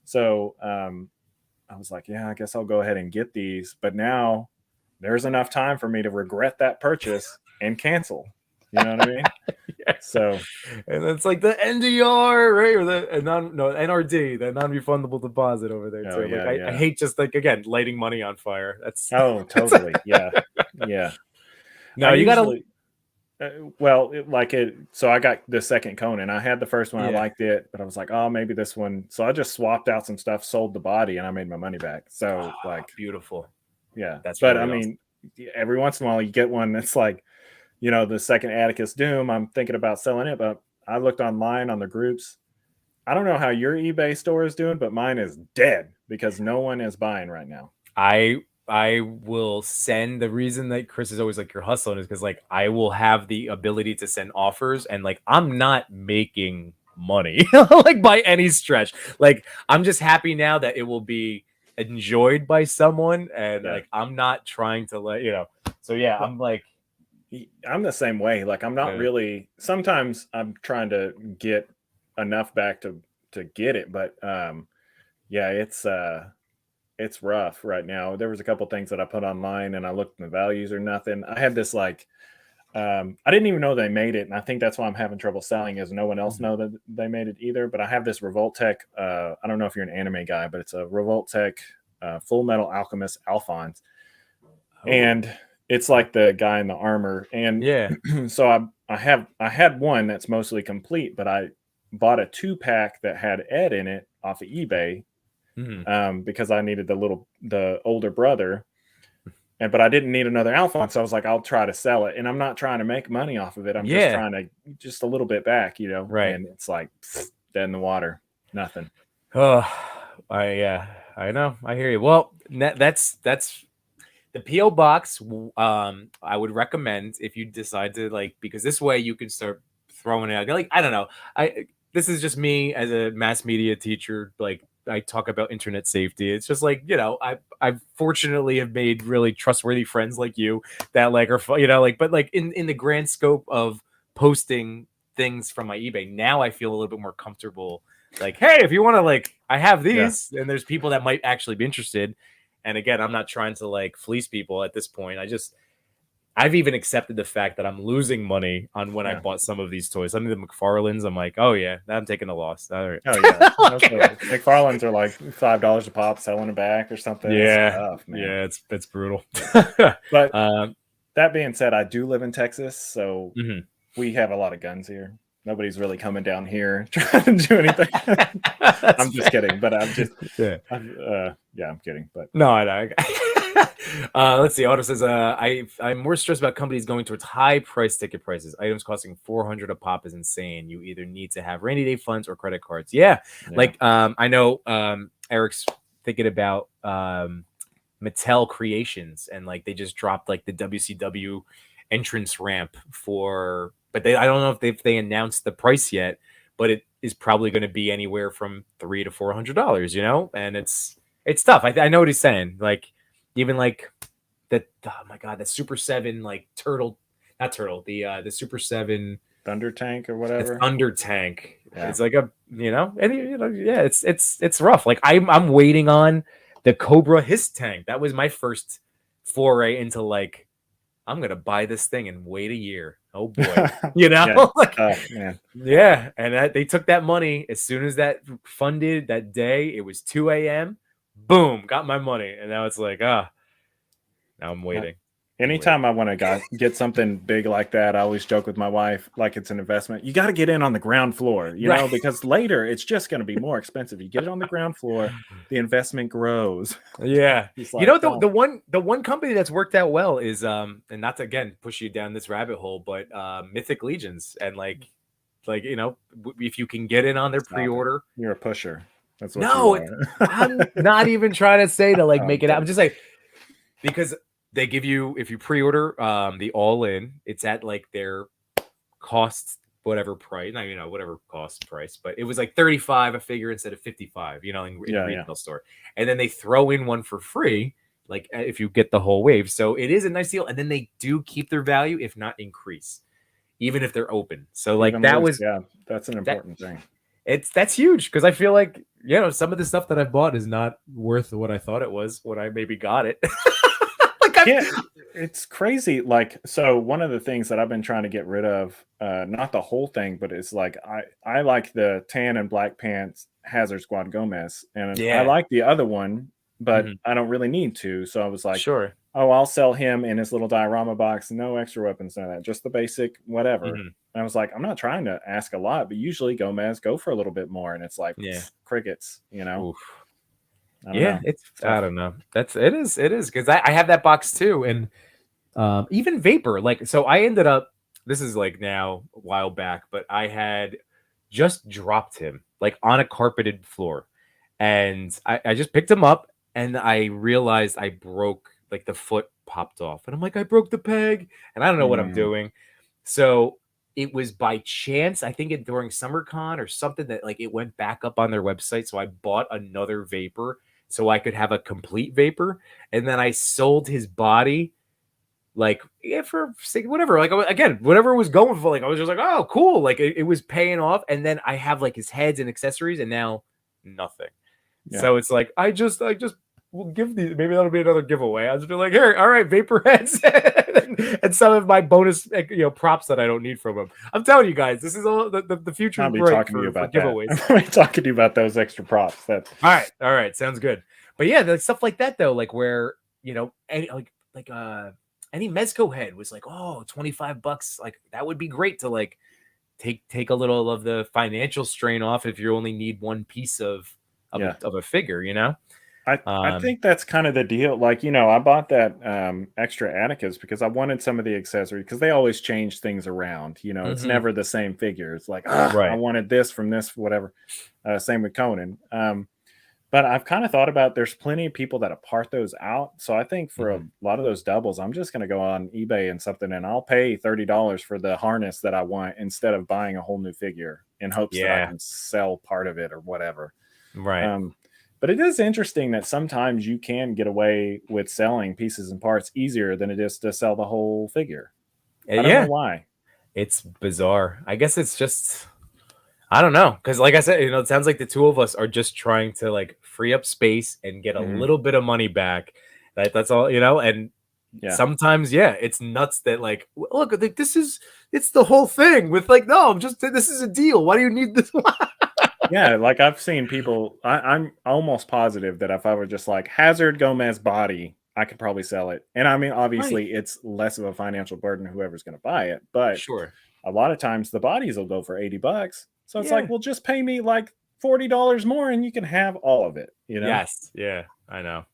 So I was like, yeah, I guess I'll go ahead and get these. But now there's enough time for me to regret that purchase and cancel. You know what I mean? So, and it's like the NDR, right? Or the NRD, the non-refundable deposit over there too. Yeah, like I hate just like again lighting money on fire. That's totally. Yeah. No, you gotta. So I got the second Conan. I had the first one. I liked it, but I was like, oh, maybe this one. So I just swapped out some stuff, sold the body, and I made my money back. So beautiful. Yeah, that's. But really I mean, every once in a while you get one that's like, you know, the second Atticus Doom. I'm thinking about selling it, but I looked online on the groups. I don't know how your eBay store is doing, but mine is dead because no one is buying right now. I will send. The reason that Chris is always like you're hustling is because like I will have the ability to send offers, and like I'm not making money like by any stretch. Like I'm just happy now that it will be enjoyed by someone, and like I'm not trying to let you know. So yeah, I'm like. I'm the same way. Like I'm not really. Sometimes I'm trying to get enough back to get it, but it's rough right now. There was a couple things that I put online, and I looked and the values are nothing. I had this like, I didn't even know they made it, and I think that's why I'm having trouble selling. Is no one else know that they made it either. But I have this Revoltech. I don't know if you're an anime guy, but it's a Revoltech Full Metal Alchemist Alphonse, and It's like the guy in the armor, and Yeah. so I had one that's mostly complete, but I bought a 2-pack that had Ed in it off of eBay, Mhm. because I needed the older brother, but I didn't need another Alphonse. So I was like, I'll try to sell it, and I'm not trying to make money off of it. I'm just Yeah. trying to just a little bit back, Right. And it's like dead in the water, nothing. Oh, I know. I hear you. Well, that's the PO box. I would recommend if you decide to like, because this way you can start throwing it out. Like, I don't know. This is just me as a mass media teacher. Like, I talk about internet safety. It's just like, I fortunately have made really trustworthy friends like you that like are like, but like in the grand scope of posting things from my eBay, now I feel a little bit more comfortable. Like, hey, if you want to, like, I have Yeah. these, and there's people that might actually be interested. And again, I'm not trying to like fleece people at this point. I've even accepted the fact that I'm losing money on when I Yeah. bought some of these toys. Some of the McFarlanes, I'm like, oh yeah, I'm taking a loss. All right. Oh yeah, McFarlane's are like $5 a pop, selling it back or something. It's Yeah, tough, man. yeah, it's brutal. But um, that being said, I do live in Texas, so mhm. we have a lot of guns here. Nobody's really coming down here trying to do anything. That's I'm just fair. kidding, but Yeah. I'm kidding. But No, I know. Let's see. Otto says, I'm more stressed about companies going towards high price ticket prices. Items costing $400 a pop is insane. You either need to have rainy day funds or credit cards. Yeah. Like, I know Eric's thinking about Mattel Creations, and like they just dropped like the WCW entrance ramp for, but I don't know if they announced the price yet, but it is probably going to be anywhere from $300 to $400, and it's tough. I know what he's saying. Like, even like that, oh my god, the Super 7 like not turtle, the Super 7 Thunder Tank or the whatever. Thunder Tank. Yeah. It's like yeah, it's rough. Like, I'm waiting on the Cobra Hiss tank. That was my first foray into like, I'm gonna buy this thing and wait a year. Oh boy, Yeah, like, man. yeah. And they took that money as soon as that funded that day. It was 2 a.m. Boom, got my money, and now it's like, now I'm waiting. Anytime I want to get something big like that, I always joke with my wife, like it's an investment. You got to get in on the ground floor, Right. because later it's just going to be more expensive. You get it on the ground floor, the investment grows. Yeah. It's like, The one company that's worked out well is and not to again push you down this rabbit hole, but Mythic Legions, and like if you can get in on their pre-order. You're a pusher. That's what No, you I'm not even trying to say to like Oh, make it out. I'm just like, because they give you, if you pre-order the all-in, it's at like their cost whatever price, whatever cost price, but it was like 35 a figure instead of 55, in a retail store. And then they throw in one for free, like if you get the whole wave. So it is a nice deal. And then they do keep their value, if not increase, even if they're open. So like that's an important thing. That's huge, because I feel like, some of the stuff that I've bought is not worth what I thought it was when I maybe got it. It's crazy. Like, so one of the things that I've been trying to get rid of, not the whole thing, but it's like I like the tan and black pants Hazard Squad Gomez, and I like the other one, but I don't really need to. So I was like, sure, oh, I'll sell him in his little diorama box, no extra weapons, none of that, just the basic whatever. And I was like, I'm not trying to ask a lot, but usually Gomez go for a little bit more, and it's like crickets, Oof. I don't know. I don't know. It is because I have that box too, and even Vapor. Like, so I ended up. This is like now a while back, but I had just dropped him like on a carpeted floor, and I just picked him up, and I realized I broke, like, the foot popped off, and I'm like, I broke the peg, and I don't know what I'm doing. So it was by chance, I think during SummerCon or something, that like it went back up on their website. So I bought another Vapor so I could have a complete Vapor, and then I sold his body like for whatever, like again, whatever was going for. Like, I was just like, oh cool, like it was paying off. And then I have like his heads and accessories, and now nothing. So it's like, I just will give these, maybe that'll be another giveaway. I'll just be like, here, all right, Vapor heads and some of my bonus props that I don't need from them. I'm telling you guys, this is all the future. I'll be talking to you about giveaways. I'll be talking to you about those extra props. All right, sounds good. But yeah, like stuff like that though, like where like any Mezco head was like, oh, $25. Like that would be great to like take a little of the financial strain off if you only need one piece of a figure, you know. I think that's kind of the deal. Like, I bought that extra Atticus because I wanted some of the accessories because they always change things around. It's never the same figure. It's like, I right. wanted this from this, whatever. Same with Conan. But I've kind of thought about there's plenty of people that apart those out. So I think for a lot of those doubles, I'm just going to go on eBay and something and I'll pay $30 for the harness that I want instead of buying a whole new figure in hopes that I can sell part of it or whatever. Right. But it is interesting that sometimes you can get away with selling pieces and parts easier than it is to sell the whole figure. I don't know why. It's bizarre. I guess it's just, I don't know. Because like I said, it sounds like the two of us are just trying to like free up space and get a little bit of money back. That's all, and sometimes, it's nuts that like, look, it's the whole thing with like, no, this is a deal. Why do you need this? Yeah, like I've seen people, I'm almost positive that if I were just like Hazard Gomez body, I could probably sell it. And I mean, obviously it's less of a financial burden whoever's going to buy it, but sure, a lot of times the bodies will go for $80. So it's like, well, just pay me like $40 more and you can have all of it, Yes. Yeah, I know.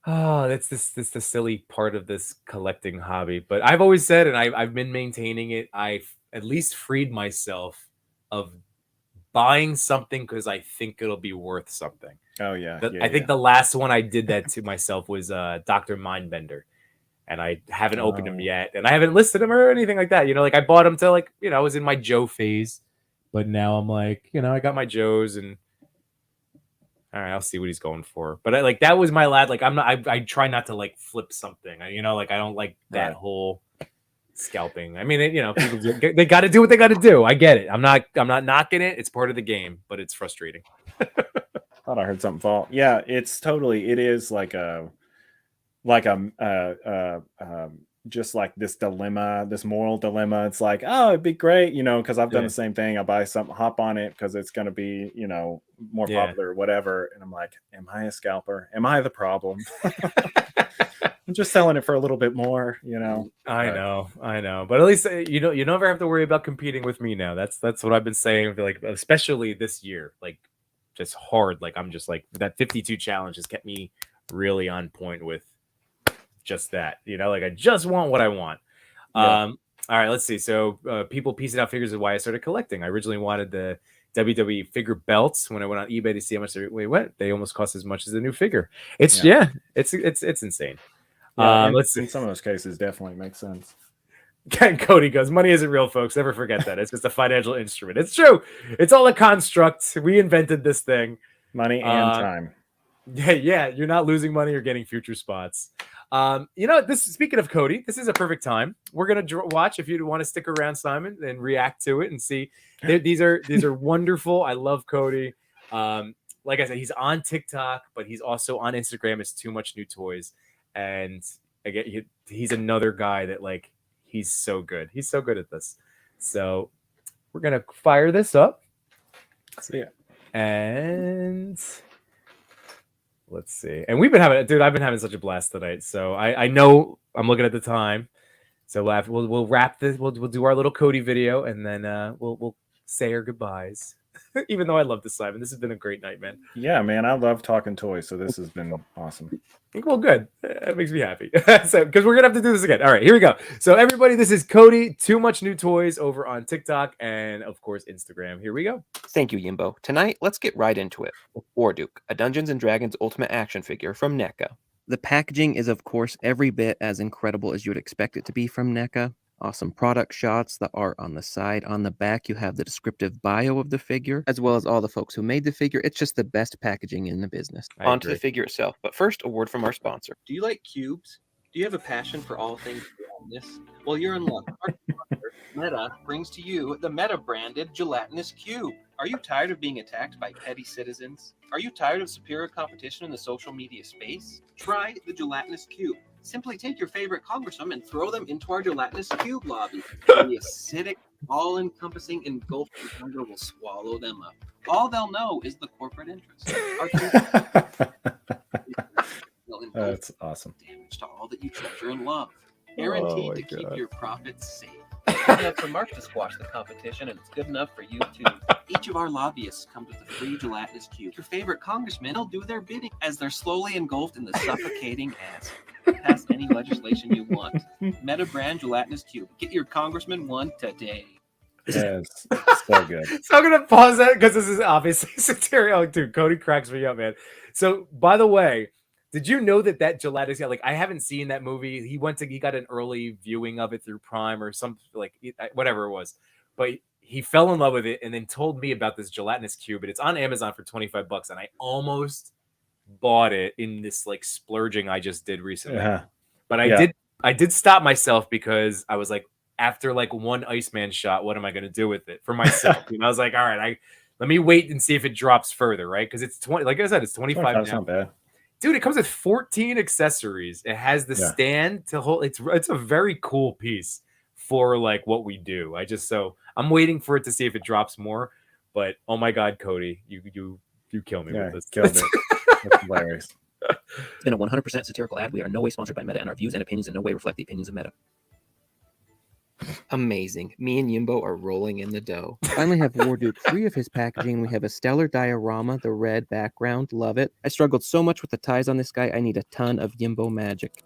Oh, that's the silly part of this collecting hobby. But I've always said, and I've been maintaining it, I've at least freed myself of buying something because I think it'll be worth something. Oh yeah. I think the last one I did that to myself was Dr. Mindbender. And I haven't opened him yet. And I haven't listed him or anything like that. Like I bought him to like, I was in my Joe phase. But now I'm like, I got my Joes and all right, I'll see what he's going for. But like that was my lad. Like I'm not I try not to like flip something. Like I don't like that whole scalping. I mean, people they got to do what they got to do. I get it. I'm not knocking it. It's part of the game, but it's frustrating. Thought I heard something fall. Yeah, it is like just like this dilemma, this moral dilemma. It's like, oh, it'd be great, because I've done the same thing. I buy something, hop on it because it's going to be, more popular or whatever. And I'm like, am I a scalper? Am I the problem? I'm just selling it for a little bit more, I know. But at least you never have to worry about competing with me now. That's what I've been saying. Like, especially this year, like just hard. Like I'm just like that 52 challenge has kept me really on point with just that. Like I just want what I want. All right, let's see. So people piecing out figures is why I started collecting. I originally wanted the WWE figure belts. When I went on eBay to see how much they went, they almost cost as much as a new figure. It's insane. Let's see. In some of those cases, definitely makes sense. Cody goes, money isn't real, folks. Never forget that. It's just a financial instrument. It's true. It's all a construct. We invented this thing. Money and time. Yeah. You're not losing money. You're getting future spots. Speaking of Cody, this is a perfect time. We're gonna watch if you want to stick around, Simon, and react to it and see. These are wonderful. I love Cody. Like I said, he's on TikTok, but he's also on Instagram. It's Too Much New Toys, and again, he's another guy that like he's so good. He's so good at this. So we're gonna fire this up. See ya. And let's see. And I've been having such a blast tonight. So I know I'm looking at the time. So we'll wrap this. We'll do our little Cody video, and then we'll say our goodbyes. Even though I love this, Simon, this has been a great night, man. Yeah, man, I love talking toys, so this has been awesome. Well, good. It makes me happy. So, because we're gonna have to do this again. All right, here we go. So, everybody, this is Cody. Too Much New Toys over on TikTok and, of course, Instagram. Here we go. Thank you, Yimbo. Tonight, let's get right into it. Warduke, a Dungeons & Dragons Ultimate action figure from NECA. The packaging is, of course, every bit as incredible as you would expect it to be from NECA. Awesome product shots, the art on the side. On the back, you have the descriptive bio of the figure, as well as all the folks who made the figure. It's just the best packaging in the business. On to the figure itself. But first, a word from our sponsor. Do you like cubes? Do you have a passion for all things gelatinous? Well, you're in luck. Our sponsor, Meta, brings to you the Meta-branded gelatinous cube. Are you tired of being attacked by petty citizens? Are you tired of superior competition in the social media space? Try the gelatinous cube. Simply take your favorite congressman and throw them into our gelatinous cube lobby. The acidic, all-encompassing, engulfing hunger will swallow them up. All they'll know is the corporate interest. That's awesome. Damage to all that you treasure and love. guaranteed to keep your profits safe. We have some marks to squash the competition, and it's good enough for you too. Each of our lobbyists comes with a free gelatinous cube. Your favorite congressmen will do their bidding as they're slowly engulfed in the suffocating acid. Pass any legislation you want. Meta brand gelatinous cube. Get your congressman one today. Yes, so good. So I'm gonna pause that because this is obviously satirical. Dude, Cody cracks me up, man. So, by the way, did you know that gelatinous? Like, I haven't seen that movie. He got an early viewing of it through Prime or some whatever it was, but he fell in love with it and then told me about this gelatinous cube. And it's on Amazon for $25, and I almost bought it in this like splurging I just did recently. But I did stop myself because I was like, after like one Iceman shot, what am I going to do with it for myself? I was like, all right, let me wait and see if it drops further, right? Because it's 20, like I said, it's 25 That's now. not bad. Dude, it comes with 14 accessories. It has the stand to hold. It's a very cool piece for like what we do. I'm waiting for it to see if it drops more. But oh my God, Cody, you kill me with this. Killed it. That's hilarious. It's been a 100% satirical ad. We are in no way sponsored by Meta, and our views and opinions in no way reflect the opinions of Meta. Amazing. Me and Yimbo are rolling in the dough. Finally have Warduke free of his packaging. We have a stellar diorama, the red background. Love it. I struggled so much with the ties on this guy. I need a ton of Yimbo magic.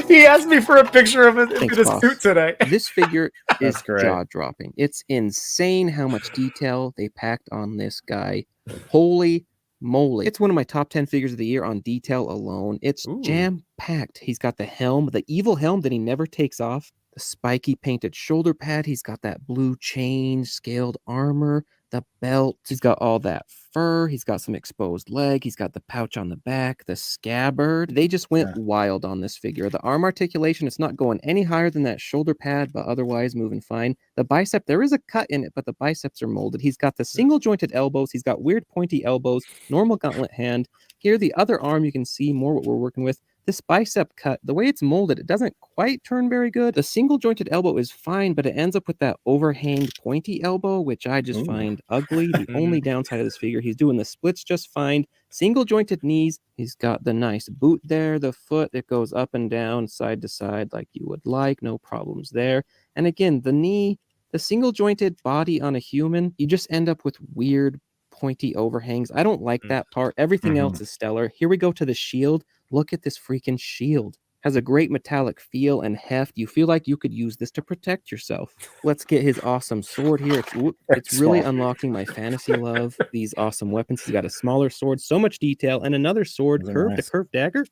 He asked me for a picture of it in his suit today. This figure is jaw-dropping. It's insane how much detail they packed on this guy. Holy moly. It's one of my top 10 figures of the year on detail alone. It's jam-packed. He's got the helm, the evil helm that he never takes off, the spiky painted shoulder pad. He's got that blue chain, scaled armor, the belt. He's got all that fur. He's got some exposed leg. He's got the pouch on the back, the scabbard. They just went wild on this figure. The arm articulation, it's not going any higher than that shoulder pad, but otherwise moving fine. The bicep, there is a cut in it, but the biceps are molded. He's got the single jointed elbows. He's got weird pointy elbows, normal gauntlet hand. Here, the other arm, you can see more what we're working with. This bicep cut, the way it's molded, it doesn't quite turn very good. The single jointed elbow is fine, but it ends up with that overhanged pointy elbow, which I just find ugly. The only downside of this figure, he's doing the splits just fine. Single jointed knees. He's got the nice boot there, the foot that goes up and down, side to side like you would like. No problems there. And again, the knee, the single jointed body on a human, you just end up with weird pointy overhangs. I don't like that part. Everything else is stellar. Here we go to the shield. Look at this freaking shield. Has a great metallic feel and heft. You feel like you could use this to protect yourself. Let's get his awesome sword here. It's really unlocking my fantasy love. These awesome weapons. He's got a smaller sword, so much detail, and another sword, a curved dagger.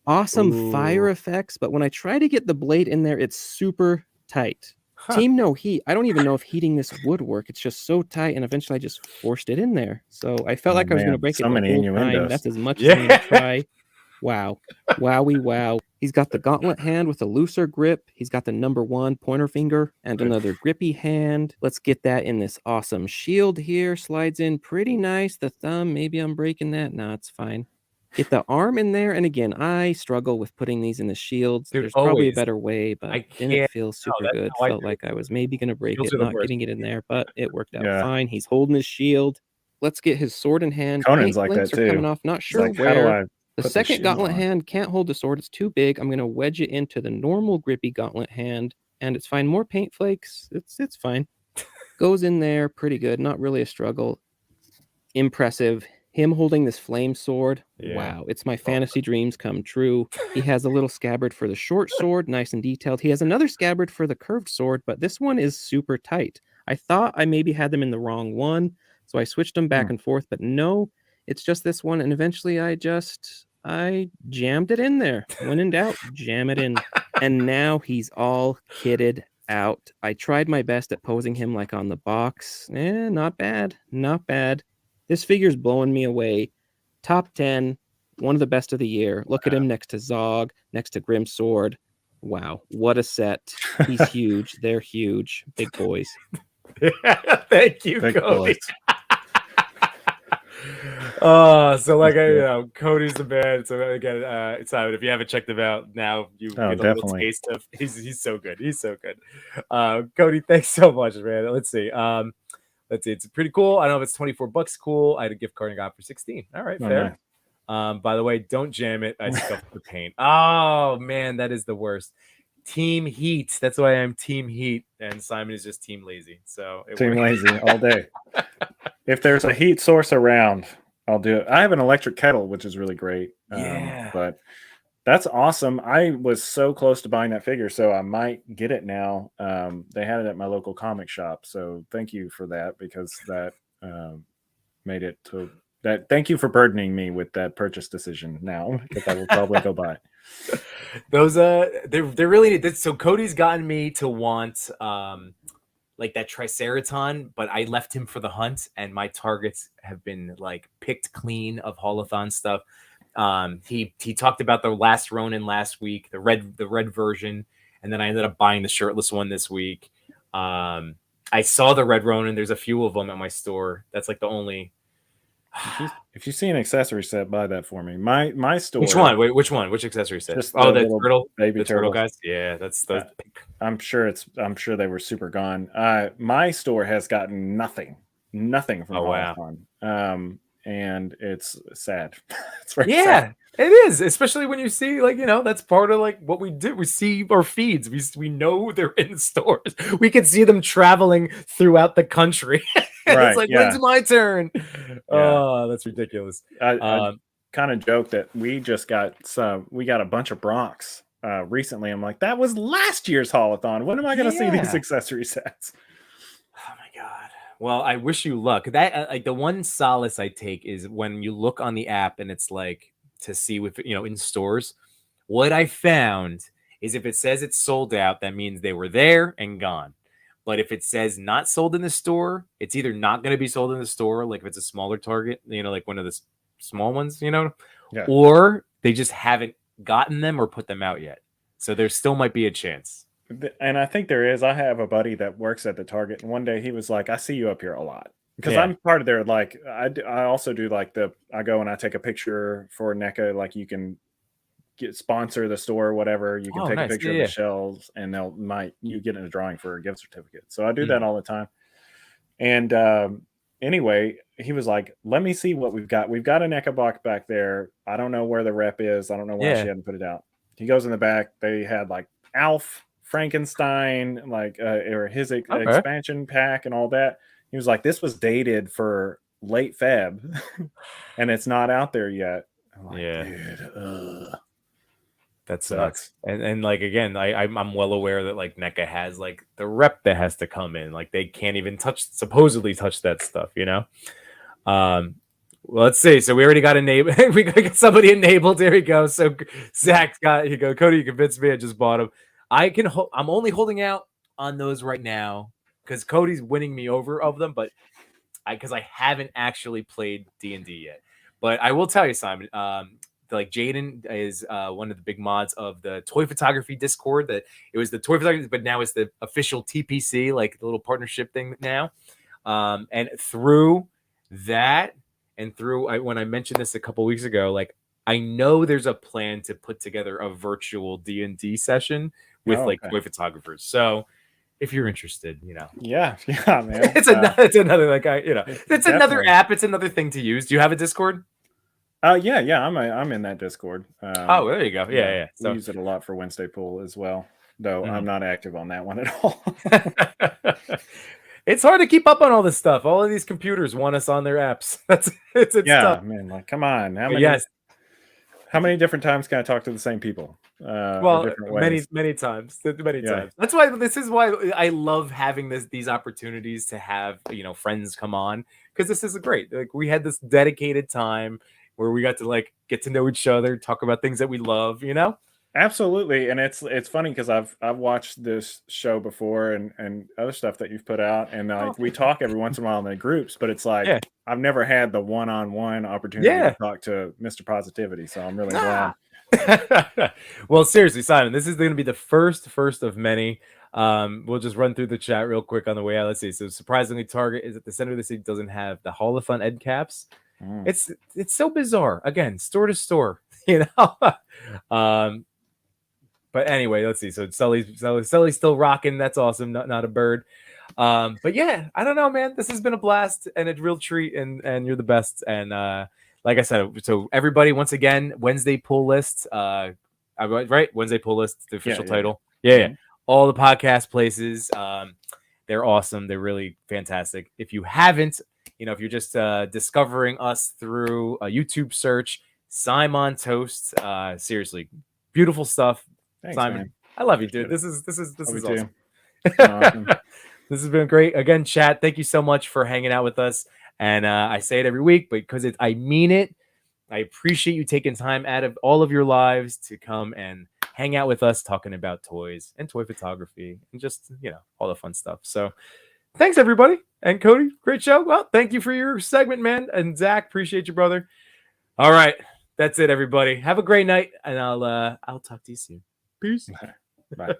Awesome fire effects, but when I try to get the blade in there, it's super tight. Team no heat. I don't even know if heating this would work. It's just so tight, and eventually I just forced it in there. So I felt like I was going to break it the whole time. That's as much as I'm going to try. Wow. Wowie wow. He's got the gauntlet hand with a looser grip. He's got the number 1 pointer finger and another grippy hand. Let's get that in this awesome shield here. Slides in pretty nice. The thumb, maybe I'm breaking that. No, it's fine. Get the arm in there. And again, I struggle with putting these in the shields. Dude, there's probably a better way, but it didn't feel super good. Felt like I was maybe going to break it, not getting it in there, but it worked out fine. He's holding his shield. Let's get his sword in hand. Conan's like that too. Coming off. Not sure like, where. The second gauntlet hand can't hold the sword. It's too big. I'm going to wedge it into the normal grippy gauntlet hand, and it's fine. More paint flakes. It's fine. Goes in there pretty good. Not really a struggle. Impressive. Him holding this flame sword. Yeah. Wow. It's my fantasy dreams come true. He has a little scabbard for the short sword, nice and detailed. He has another scabbard for the curved sword, but this one is super tight. I thought I maybe had them in the wrong one, so I switched them back and forth, but no. It's just this one, and eventually I jammed it in there. When in doubt, jam it in. And now he's all kitted out. I tried my best at posing him like on the box. Not bad. Not bad. This figure's blowing me away. Top 10, one of the best of the year. Look at him next to Zog, next to Grimsword. Wow, what a set. He's huge. They're huge. Big boys. Thank you, Cody. So like Cody's the man. So again, Simon, if you haven't checked him out now, you get a little taste of. He's so good. He's so good. Cody, thanks so much, man. Let's see. It's pretty cool. I don't know if it's $24 cool. I had a gift card and got it for 16. All right, fair. By the way, don't jam it. I scuffed the paint. Oh man, that is the worst. Team Heat. That's why I'm Team Heat, and Simon is just Team Lazy. So Team Lazy all day. If there's a heat source around, I'll do it. I have an electric kettle, which is really great. Yeah. But that's awesome. I was so close to buying that figure, so I might get it now. They had it at my local comic shop, so thank you for that, because that made it to that. Thank you for burdening me with that purchase decision now, because I will probably go buy it. Those they're really so Cody's gotten me to want like that Triceraton, but I left him for the hunt, and my targets have been like picked clean of Holothon stuff. He talked about the last Ronin last week, the red version, and then I ended up buying the shirtless one this week. I saw the red Ronin. There's a few of them at my store. That's like the only. If you see an accessory set, buy that for me. My store. Which one? Wait, which one? Which accessory set? Just Oh, the the little turtle, baby the turtle turtles. guys. Yeah, that's the. I'm sure they were super gone. My store has gotten nothing from Holothon. And it's sad. It's very sad. It is, especially when you see, like, that's part of like what we do. We see our feeds. We know they're in stores. We can see them traveling throughout the country. Right, it's like, yeah. when's my turn? Yeah. Oh, that's ridiculous. I kind of joke that we got a bunch of Bronx recently. I'm like, that was last year's Holothon. When am I going to see these accessory sets? Oh my god. Well, I wish you luck. That like the one solace I take is when you look on the app and it's like to see with in stores. What I found is if it says it's sold out, that means they were there and gone. But if it says not sold in the store, it's either not going to be sold in the store, like if it's a smaller Target, like one of the small ones, or they just haven't gotten them or put them out yet. So there still might be a chance. And I think there is. I have a buddy that works at the Target, and one day he was like, I see you up here a lot. Because I'm part of their, like, I also do like I go and I take a picture for NECA, like you can sponsor the store or whatever. You can take a picture of the shelves, and you get in a drawing for a gift certificate. So I do that all the time. And anyway, he was like, let me see what we've got. We've got a NECA box back there. I don't know where the rep is. I don't know why she hadn't put it out. He goes in the back. They had like Alf, Frankenstein, like or his expansion pack and all that. He was like, this was dated for late Feb and it's not out there yet. I'm like, dude, that sucks. And like, again, I'm well aware that like NECA has like the rep that has to come in. Like they can't even supposedly touch that stuff, well, let's see. So we already got enabled. We got somebody enabled. There we go. So Zach's got, Cody, you convinced me. I just bought him. I'm only holding out on those right now because Cody's winning me over of them, but because I haven't actually played D&D yet. But I will tell you, Simon, like Jaden is one of the big mods of the toy photography Discord. That it was the toy photography, but now it's the official TPC, like the little partnership thing now. And through that, and through when I mentioned this a couple weeks ago, like I know there's a plan to put together a virtual D&D session with toy photographers. So if you're interested, yeah, man, it's another like it's another app. It's another thing to use. Do you have a Discord? Yeah, I'm in that Discord. Oh, there you go. Yeah. So we use it a lot for Wednesday Pool as well, though I'm not active on that one at all. It's hard to keep up on all this stuff. All of these computers want us on their apps. It's tough. Man. Like, come on. How many different times can I talk to the same people? Well, many times. That's why this is why I love having these opportunities to have friends come on, because this is great. Like we had this dedicated time where we got to like get to know each other, talk about things that we love. Absolutely. And it's funny because I've watched this show before and other stuff that you've put out, and we talk every once in a while in the groups, but it's like I've never had the one-on-one opportunity to talk to Mr. Positivity, so I'm really glad. Well, seriously, Simon, this is going to be the first of many. We'll just run through the chat real quick on the way out. Let's see. So surprisingly, Target is at the center of the city, doesn't have the Holothon end caps. It's so bizarre. Again, store to store, But anyway, let's see. So Sully's still rocking. That's awesome. Not a bird. But yeah, I don't know, man. This has been a blast and a real treat, and you're the best. And like I said, so everybody, once again, Wednesday pull list, right? Wednesday pull list, the official title. Yeah. All the podcast places. They're awesome. They're really fantastic. If you haven't, if you're just discovering us through a YouTube search, Simon Toast. Seriously, beautiful stuff. Thanks, Simon, man. I love you, dude. This is awesome. Awesome. This has been great. Again, chat, thank you so much for hanging out with us. And I say it every week, but because I mean it, I appreciate you taking time out of all of your lives to come and hang out with us, talking about toys and toy photography and just, all the fun stuff. So thanks, everybody. And Cody, great show. Well, thank you for your segment, man. And Zach, appreciate you, brother. All right. That's it, everybody. Have a great night. And I'll talk to you soon. Peace. Bye.